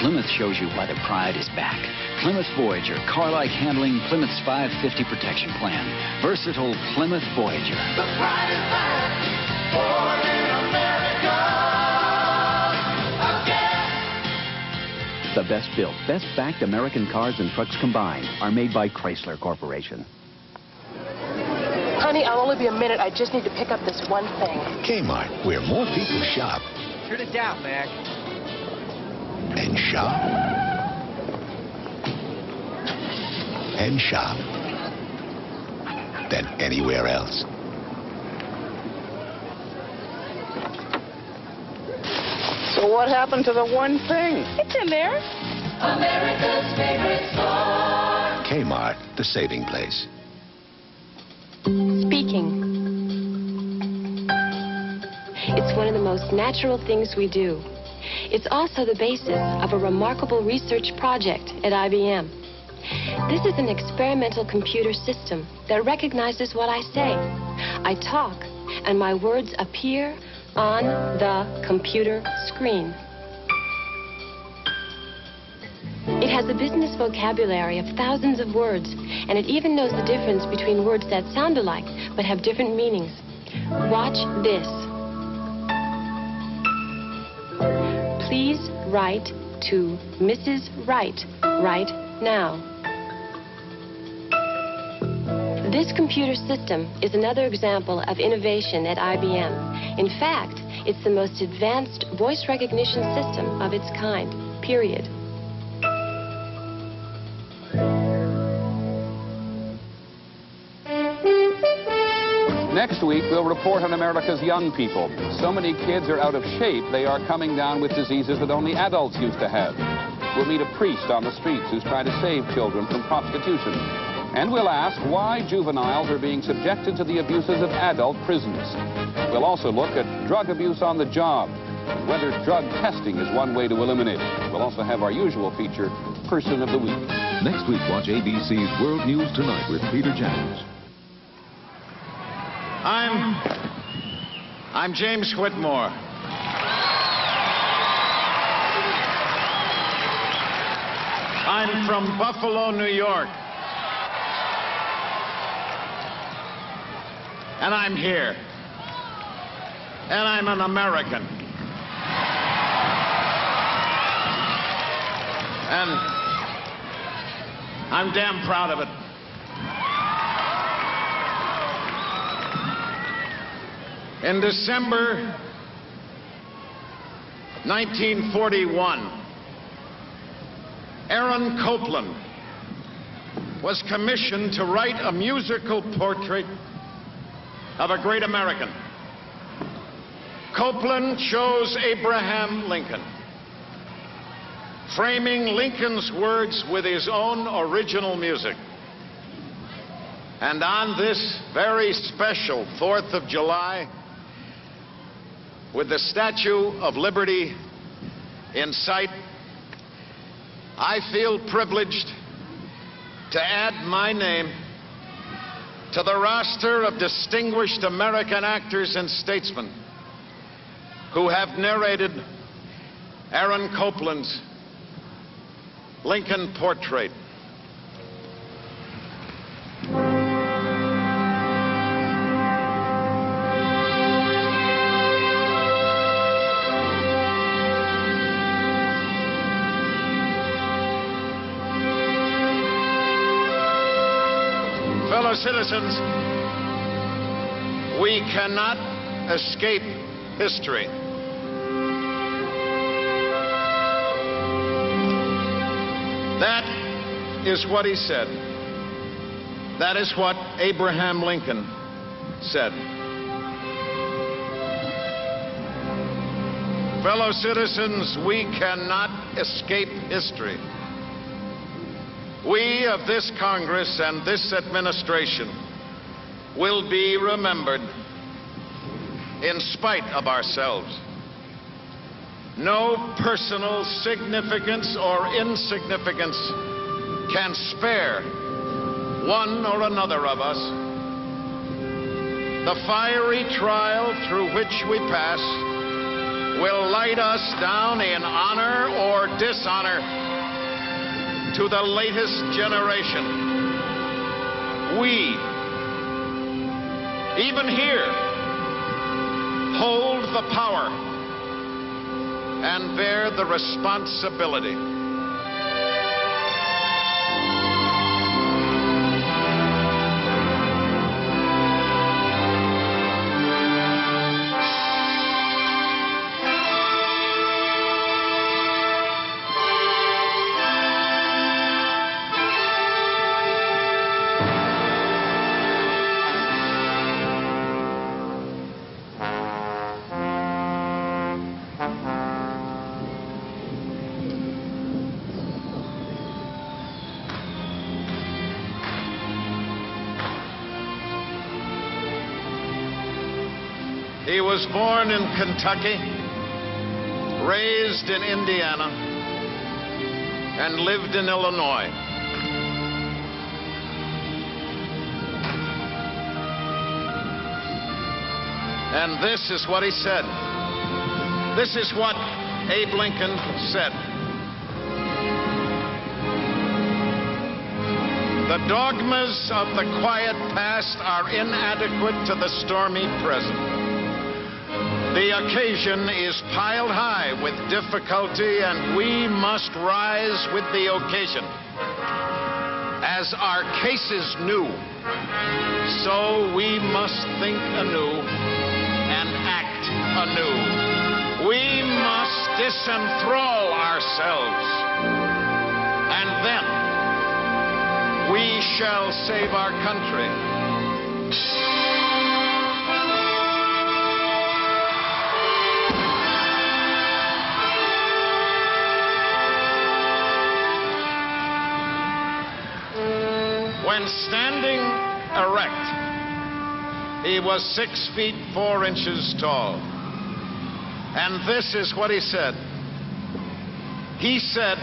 Plymouth shows you why the pride is back. Plymouth Voyager, car-like handling, Plymouth's 550 protection plan. Versatile Plymouth Voyager. The pride is back, born in America again. The best built, best backed American cars and trucks combined are made by Chrysler Corporation. Honey, I'll only be a minute. I just need to pick up this one thing. Kmart, where more people shop Turn it down, Mac. and shop and shop than anywhere else. So what happened to the one thing? It's in there. America's favorite store. Kmart, the saving place. Speaking. It's one of the most natural things we do. It's also the basis of a remarkable research project at IBM. This is an experimental computer system that recognizes what I say. I talk, and my words appear on the computer screen. It has a business vocabulary of thousands of words, and it even knows the difference between words that sound alike but have different meanings. Watch this. Please write to Mrs. Wright right now. This computer system is another example of innovation at IBM. In fact, it's the most advanced voice recognition system of its kind, period. Next week, we'll report on America's young people. So many kids are out of shape, they are coming down with diseases that only adults used to have. We'll meet a priest on the streets who's trying to save children from prostitution. And we'll ask why juveniles are being subjected to the abuses of adult prisons. We'll also look at drug abuse on the job, and whether drug testing is one way to eliminate it. We'll also have our usual feature, Person of the Week. Next week, watch ABC's World News Tonight with Peter Jennings. I'm James Whitmore. I'm from Buffalo, New York. And I'm here. And I'm an American. And I'm damn proud of it. In December 1941, Aaron Copland was commissioned to write a musical portrait of a great American. Copland chose Abraham Lincoln, framing Lincoln's words with his own original music. And on this very special 4th of July, with the Statue of Liberty in sight, I feel privileged to add my name to the roster of distinguished American actors and statesmen who have narrated Aaron Copland's Lincoln Portrait. Fellow citizens, we cannot escape history. That is what he said. That is what Abraham Lincoln said. Fellow citizens, we cannot escape history. We of this Congress and this administration will be remembered in spite of ourselves. No personal significance or insignificance can spare one or another of us. The fiery trial through which we pass will light us down in honor or dishonor to the latest generation. We, even here, hold the power and bear the responsibility. He was born in Kentucky, raised in Indiana, and lived in Illinois. And this is what he said. This is what Abe Lincoln said. The dogmas of the quiet past are inadequate to the stormy present. The occasion is piled high with difficulty, and we must rise with the occasion. As our case is new, so we must think anew and act anew. We must disenthrall ourselves, and then we shall save our country. When standing erect, he was 6 feet 4 inches tall. And this is what he said. He said,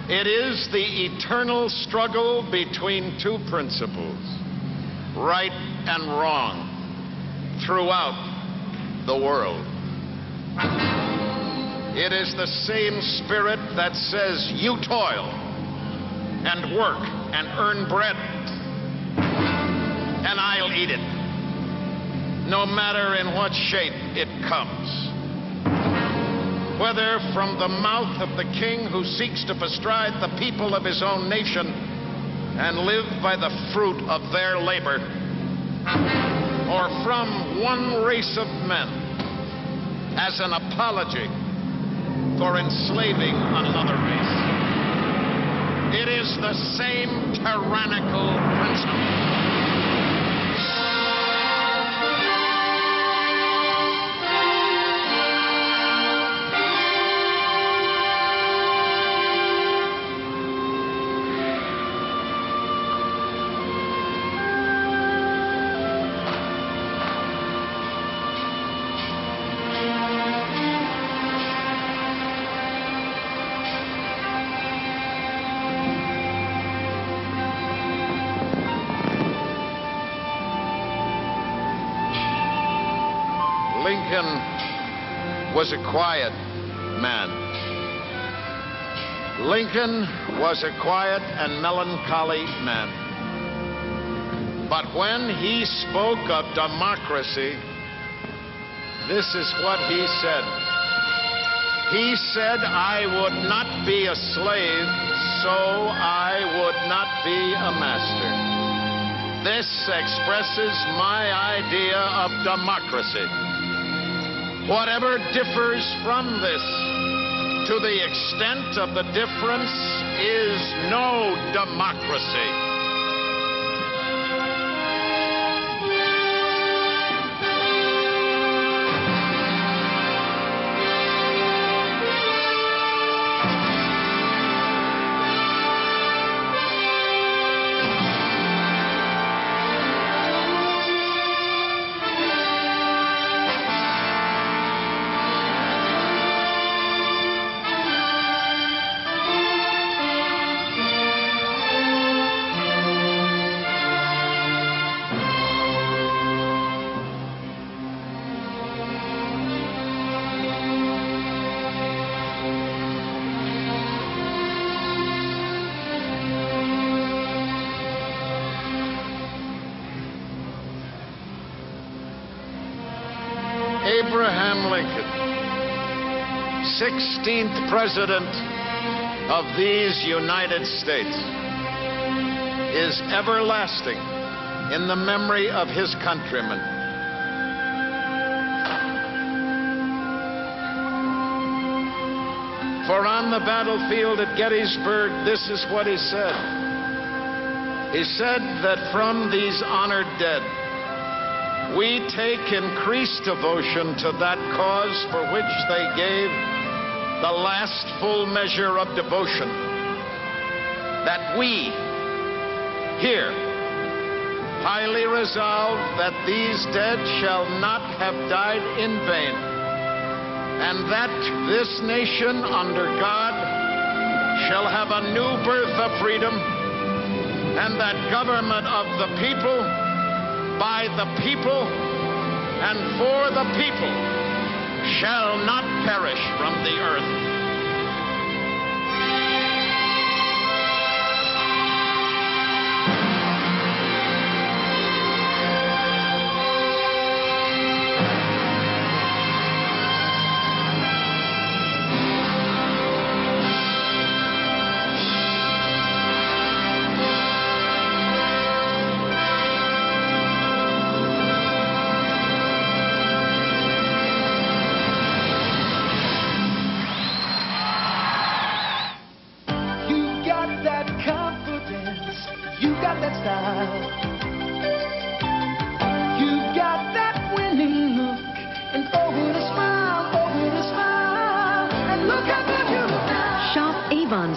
"It is the eternal struggle between two principles, right and wrong, throughout the world. It is the same spirit that says, you toil and work and earn bread, and I'll eat it, no matter in what shape it comes. Whether from the mouth of the king who seeks to bestride the people of his own nation and live by the fruit of their labor, or from one race of men as an apology for enslaving another race. It is the same tyrannical principle." Lincoln was a quiet man. Lincoln was a quiet and melancholy man. But when he spoke of democracy, this is what he said. He said, I would not be a slave, so I would not be a master. This expresses my idea of democracy. Whatever differs from this, to the extent of the difference, is no democracy. Abraham Lincoln, 16th President of these United States, is everlasting in the memory of his countrymen. For on the battlefield at Gettysburg, this is what he said. He said that from these honored dead, we take increased devotion to that cause for which they gave the last full measure of devotion. That we, here, highly resolve that these dead shall not have died in vain, and that this nation under God shall have a new birth of freedom, and that government of the people, by the people, and for the people, shall not perish from the earth.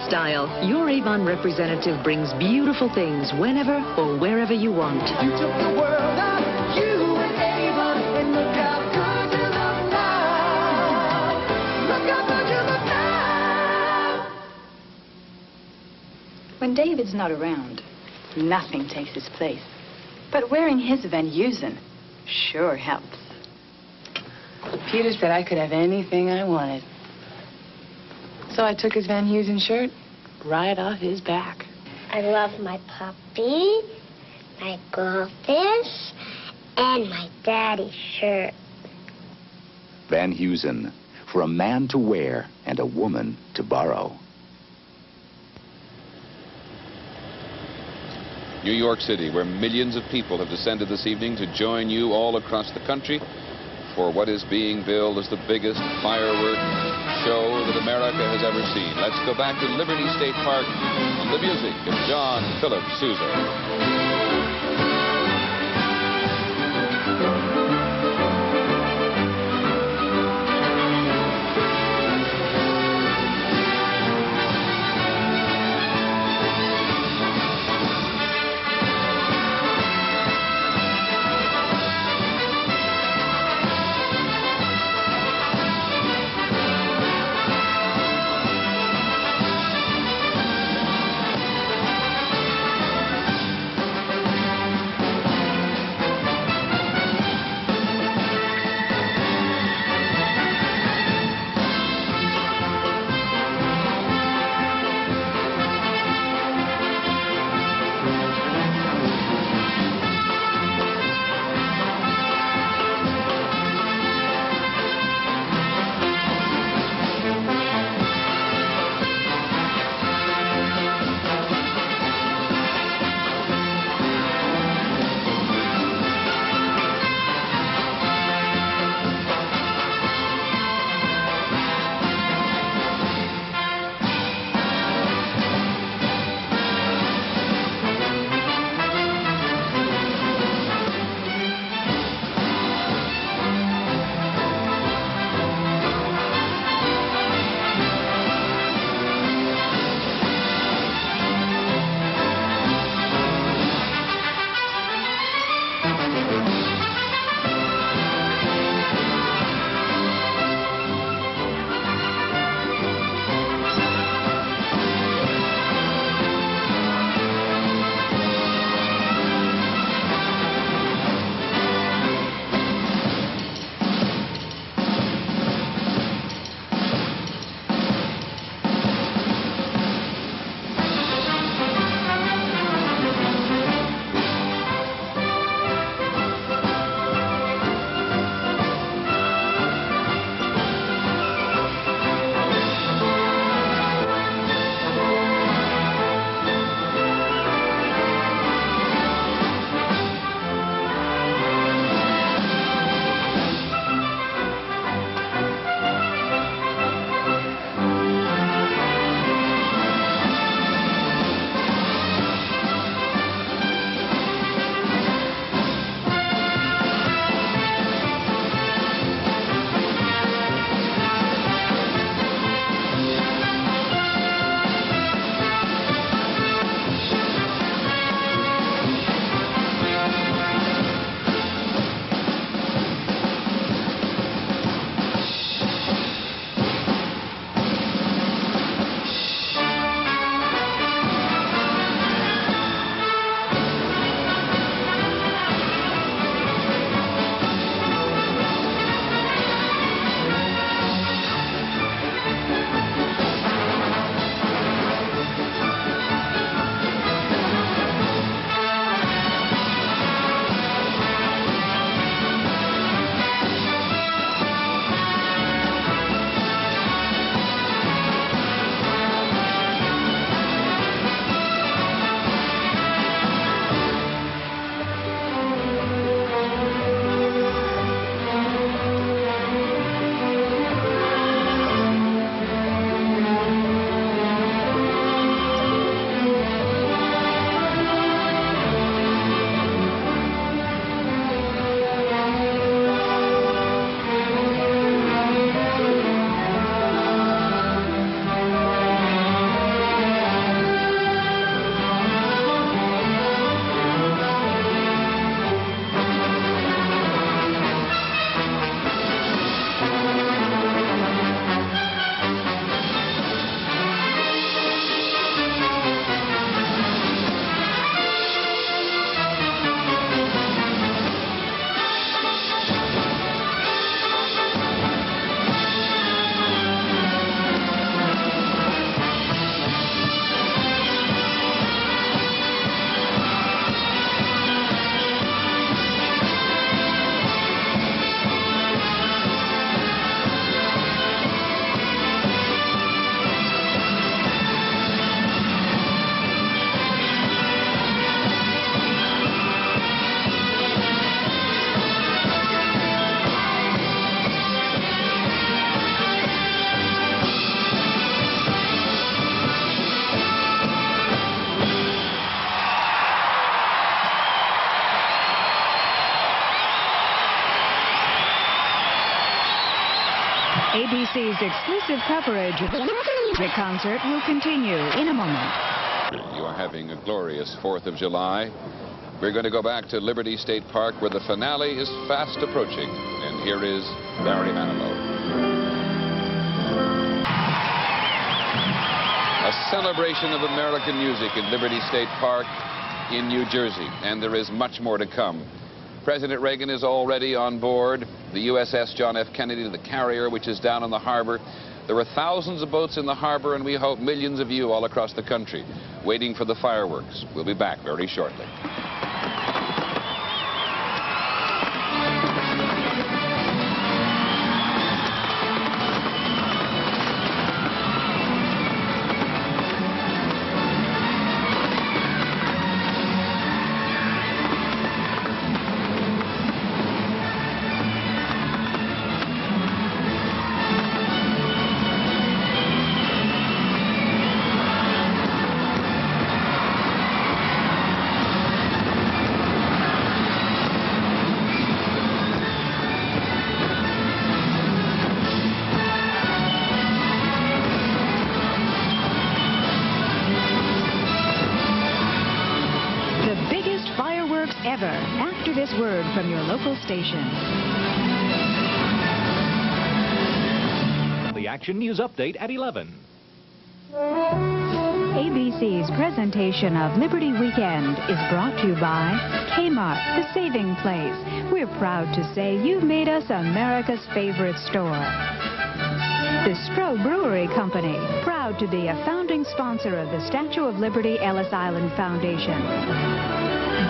Style. Your Avon representative brings beautiful things whenever or wherever you want. You took the world out, you and Avon, and look how good you look now. Look how good you look now. When David's not around, nothing takes his place. But wearing his Van Heusen sure helps. Peter said I could have anything I wanted. So I took his Van Heusen shirt right off his back. I love my puppy, my goldfish, and my daddy's shirt. Van Heusen, for a man to wear and a woman to borrow. New York City, where millions of people have descended this evening to join you all across the country for what is being billed as the biggest firework show that America has ever seen. Let's go back to Liberty State Park and the music of John Philip Sousa. ABC's exclusive coverage of the concert will continue in a moment. You are having a glorious 4th of July. We're going to go back to Liberty State Park where the finale is fast approaching. And here is Barry Manilow. A celebration of American music in Liberty State Park in New Jersey. And there is much more to come. President Reagan is already on board the USS John F. Kennedy, the carrier, which is down in the harbor. There are thousands of boats in the harbor, and we hope millions of you all across the country waiting for the fireworks. We'll be back very shortly. Ever after this word from your local station. The Action News Update at 11. ABC's presentation of Liberty Weekend is brought to you by Kmart, the saving place. We're proud to say you've made us America's favorite store. The Stroh Brewery Company, proud to be a founding sponsor of the Statue of Liberty Ellis Island Foundation.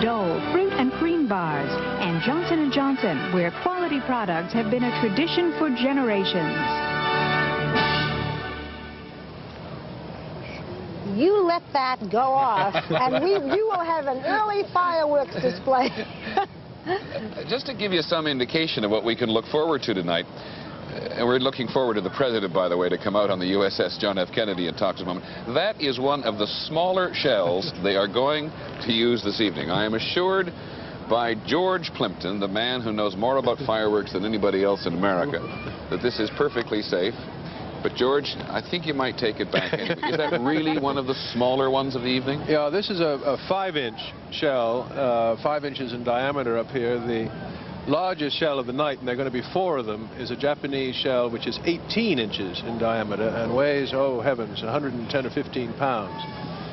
Dole Fruit and Cream Bars, and Johnson & Johnson, where quality products have been a tradition for generations. You let that go off, and you will have an early fireworks display. Just to give you some indication of what we can look forward to tonight, and we're looking forward to the President, by the way, to come out on the USS John F. Kennedy and talk to him. That is one of the smaller shells they are going to use this evening. I am assured by George Plimpton, the man who knows more about fireworks than anybody else in America, that this is perfectly safe. But, George, I think you might take it back anyway. Is that really one of the smaller ones of the evening? Yeah, this is a 5-inch shell, 5 inches in diameter up here. The largest shell of the night, and there are going to be 4 of them, is a Japanese shell which is 18 inches in diameter and weighs, oh heavens, 110 or 15 pounds.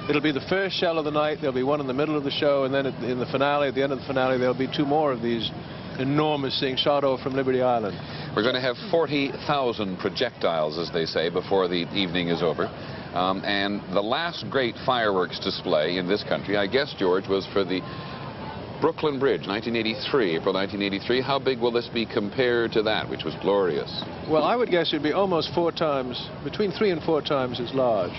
It'll be the first shell of the night. There'll be one in the middle of the show, and then in the finale, at the end of the finale, there'll be 2 more of these enormous things shot over from Liberty Island. We're going to have 40,000 projectiles, as they say, before the evening is over. And the last great fireworks display in this country, I guess, George, was for the Brooklyn Bridge, 1983, April 1983. How big will this be compared to that, which was glorious? Well, I would guess it'd be almost 4 times, between 3 and 4 times as large.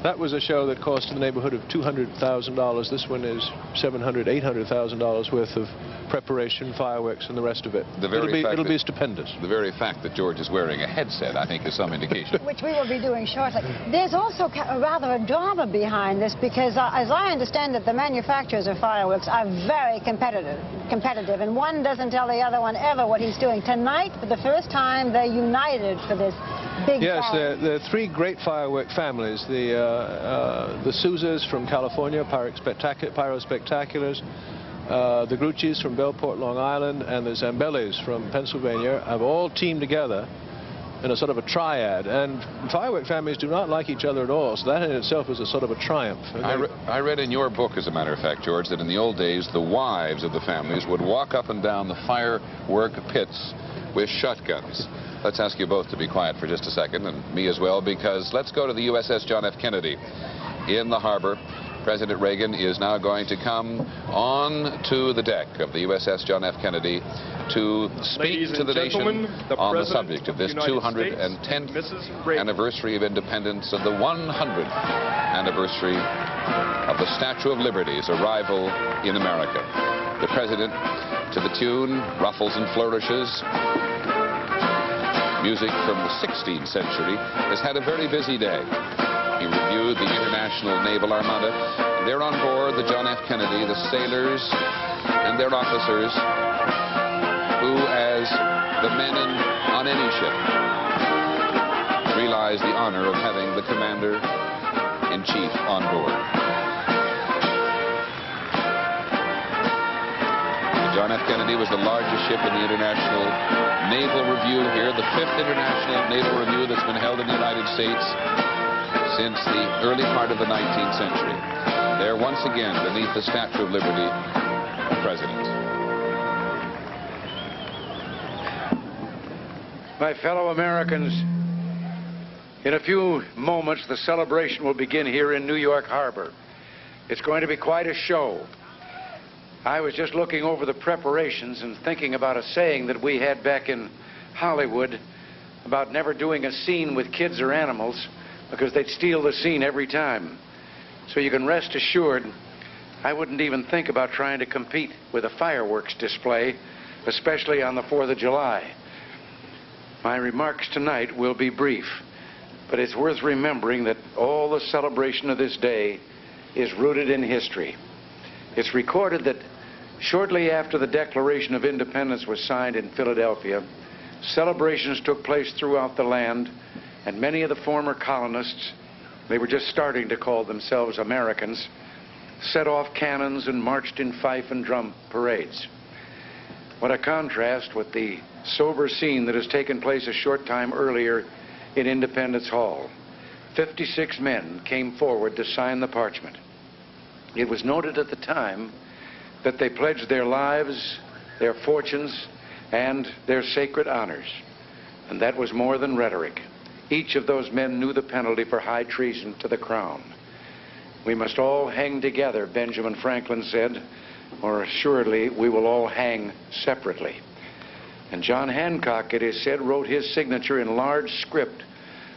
That was a show that cost in the neighborhood of $200,000. This one is $700,000, $800,000 worth of preparation, fireworks, and the rest of it. It'll be stupendous. The very fact that George is wearing a headset, I think, is some indication. Which we will be doing shortly. There's also rather a drama behind this because, as I understand it, the manufacturers of fireworks are very competitive, and one doesn't tell the other one ever what he's doing. Tonight, for the first time, they're united for this big Yes, there are 3 great firework families. The Sousas from California, Pyro Spectaculars, the Grucci's from Bellport, Long Island, and the Zambellis from Pennsylvania have all teamed together in a sort of a triad. And firework families do not like each other at all, so that in itself is a sort of a triumph. I read in your book, as a matter of fact, George, that in the old days, the wives of the families would walk up and down the firework pits with shotguns. Let's ask you both to be quiet for just a second, and me as well, because let's go to the USS John F. Kennedy in the harbor. President Reagan is now going to come on to the deck of the USS John F. Kennedy to speak to the nation on the subject of this 210th anniversary of independence and the 100th anniversary of the Statue of Liberty's arrival in America. The President, to the tune, ruffles and flourishes, music from the 16th century, has had a very busy day. He reviewed the International Naval Armada. They're on board the John F. Kennedy, the sailors and their officers, who, as the men on any ship, exercise the honor of having the Commander-in-Chief on board. The John F. Kennedy was the largest ship in the International Naval Review here, the 5th International Naval Review that's been held in the United States since the early part of the 19th century. There once again, beneath the Statue of Liberty, the President. My fellow Americans, in a few moments, the celebration will begin here in New York Harbor. It's going to be quite a show. I was just looking over the preparations and thinking about a saying that we had back in Hollywood about never doing a scene with kids or animals because they'd steal the scene every time. So you can rest assured, I wouldn't even think about trying to compete with a fireworks display, especially on the 4th of July. My remarks tonight will be brief, but it's worth remembering that all the celebration of this day is rooted in history. It's recorded that shortly after the Declaration of Independence was signed in Philadelphia, celebrations took place throughout the land, and many of the former colonists, they were just starting to call themselves Americans, set off cannons and marched in fife and drum parades. What a contrast with the sober scene that has taken place a short time earlier in Independence Hall. 56 men came forward to sign the parchment. It was noted at the time that they pledged their lives, their fortunes, and their sacred honors. And that was more than rhetoric. Each of those men knew the penalty for high treason to the crown. We must all hang together, Benjamin Franklin said, or assuredly we will all hang separately. And John Hancock, it is said, wrote his signature in large script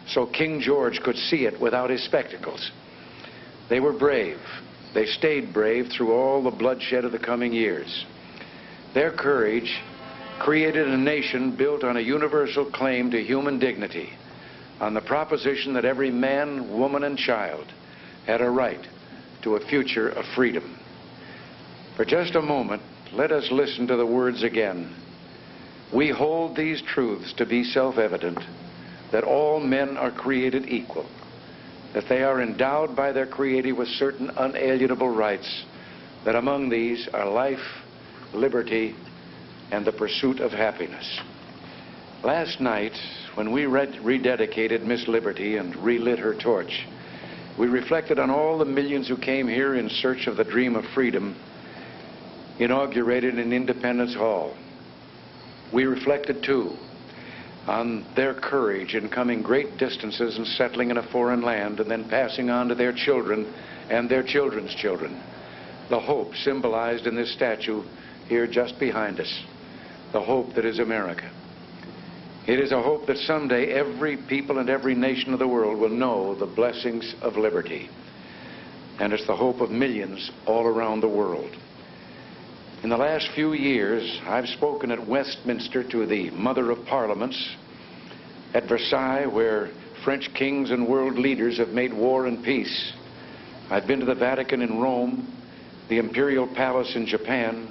so King George could see it without his spectacles. They were brave. They stayed brave through all the bloodshed of the coming years. Their courage created a nation built on a universal claim to human dignity, on the proposition that every man, woman, and child had a right to a future of freedom. For just a moment, let us listen to the words again. We hold these truths to be self-evident, that all men are created equal, that they are endowed by their Creator with certain unalienable rights, that among these are life, liberty, and the pursuit of happiness. Last night, when we rededicated Miss Liberty and relit her torch, we reflected on all the millions who came here in search of the dream of freedom inaugurated in Independence Hall. We reflected, too, on their courage in coming great distances and settling in a foreign land and then passing on to their children and their children's children the hope symbolized in this statue here just behind us, the hope that is America. It is a hope that someday every people and every nation of the world will know the blessings of liberty. And it's the hope of millions all around the world. In the last few years, I've spoken at Westminster to the Mother of Parliaments, at Versailles, where French kings and world leaders have made war and peace. I've been to the Vatican in Rome, the Imperial Palace in Japan,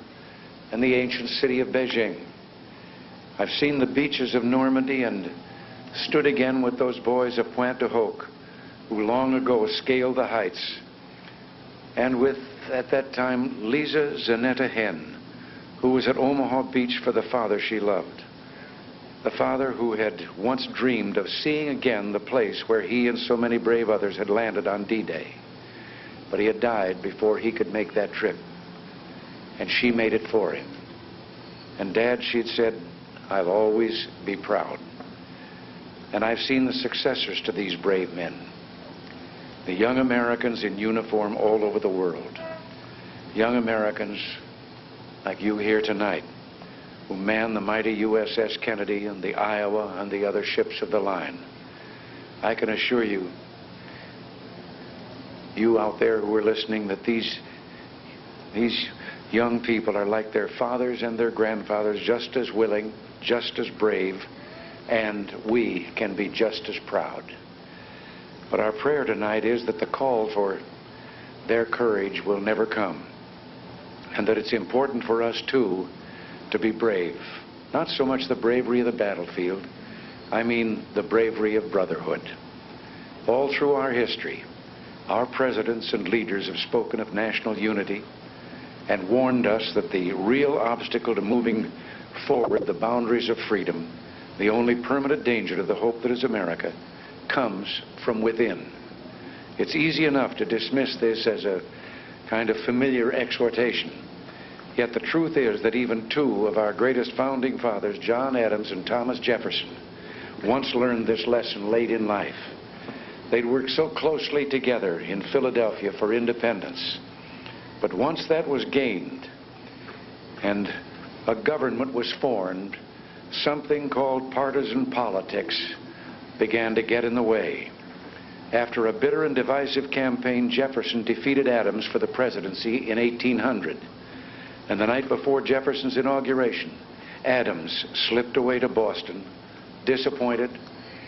and the ancient city of Beijing. I've seen the beaches of Normandy and stood again with those boys of Pointe du Hoc who long ago scaled the heights, and with, at that time, Lisa Zanetta Hen, who was at Omaha Beach for the father she loved, the father who had once dreamed of seeing again the place where he and so many brave others had landed on D-Day. But he had died before he could make that trip, and she made it for him. And Dad, she'd said, I'll always be proud. And I've seen the successors to these brave men, the young Americans in uniform all over the world, young Americans like you here tonight, who man the mighty USS Kennedy and the Iowa and the other ships of the line. I can assure you, you out there who are listening, that these young people are like their fathers and their grandfathers, just as willing, just as brave, and we can be just as proud. But our prayer tonight is that the call for their courage will never come, and that it's important for us, too, to be brave. Not so much the bravery of the battlefield, I mean the bravery of brotherhood. All through our history, our presidents and leaders have spoken of national unity and warned us that the real obstacle to moving forward the boundaries of freedom, the only permanent danger to the hope that is America, comes from within. It's easy enough to dismiss this as a kind of familiar exhortation. Yet the truth is that even two of our greatest founding fathers, John Adams and Thomas Jefferson, once learned this lesson late in life. They'd worked so closely together in Philadelphia for independence. But once that was gained and a government was formed, something called partisan politics began to get in the way. After a bitter and divisive campaign, Jefferson defeated Adams for the presidency in 1800. And the night before Jefferson's inauguration, Adams slipped away to Boston, disappointed,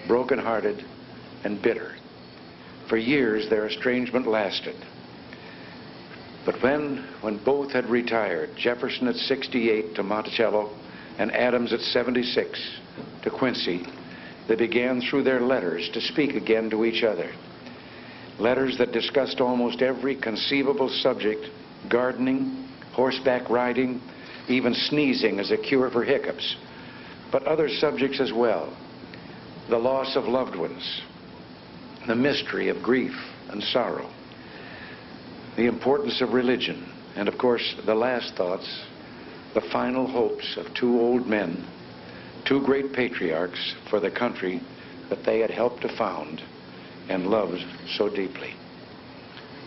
broken-hearted, and bitter. For years, their estrangement lasted. But when both had retired, Jefferson at 68 to Monticello and Adams at 76 to Quincy, they began through their letters to speak again to each other. Letters that discussed almost every conceivable subject: gardening, horseback riding, even sneezing as a cure for hiccups, but other subjects as well: the loss of loved ones, the mystery of grief and sorrow, the importance of religion, and of course the last thoughts, the final hopes of two old men, two great patriarchs for the country that they had helped to found and loved so deeply.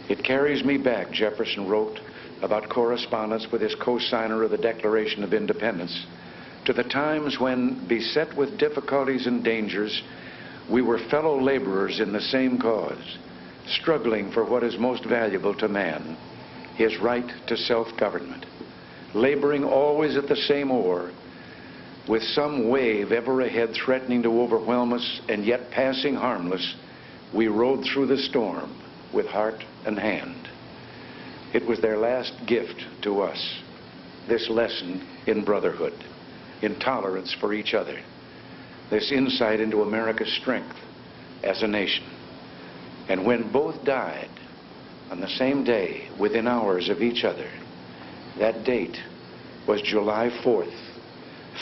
It carries me back, Jefferson wrote about correspondence with his co-signer of the Declaration of Independence, to the times when, beset with difficulties and dangers, we were fellow laborers in the same cause, struggling for what is most valuable to man, his right to self-government, laboring always at the same oar, with some wave ever ahead threatening to overwhelm us, and yet passing harmless, we rode through the storm with heart and hand. It was their last gift to us, this lesson in brotherhood, in tolerance for each other, this insight into America's strength as a nation. And when both died on the same day, within hours of each other, that date was July 4th,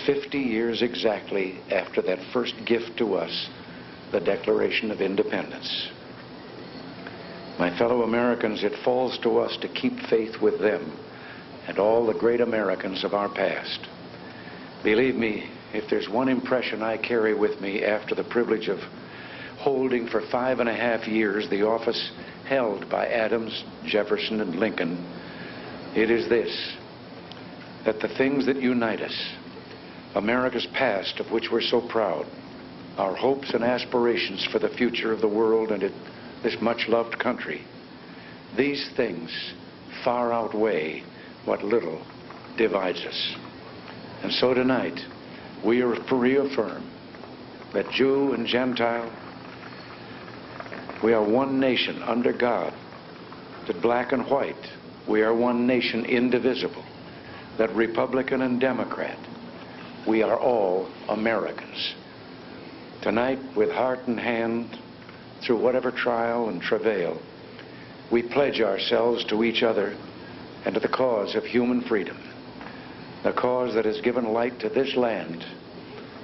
50 years exactly after that first gift to us, the Declaration of Independence. My fellow Americans, it falls to us to keep faith with them and all the great Americans of our past. Believe me, if there's one impression I carry with me after the privilege of holding for 5.5 years the office held by Adams, Jefferson, and Lincoln, it is this: that the things that unite us, America's past of which we're so proud, our hopes and aspirations for the future of the world and this much-loved country, these things far outweigh what little divides us. And so tonight, we reaffirm that Jew and Gentile, we are one nation under God, that black and white, we are one nation indivisible, that Republican and Democrat, we are all Americans. Tonight, with heart and hand, through whatever trial and travail, we pledge ourselves to each other and to the cause of human freedom, the cause that has given light to this land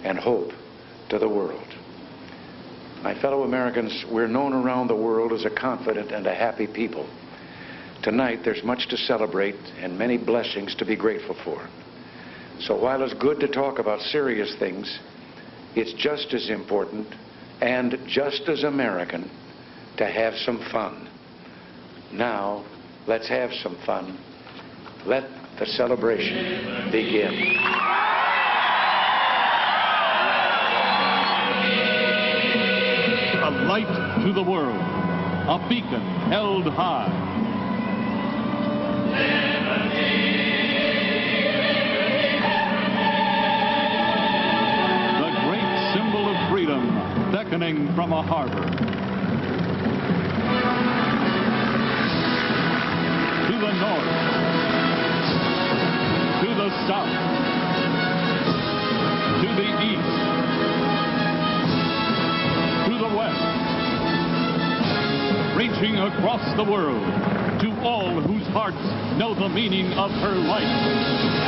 and hope to the world. My fellow Americans, we're known around the world as a confident and a happy people. Tonight, there's much to celebrate and many blessings to be grateful for. So while it's good to talk about serious things, it's just as important and just as American to have some fun. Now, let's have some fun. Let the celebration begin. A light to the world, a beacon held high. The great symbol of freedom beckoning from a harbor. To the north, to the south, to the east, to the west, reaching across the world to all whose hearts know the meaning of her life.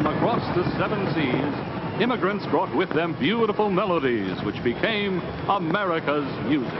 From across the seven seas, immigrants brought with them beautiful melodies which became America's music.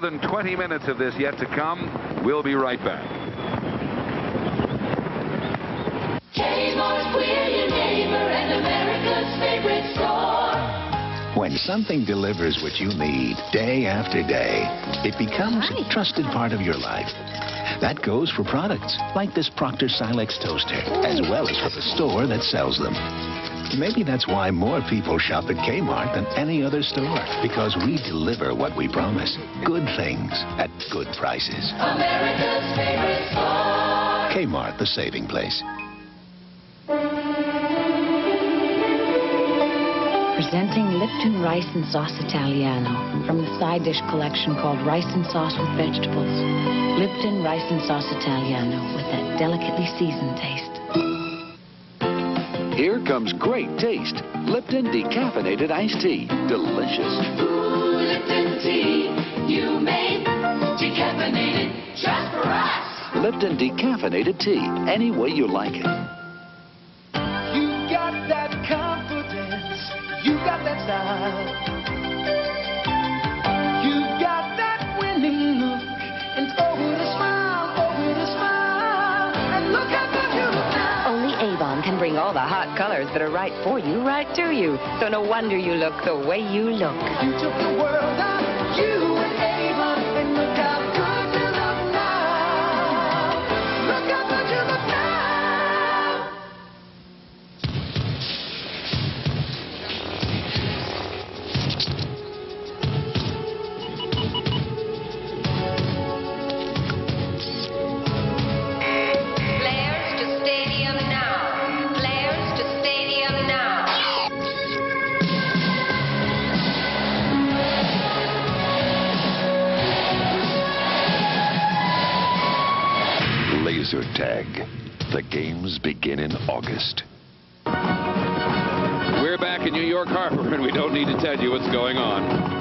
than 20 minutes of this yet to come. We'll be right back. Kmart, we're your neighbor and America's favorite store. When something delivers what you need day after day, it becomes a trusted part of your life. That goes for products like this Proctor Silex toaster, as well as for the store that sells them. Maybe that's why more people shop at Kmart than any other store, because we deliver what we promise. Good things at good prices. America's favorite store. Kmart, the saving place. Presenting Lipton Rice and Sauce Italiano from the side dish collection called Rice and Sauce with Vegetables. Lipton Rice and Sauce Italiano with that delicately seasoned taste. Here comes great taste. Lipton decaffeinated iced tea. Delicious. Ooh, Lipton tea, you made decaffeinated just for us. Lipton decaffeinated tea. Any way you like it. You got that confidence, you got that style. You got that winning look, and over the smile, and look how good you look now. Only Avon can bring all the hot colors that are right for you, right to you. So no wonder you look the way you look. You took the world out, you and Avon, and look how good you look now. Look how good you look now. Players to stadium now. Players to stadium now. Laser tag. The games begin in August. We're back in New York Harbor, and we don't need to tell you what's going on.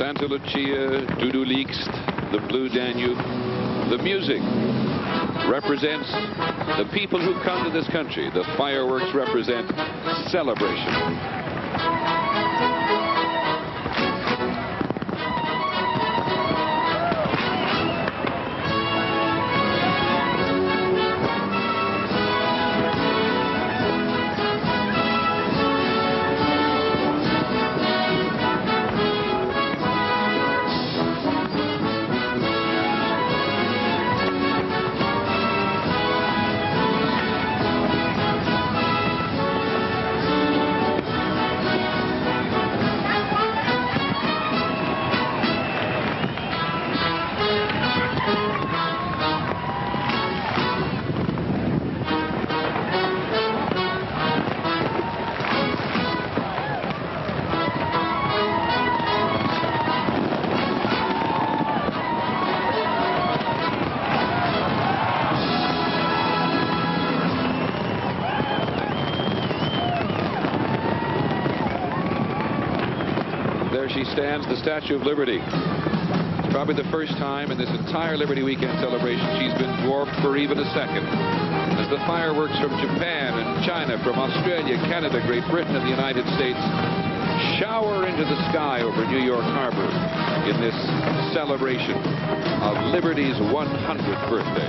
Santa Lucia, Dudu Likst, the Blue Danube. The music represents the people who come to this country. The fireworks represent celebration. There she stands, the Statue of Liberty. It's probably the first time in this entire Liberty Weekend celebration she's been dwarfed for even a second. As the fireworks from Japan and China, from Australia, Canada, Great Britain, and the United States shower into the sky over New York Harbor in this celebration of Liberty's 100th birthday.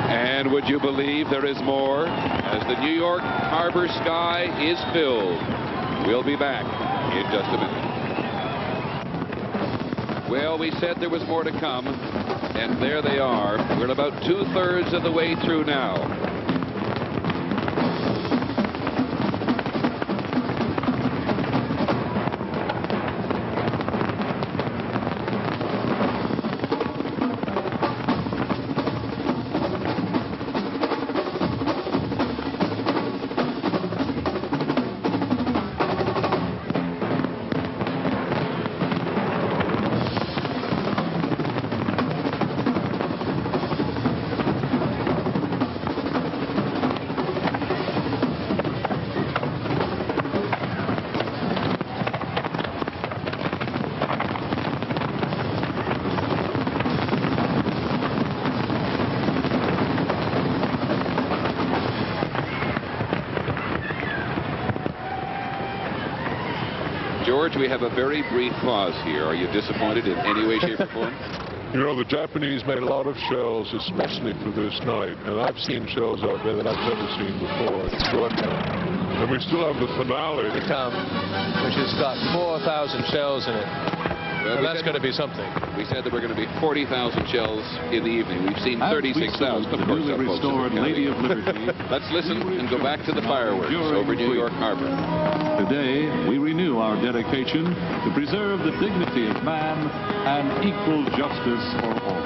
And would you believe there is more? As the New York Harbor sky is filled. We'll be back in just a minute. Well, we said there was more to come, and there they are. We're about 2/3 of the way through now. George, we have a very brief pause here. Are you disappointed in any way, shape, or form? You know, the Japanese made a lot of shells especially for this night, and I've seen shells out there that I've never seen before. It's extraordinary. And we still have the finale to come, which has got 4,000 shells in it. Well, that's going to be something. We said there were going to be 40,000 shells in the evening. We've seen 36,000. The newly restored Lady of Liberty. Let's listen and go back to the fireworks over New York Harbor. Today, we renew our dedication to preserve the dignity of man and equal justice for all.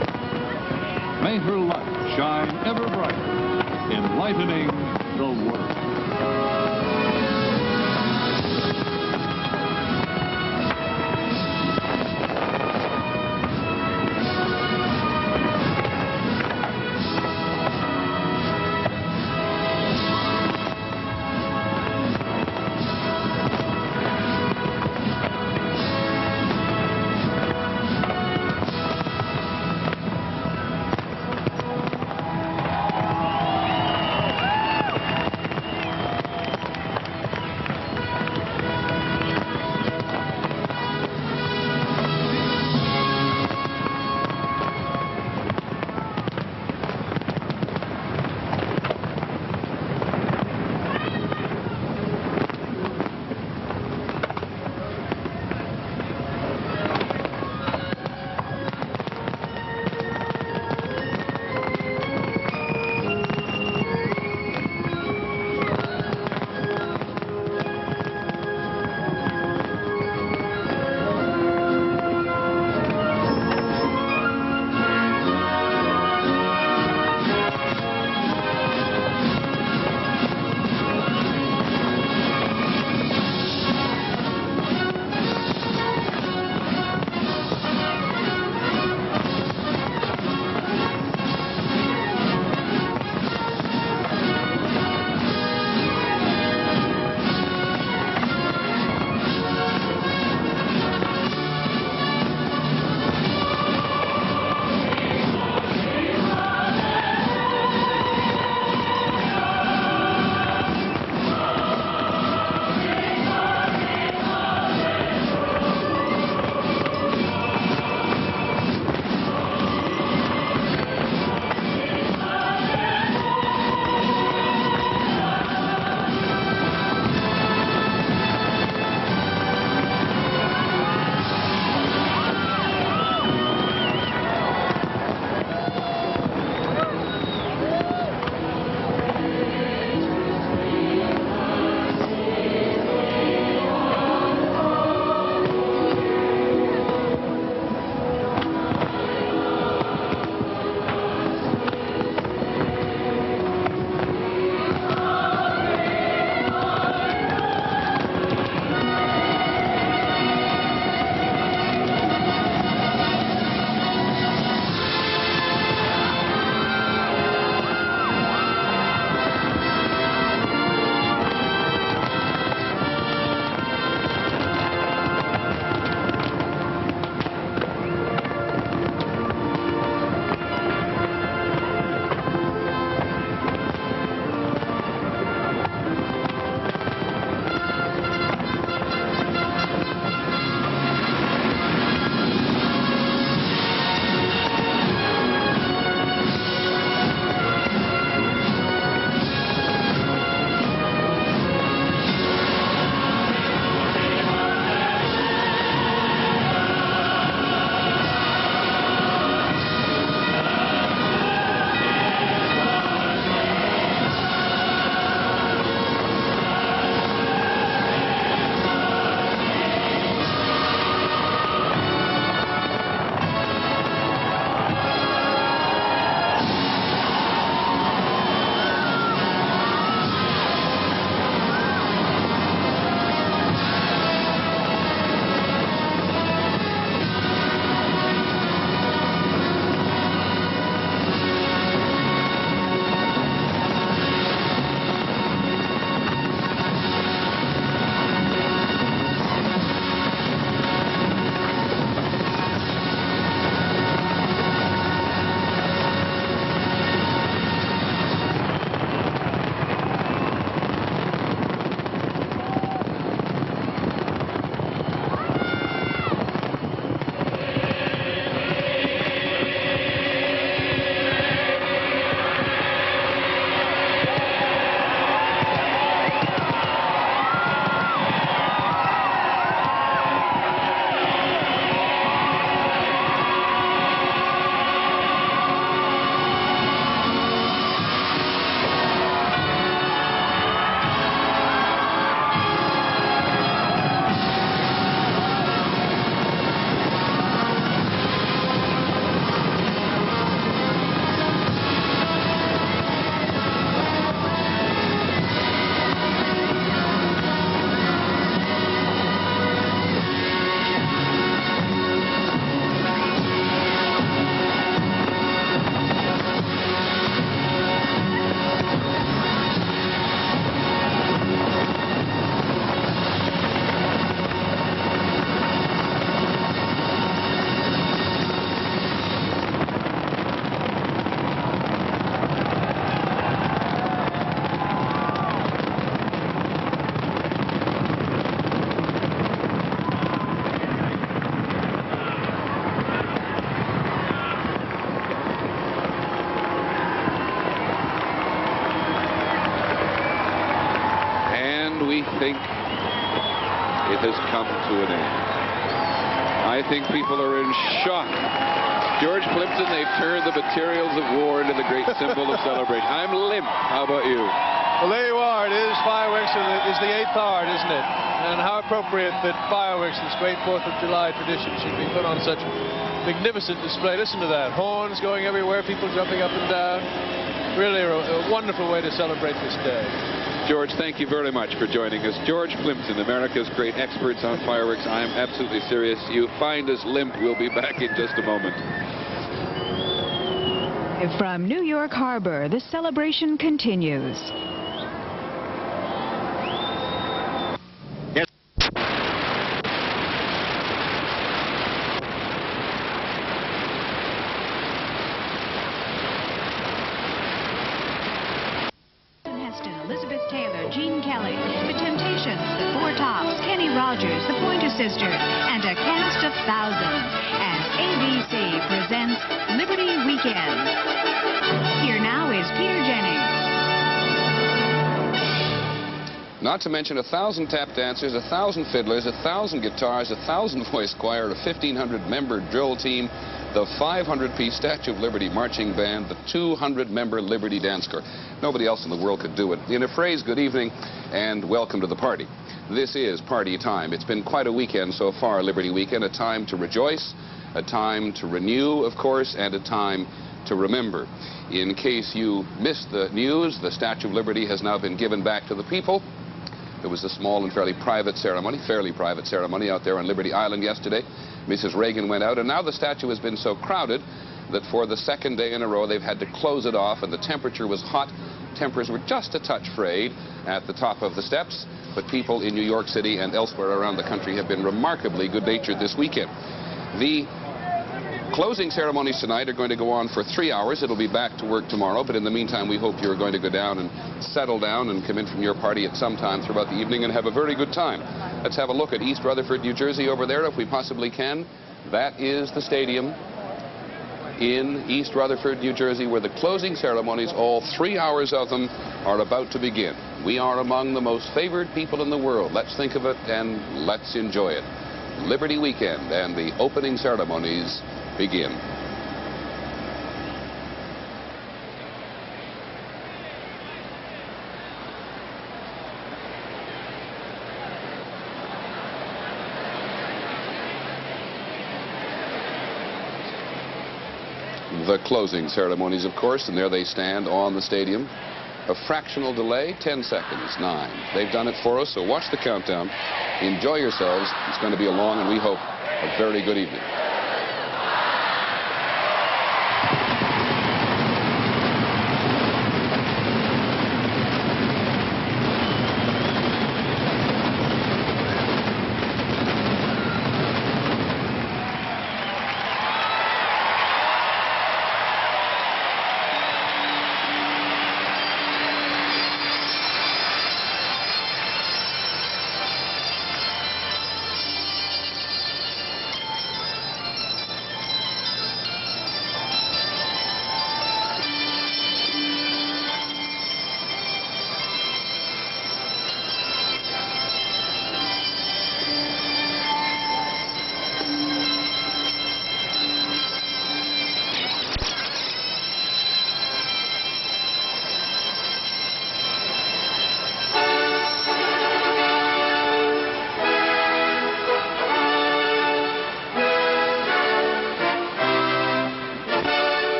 May her light shine ever brighter, enlightening the world. think it has come to an end. I think people are in shock. George Plimpton, they've turned the materials of war into the great symbol of celebration. I'm limp. How about you? Well, there you are. It is fireworks is the 8th art, isn't it? And how appropriate that fireworks, this great 4th of July tradition, should be put on such magnificent display. Listen to that. Horns going everywhere, people jumping up and down. Really a wonderful way to celebrate this day. George, thank you very much for joining us. George Plimpton, America's great experts on fireworks. I am absolutely serious. You find us limp. We'll be back in just a moment. From New York Harbor, the celebration continues. Elizabeth Taylor, Gene Kelly, The Temptations, The Four Tops, Kenny Rogers, The Pointer Sisters, and a cast of thousands as ABC presents Liberty Weekend. Here now is Peter Jennings. Not to mention 1,000 tap dancers, 1,000 fiddlers, 1,000 guitars, 1,000 voice choir, a 1,500-member drill team, the 500-piece Statue of Liberty marching band, the 200-member Liberty Dance Corps. Nobody else in the world could do it. In a phrase, good evening and welcome to the party. This is party time. It's been quite a weekend so far, Liberty Weekend, a time to rejoice, a time to renew, of course, and a time to remember. In case you missed the news, the Statue of Liberty has now been given back to the people. There was a small and fairly private ceremony out there on Liberty Island yesterday. Mrs. Reagan went out, and now the statue has been so crowded that for the 2nd day in a row they've had to close it off, and the temperature was hot. Tempers were just a touch frayed at the top of the steps, but people in New York City and elsewhere around the country have been remarkably good-natured this weekend. The closing ceremonies tonight are going to go on for 3 hours. It'll be back to work tomorrow, but in the meantime we hope you're going to go down and settle down and come in from your party at some time throughout the evening and have a very good time. Let's have a look at East Rutherford, New Jersey over there if we possibly can. That is the stadium in East Rutherford, New Jersey, where the closing ceremonies, all 3 hours of them, are about to begin. We are among the most favored people in the world. Let's think of it and let's enjoy it. Liberty Weekend and the opening ceremonies begin. The closing ceremonies, of course, and there they stand on the stadium. A fractional delay, 10 seconds, 9. They've done it for us, so watch the countdown. Enjoy yourselves. It's going to be a long and we hope a very good evening.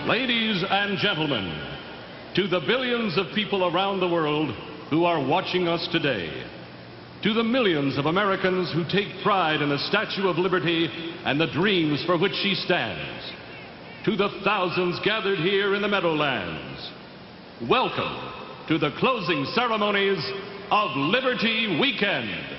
Ladies and gentlemen, to the billions of people around the world who are watching us today, to the millions of Americans who take pride in the Statue of Liberty and the dreams for which she stands, to the thousands gathered here in the Meadowlands, welcome to the closing ceremonies of Liberty Weekend.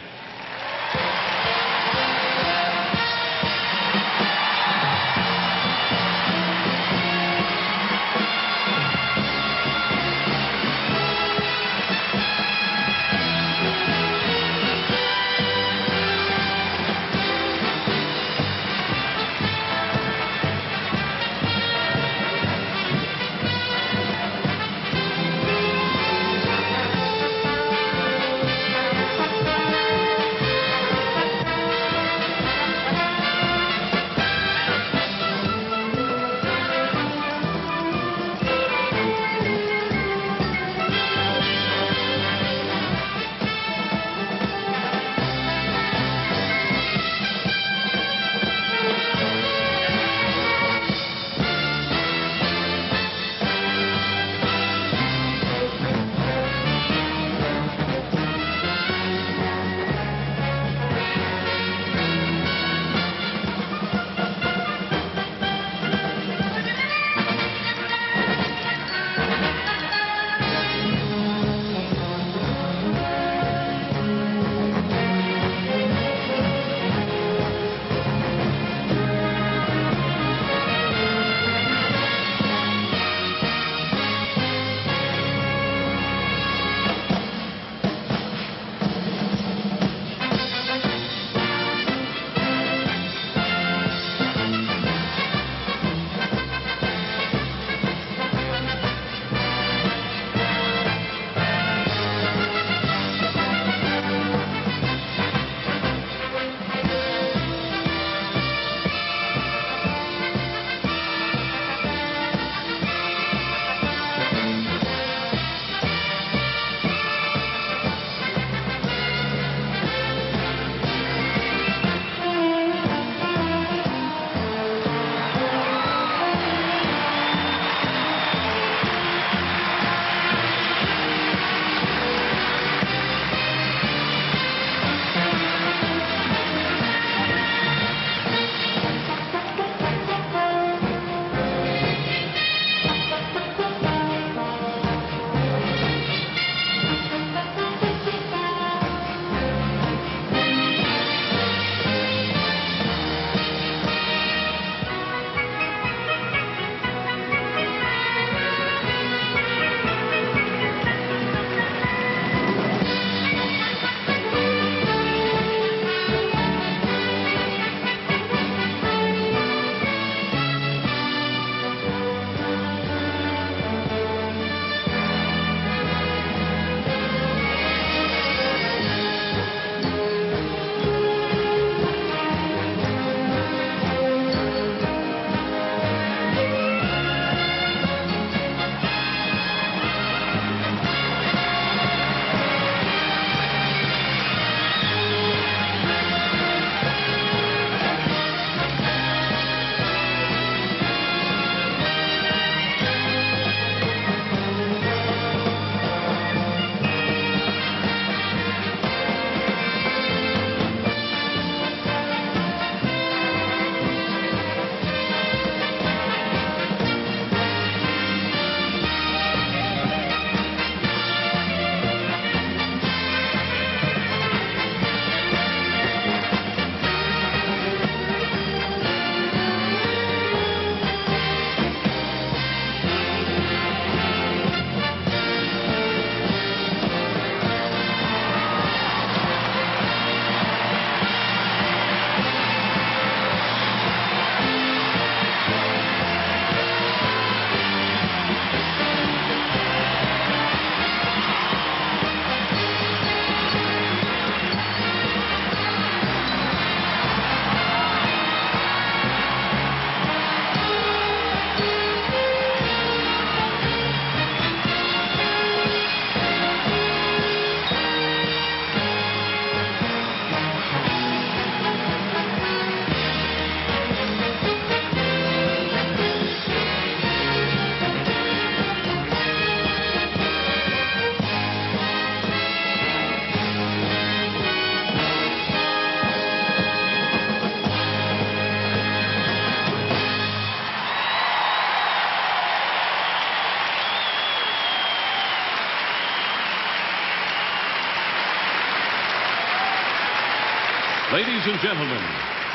Ladies and gentlemen,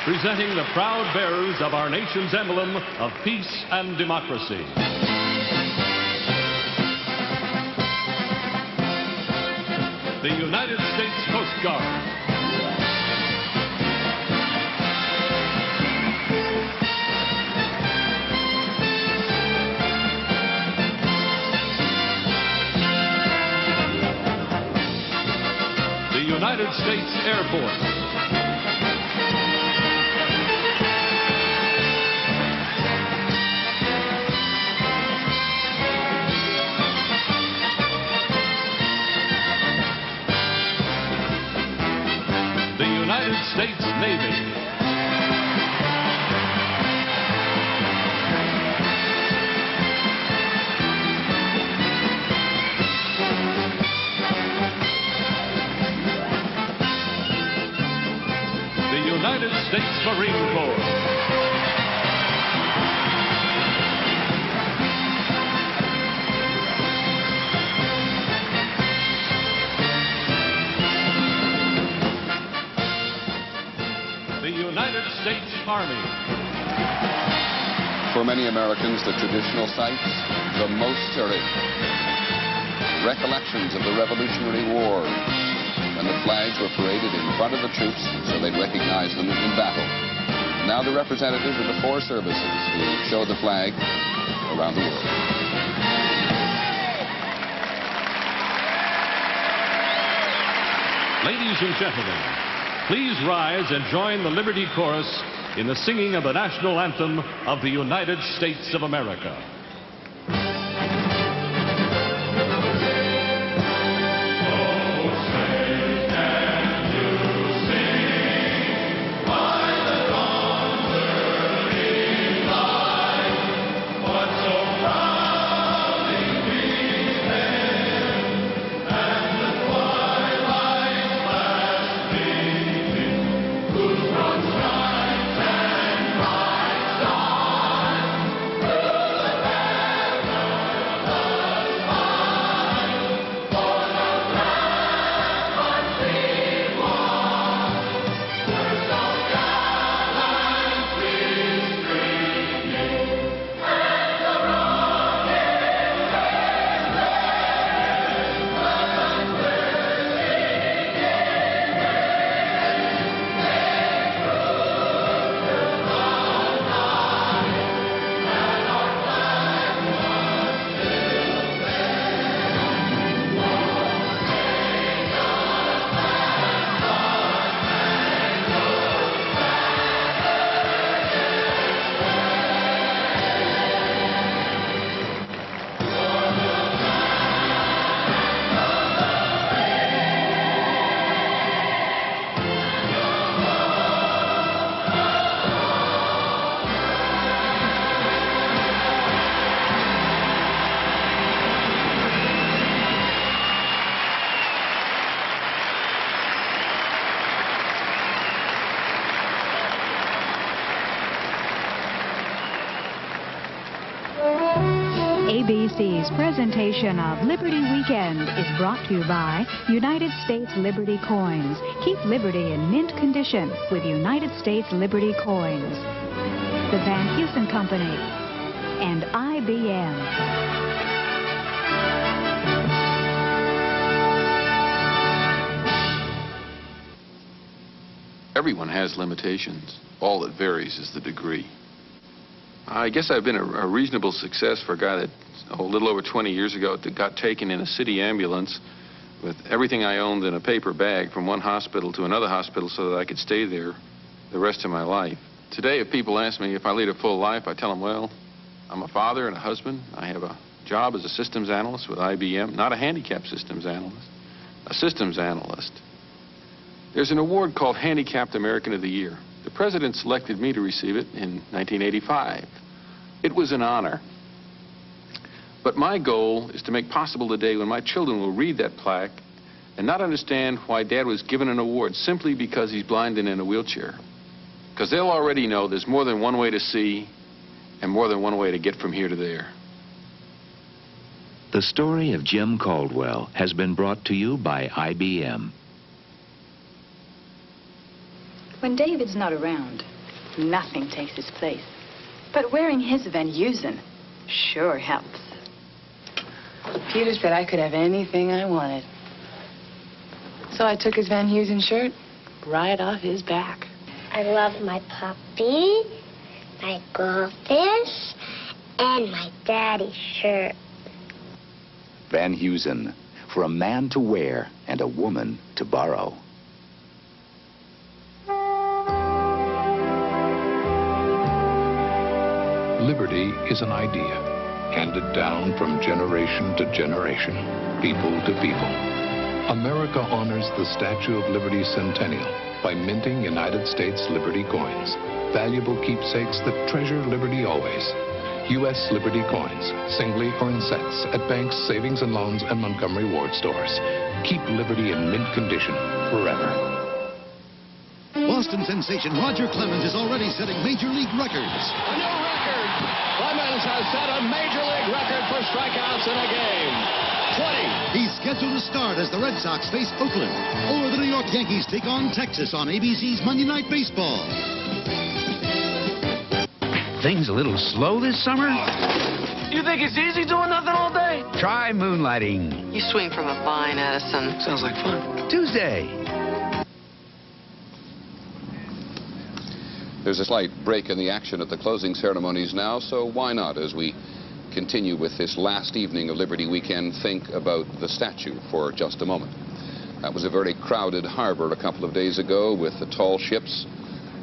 presenting the proud bearers of our nation's emblem of peace and democracy. The United States Coast Guard. The United States Air Force. The United States Navy. The United States Marine Corps. The United States Army. For many Americans, the traditional sights, the most stirring. Recollections of the Revolutionary War, when the flags were paraded in front of the troops so they'd recognize them in battle. Now the representatives of the four services who show the flag around the world. Ladies and gentlemen, please rise and join the Liberty Chorus in the singing of the national anthem of the United States of America. ABC's presentation of Liberty Weekend is brought to you by United States Liberty Coins. Keep Liberty in mint condition with United States Liberty Coins. The Van Heusen Company and IBM. Everyone has limitations. All that varies is the degree. I guess I've been a reasonable success for a guy that, a little over 20 years ago, that got taken in a city ambulance with everything I owned in a paper bag from one hospital to another hospital so that I could stay there the rest of my life. Today, if people ask me if I lead a full life, I tell them, well, I'm a father and a husband. I have a job as a systems analyst with IBM, not a handicap systems analyst, a systems analyst. There's an award called Handicapped American of the Year. The president selected me to receive it in 1985. It was an honor. But my goal is to make possible the day when my children will read that plaque and not understand why Dad was given an award simply because he's blind and in a wheelchair. Because they'll already know there's more than one way to see and more than one way to get from here to there. The story of Jim Caldwell has been brought to you by IBM. When David's not around, nothing takes his place. But wearing his Van Heusen sure helps. Peter said I could have anything I wanted. So I took his Van Heusen shirt right off his back. I love my puppy, my goldfish, and my daddy's shirt. Van Heusen, for a man to wear and a woman to borrow. Liberty is an idea, handed down from generation to generation, people to people. America honors the Statue of Liberty centennial by minting United States Liberty coins, valuable keepsakes that treasure liberty always. U.S. Liberty coins, singly or in sets, at banks, savings and loans, and Montgomery Ward stores. Keep Liberty in mint condition forever. Boston sensation Roger Clemens is already setting major league records. A new record! Clemens has set a major league record for strikeouts in a game. 20. He's scheduled to start as the Red Sox face Oakland, or the New York Yankees take on Texas on ABC's Monday Night Baseball. Things a little slow this summer? You think it's easy doing nothing all day? Try moonlighting. You swing from a vine, Addison. Sounds like fun. Tuesday. There's a slight break in the action at the closing ceremonies now, so why not, as we continue with this last evening of Liberty Weekend, think about the statue for just a moment. That was a very crowded harbor a couple of days ago with the tall ships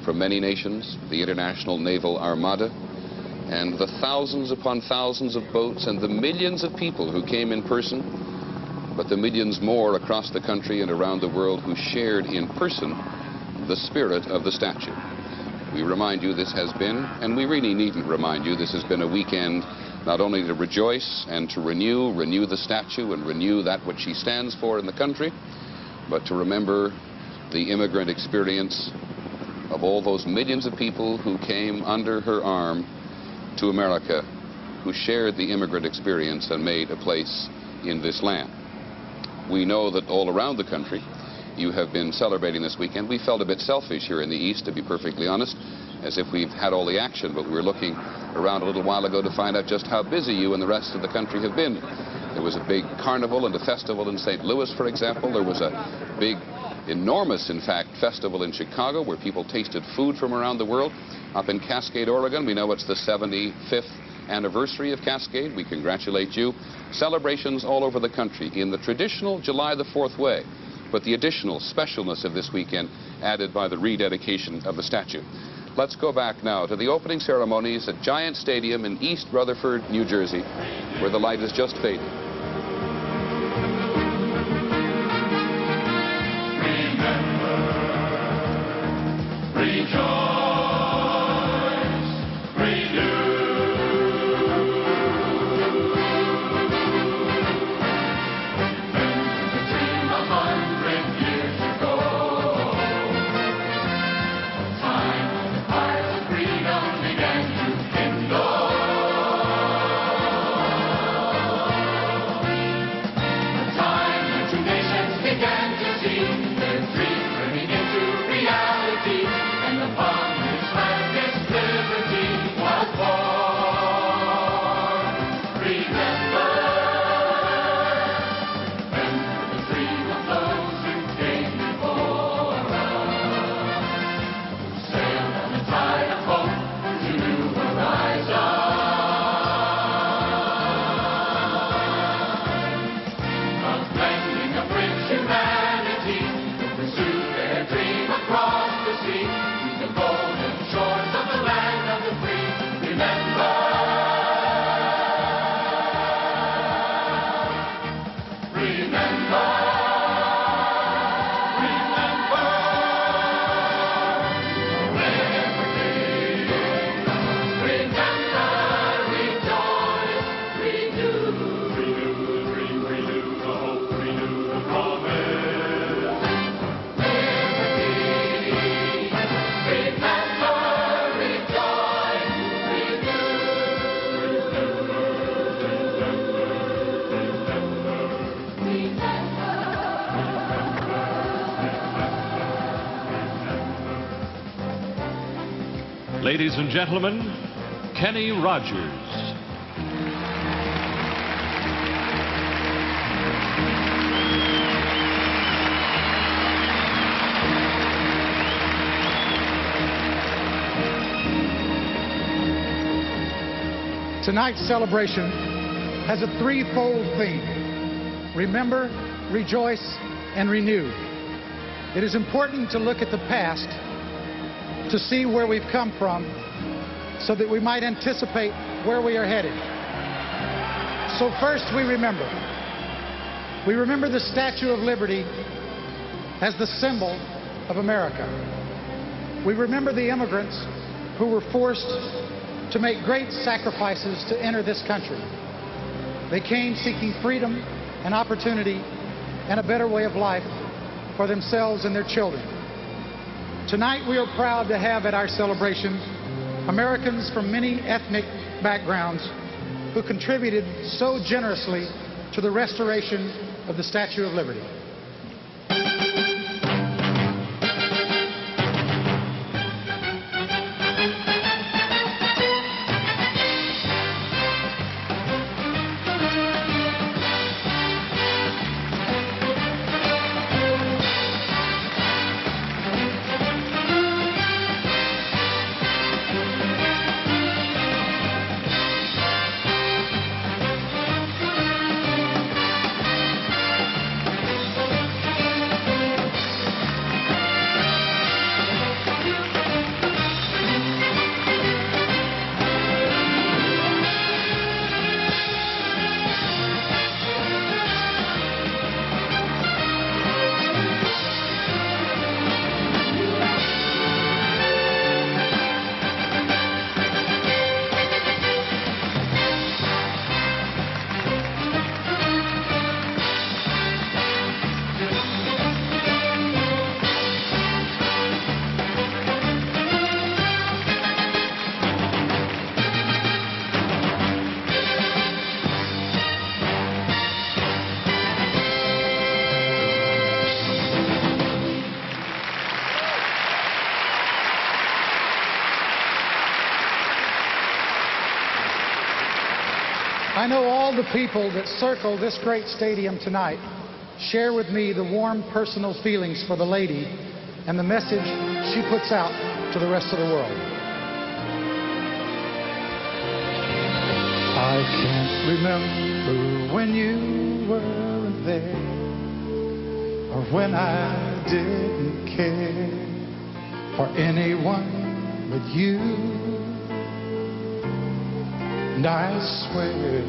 from many nations, the International Naval Armada, and the thousands upon thousands of boats and the millions of people who came in person, but the millions more across the country and around the world who shared in person the spirit of the statue. We remind you this has been, and we really needn't remind you, this has been a weekend not only to rejoice and to renew the statue and renew that which she stands for in the country, but to remember the immigrant experience of all those millions of people who came under her arm to America, who shared the immigrant experience and made a place in this land. We know that all around the country you have been celebrating this weekend. We felt a bit selfish here in the East, to be perfectly honest, as if we've had all the action, but we were looking around a little while ago to find out just how busy you and the rest of the country have been. There was a big carnival and a festival in St. Louis, for example. There was a big, enormous, in fact, festival in Chicago where people tasted food from around the world. Up in Cascade, Oregon, we know it's the 75th anniversary of Cascade. We congratulate you. Celebrations all over the country in the traditional July the 4th way, but the additional specialness of this weekend added by the rededication of the statue. Let's go back now to the opening ceremonies at Giant Stadium in East Rutherford, New Jersey, where the light has just faded. Ladies and gentlemen, Kenny Rogers. Tonight's celebration has a threefold theme: remember, rejoice, and renew. It is important to look at the past to see where we've come from so that we might anticipate where we are headed. So first we remember. We remember the Statue of Liberty as the symbol of America. We remember the immigrants who were forced to make great sacrifices to enter this country. They came seeking freedom and opportunity and a better way of life for themselves and their children. Tonight we are proud to have at our celebration Americans from many ethnic backgrounds who contributed so generously to the restoration of the Statue of Liberty. I know all the people that circle this great stadium tonight share with me the warm personal feelings for the lady and the message she puts out to the rest of the world. I can't remember when you weren't there, or when I didn't care for anyone but you. And I swear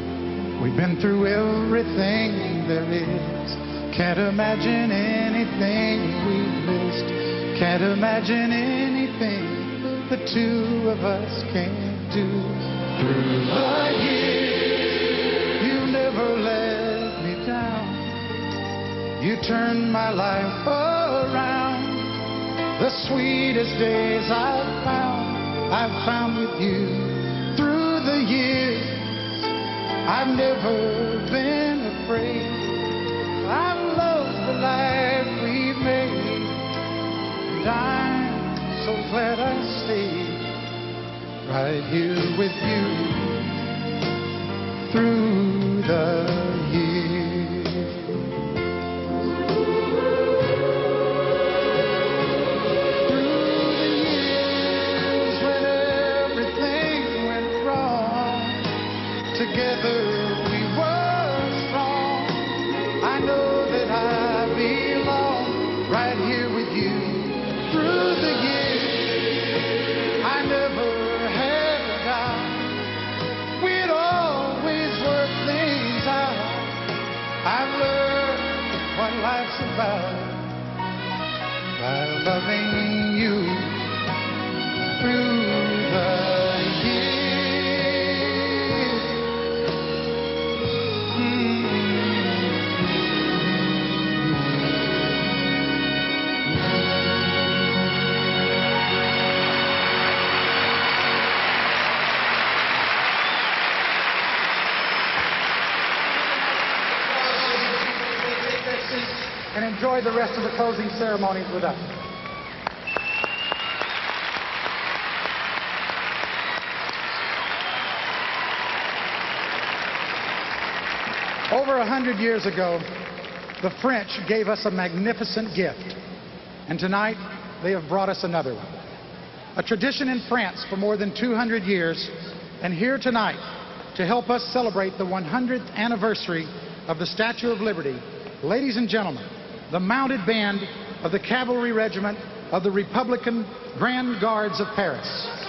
we've been through everything there is. Can't imagine anything we've missed. Can't imagine anything the two of us can't do. Through the years, you never let me down. You turned my life around. The sweetest days I've found with you. Through the years, I've never been afraid. I've loved the life we've made, and I'm so glad I stayed right here with you through the years. Together we were strong. I know that I belong right here with you. Through the years, I never had a doubt. We'd always work things out. I've learned what life's about by loving you through the years. And enjoy the rest of the closing ceremonies with us. Over 100 years ago, the French gave us a magnificent gift, and tonight they have brought us another one. A tradition in France for more than 200 years, and here tonight to help us celebrate the 100th anniversary of the Statue of Liberty, ladies and gentlemen, the mounted band of the Cavalry Regiment of the Republican Grand Guards of Paris.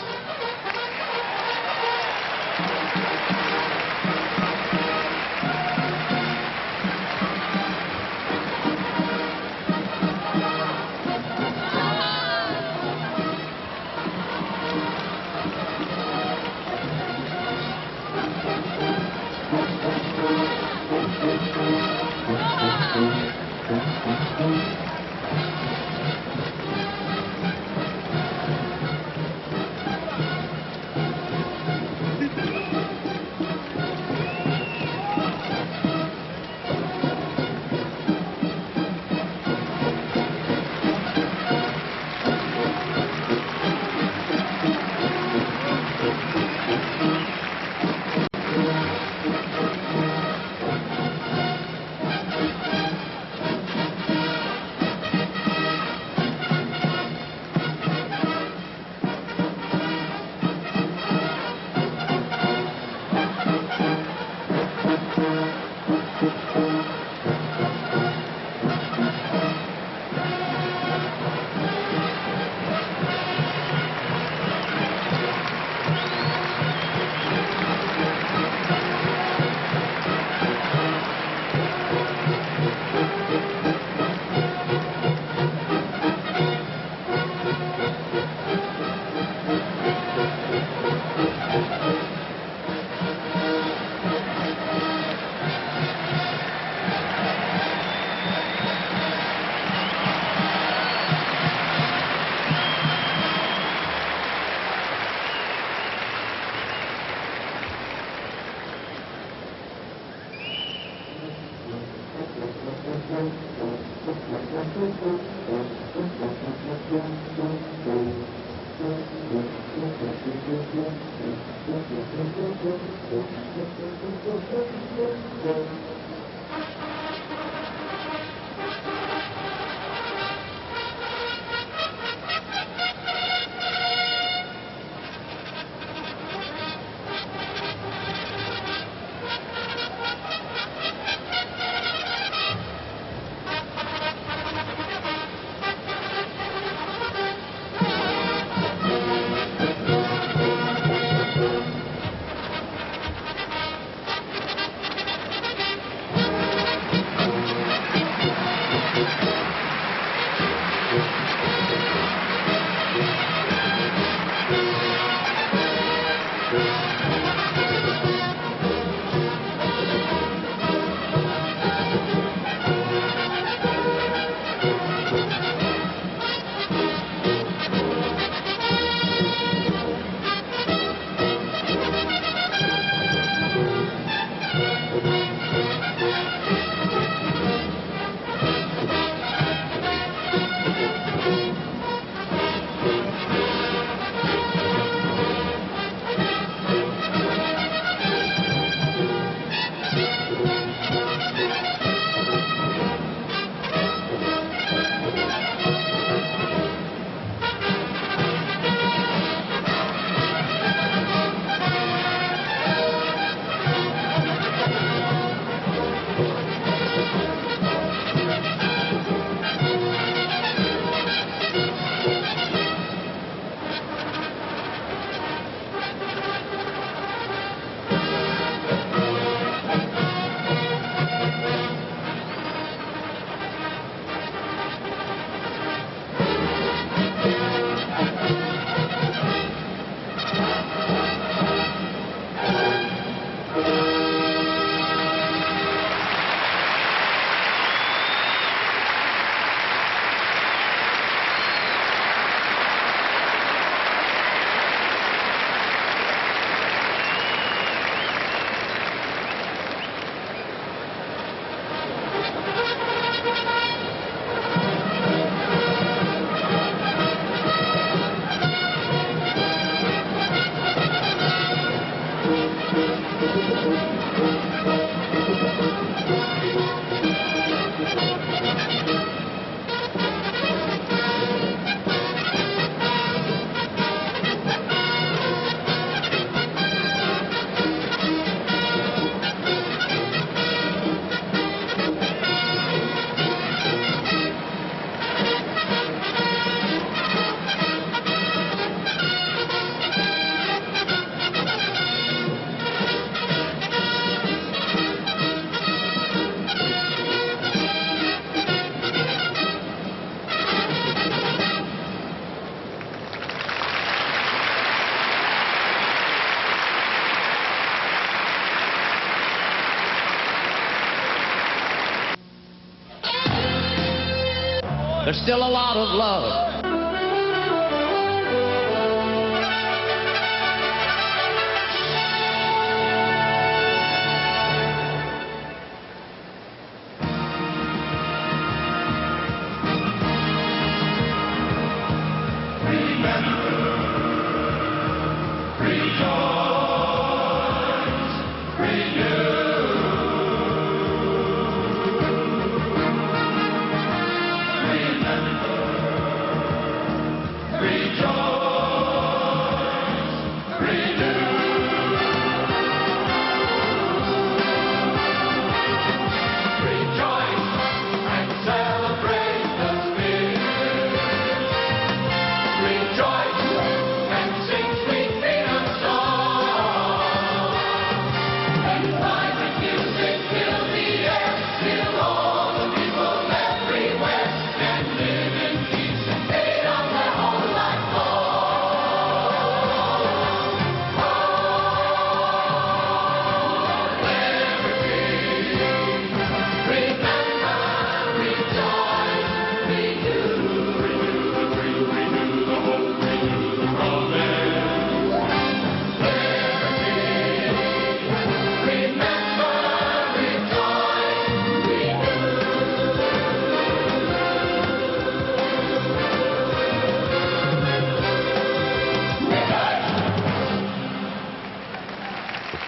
there's still a lot of love.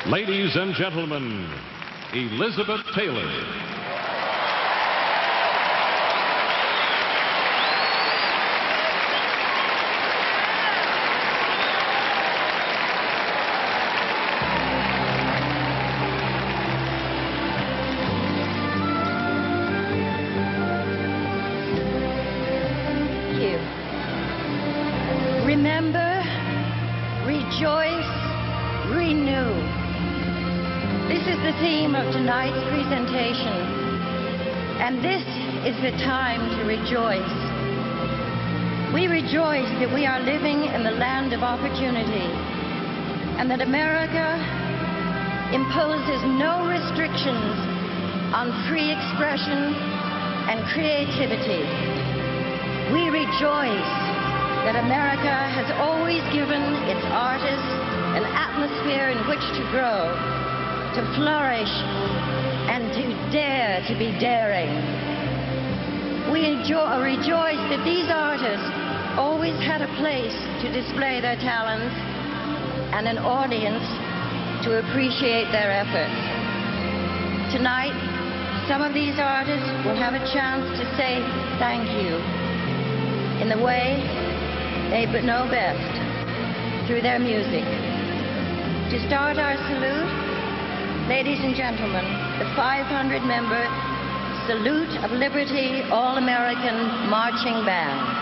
Ladies and gentlemen, Elizabeth Taylor. Thank you. Remember, rejoice, renew. This is the theme of tonight's presentation, and this is the time to rejoice. We rejoice that we are living in the land of opportunity, and that America imposes no restrictions on free expression and creativity. We rejoice that America has always given its artists an atmosphere in which to grow, to flourish, and to dare to be daring. We rejoice that these artists always had a place to display their talents and an audience to appreciate their efforts. Tonight, some of these artists will have a chance to say thank you in the way they know best, through their music. To start our salute, ladies and gentlemen, the 500-member Salute of Liberty All-American Marching Band.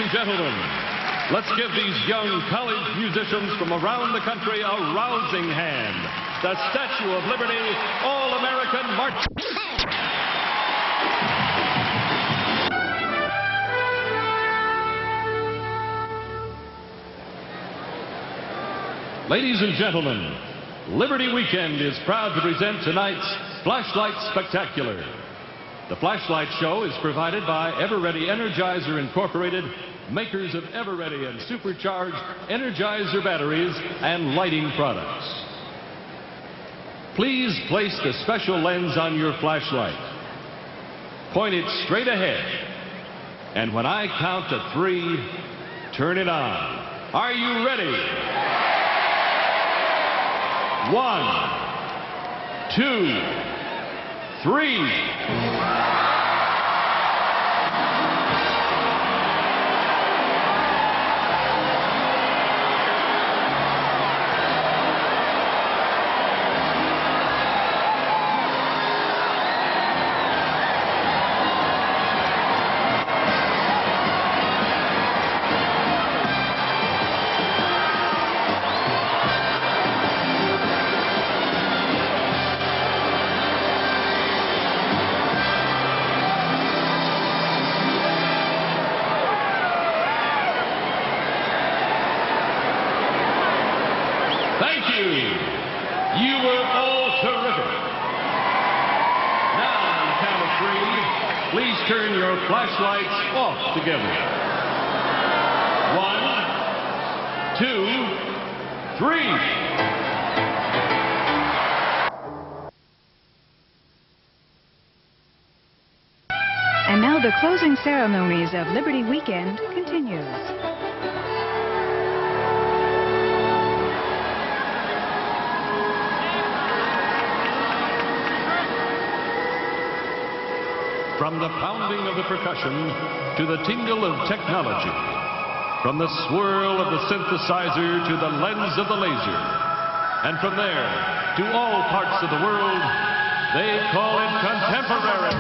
and gentlemen, let's give these young college musicians from around the country a rousing hand. The Statue of Liberty All-American March. Ladies and gentlemen, Liberty Weekend is proud to present tonight's Flashlight Spectacular. The Flashlight Show is provided by Ever-Ready Energizer Incorporated, makers of Ever-Ready and supercharged Energizer batteries and lighting products. Please place the special lens on your flashlight. Point it straight ahead. And when I count to 3, turn it on. Are you ready? 1, 2, 3. You were all terrific. Now, on the count of 3, please turn your flashlights off together. 1, 2, 3. And now the closing ceremonies of Liberty Weekend continues. From the pounding of the percussion to the tingle of technology, from the swirl of the synthesizer to the lens of the laser, and from there to all parts of the world, they call it contemporary.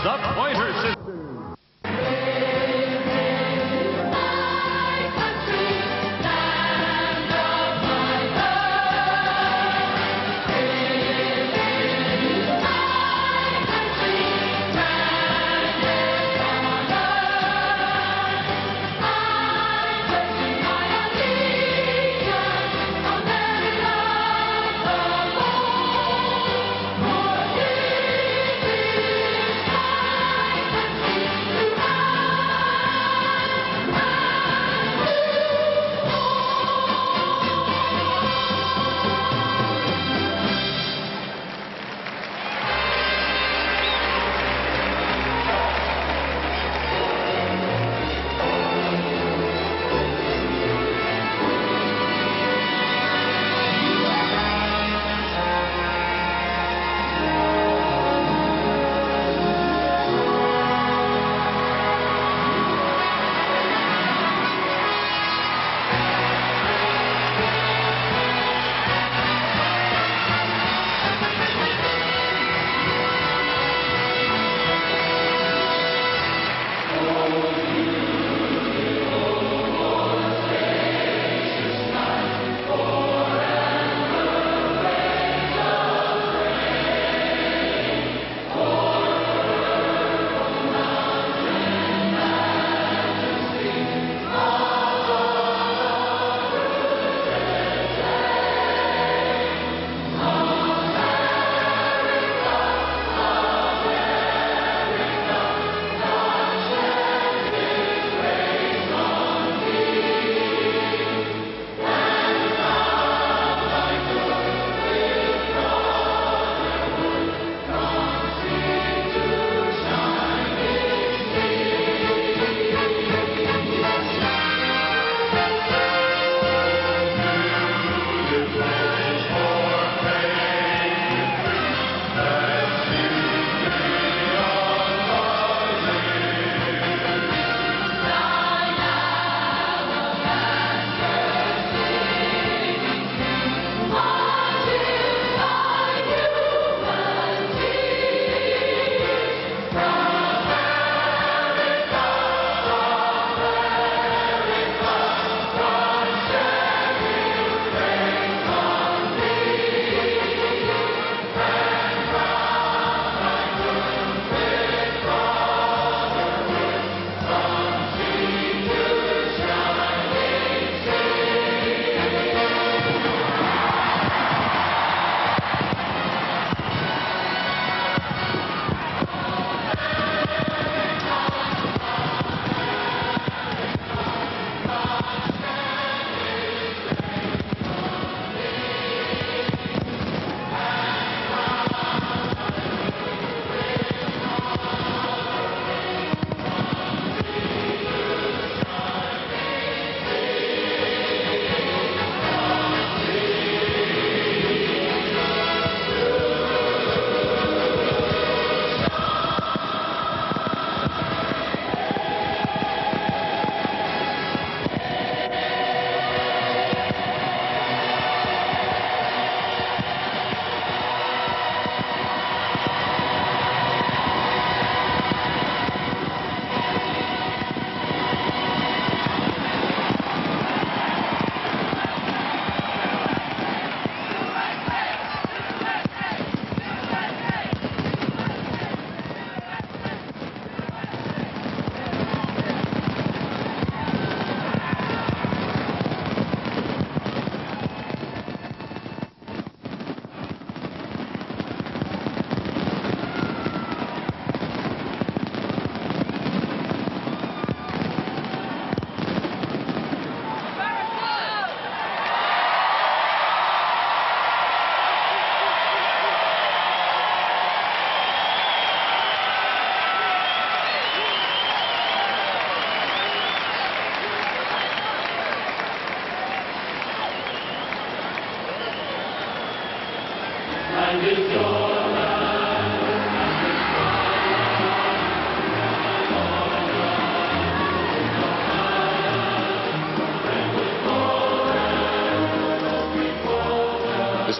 The Pointer Sisters.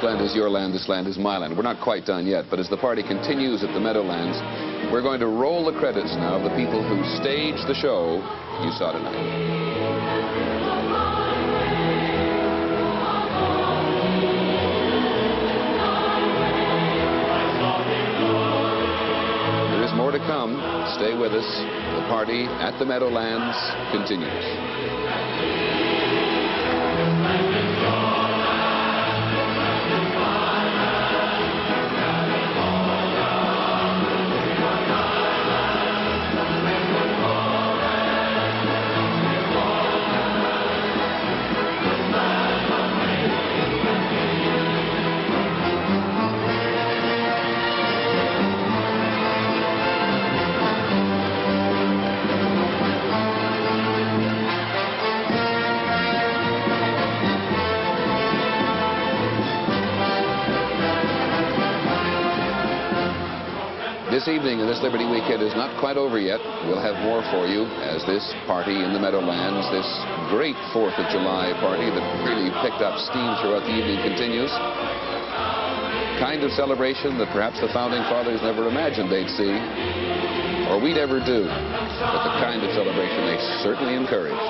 land is your land, this land is my land. We're not quite done yet, but as the party continues at the Meadowlands, we're going to roll the credits now of the people who staged the show you saw tonight. More to come. Stay with us. The party at the Meadowlands continues. This evening and this Liberty Weekend is not quite over yet. We'll have more for you as this party in the Meadowlands, this great 4th of July party that really picked up steam throughout the evening continues. Kind of celebration that perhaps the Founding Fathers never imagined they'd see, or we'd ever do, but the kind of celebration they certainly encouraged.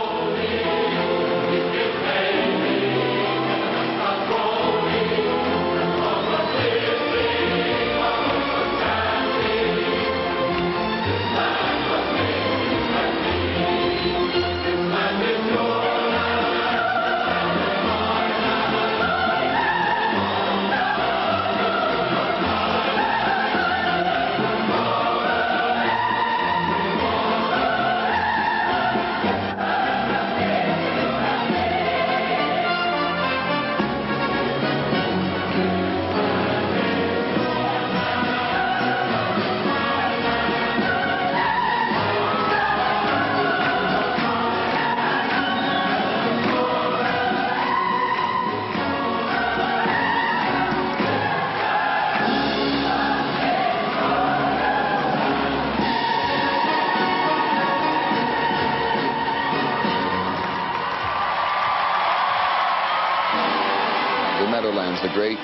Meadowlands, the great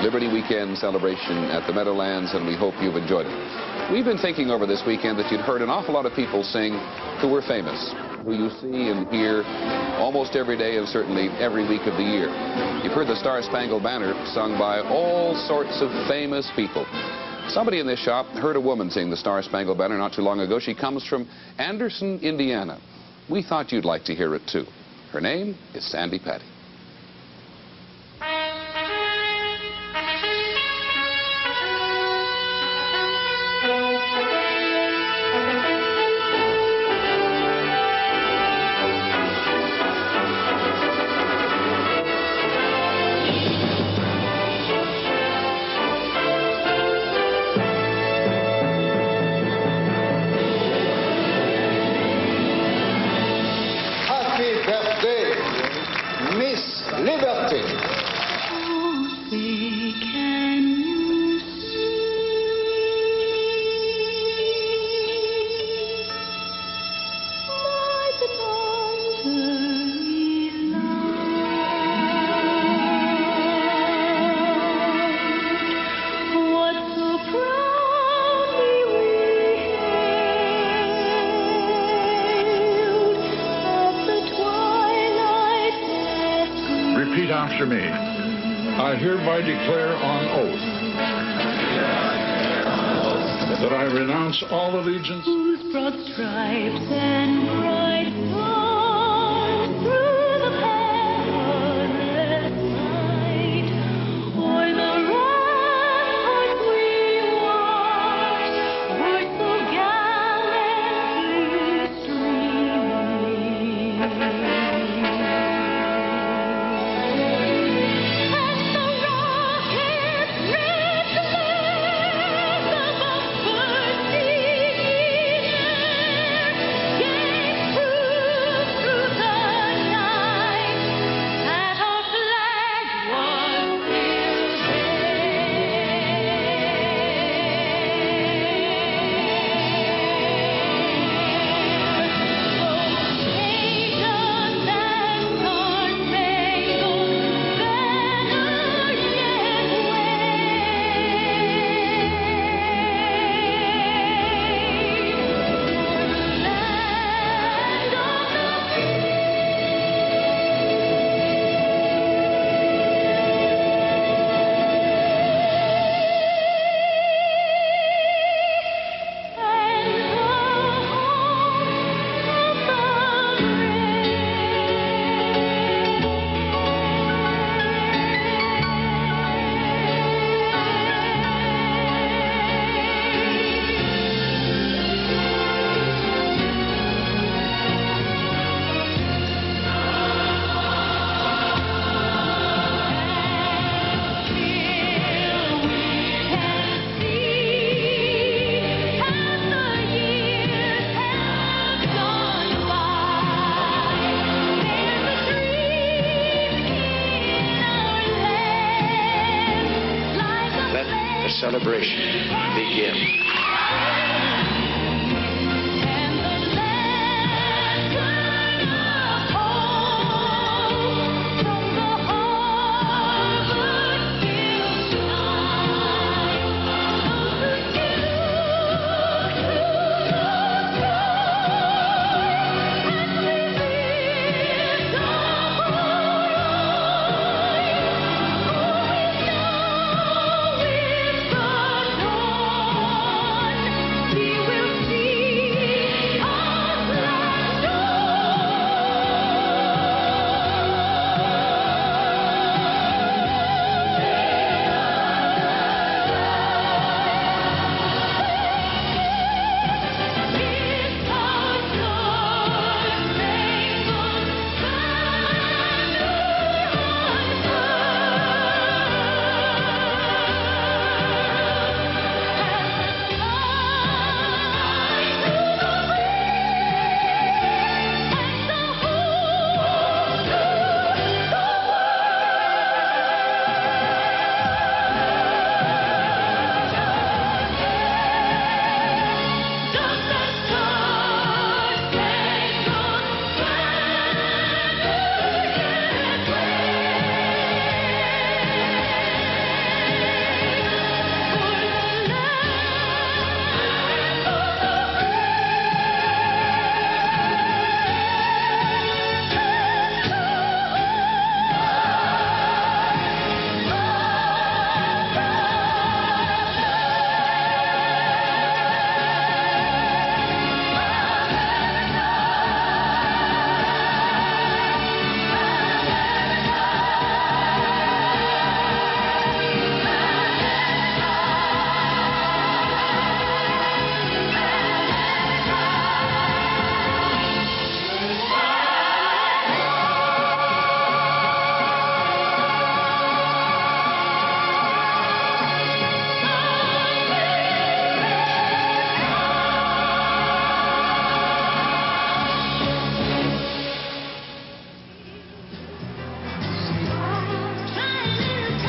Liberty Weekend celebration at the Meadowlands, and we hope you've enjoyed it. We've been thinking over this weekend that you'd heard an awful lot of people sing who were famous, who you see and hear almost every day and certainly every week of the year. You've heard the Star-Spangled Banner sung by all sorts of famous people. Somebody in this shop heard a woman sing the Star-Spangled Banner not too long ago. She comes from Anderson, Indiana. We thought you'd like to hear it too. Her name is Sandy Patty. Repeat after me. I hereby declare on oath that I renounce all allegiance Whose broad stripes and bright stars through the perilous night, o'er the ramparts we watched, were so gallantly streaming. Through celebration begin.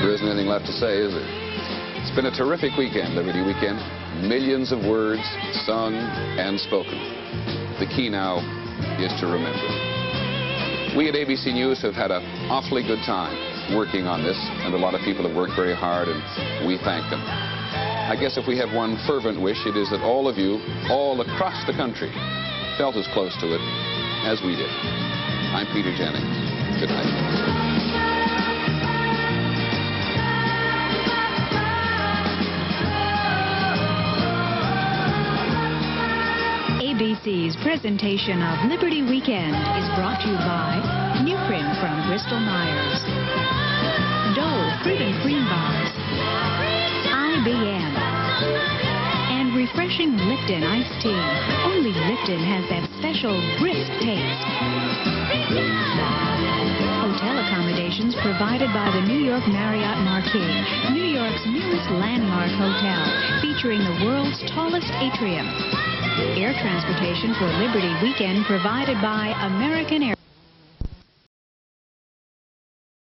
There isn't anything left to say, is there? It's been a terrific weekend, Liberty Weekend. Millions of words sung and spoken. The key now is to remember. We at ABC News have had an awfully good time working on this, and a lot of people have worked very hard, and we thank them. I guess if we have one fervent wish, it is that all of you, all across the country, felt as close to it as we did. I'm Peter Jennings. Good night. ABC's presentation of Liberty Weekend is brought to you by New Print from Bristol Myers, Dole Fruit and Cream Bars, IBM, and refreshing Lipton iced tea. Only Lipton has that special brisk taste. Hotel accommodations provided by the New York Marriott Marquis, New York's newest landmark hotel, featuring the world's tallest atrium. Air transportation for Liberty Weekend provided by American Airlines.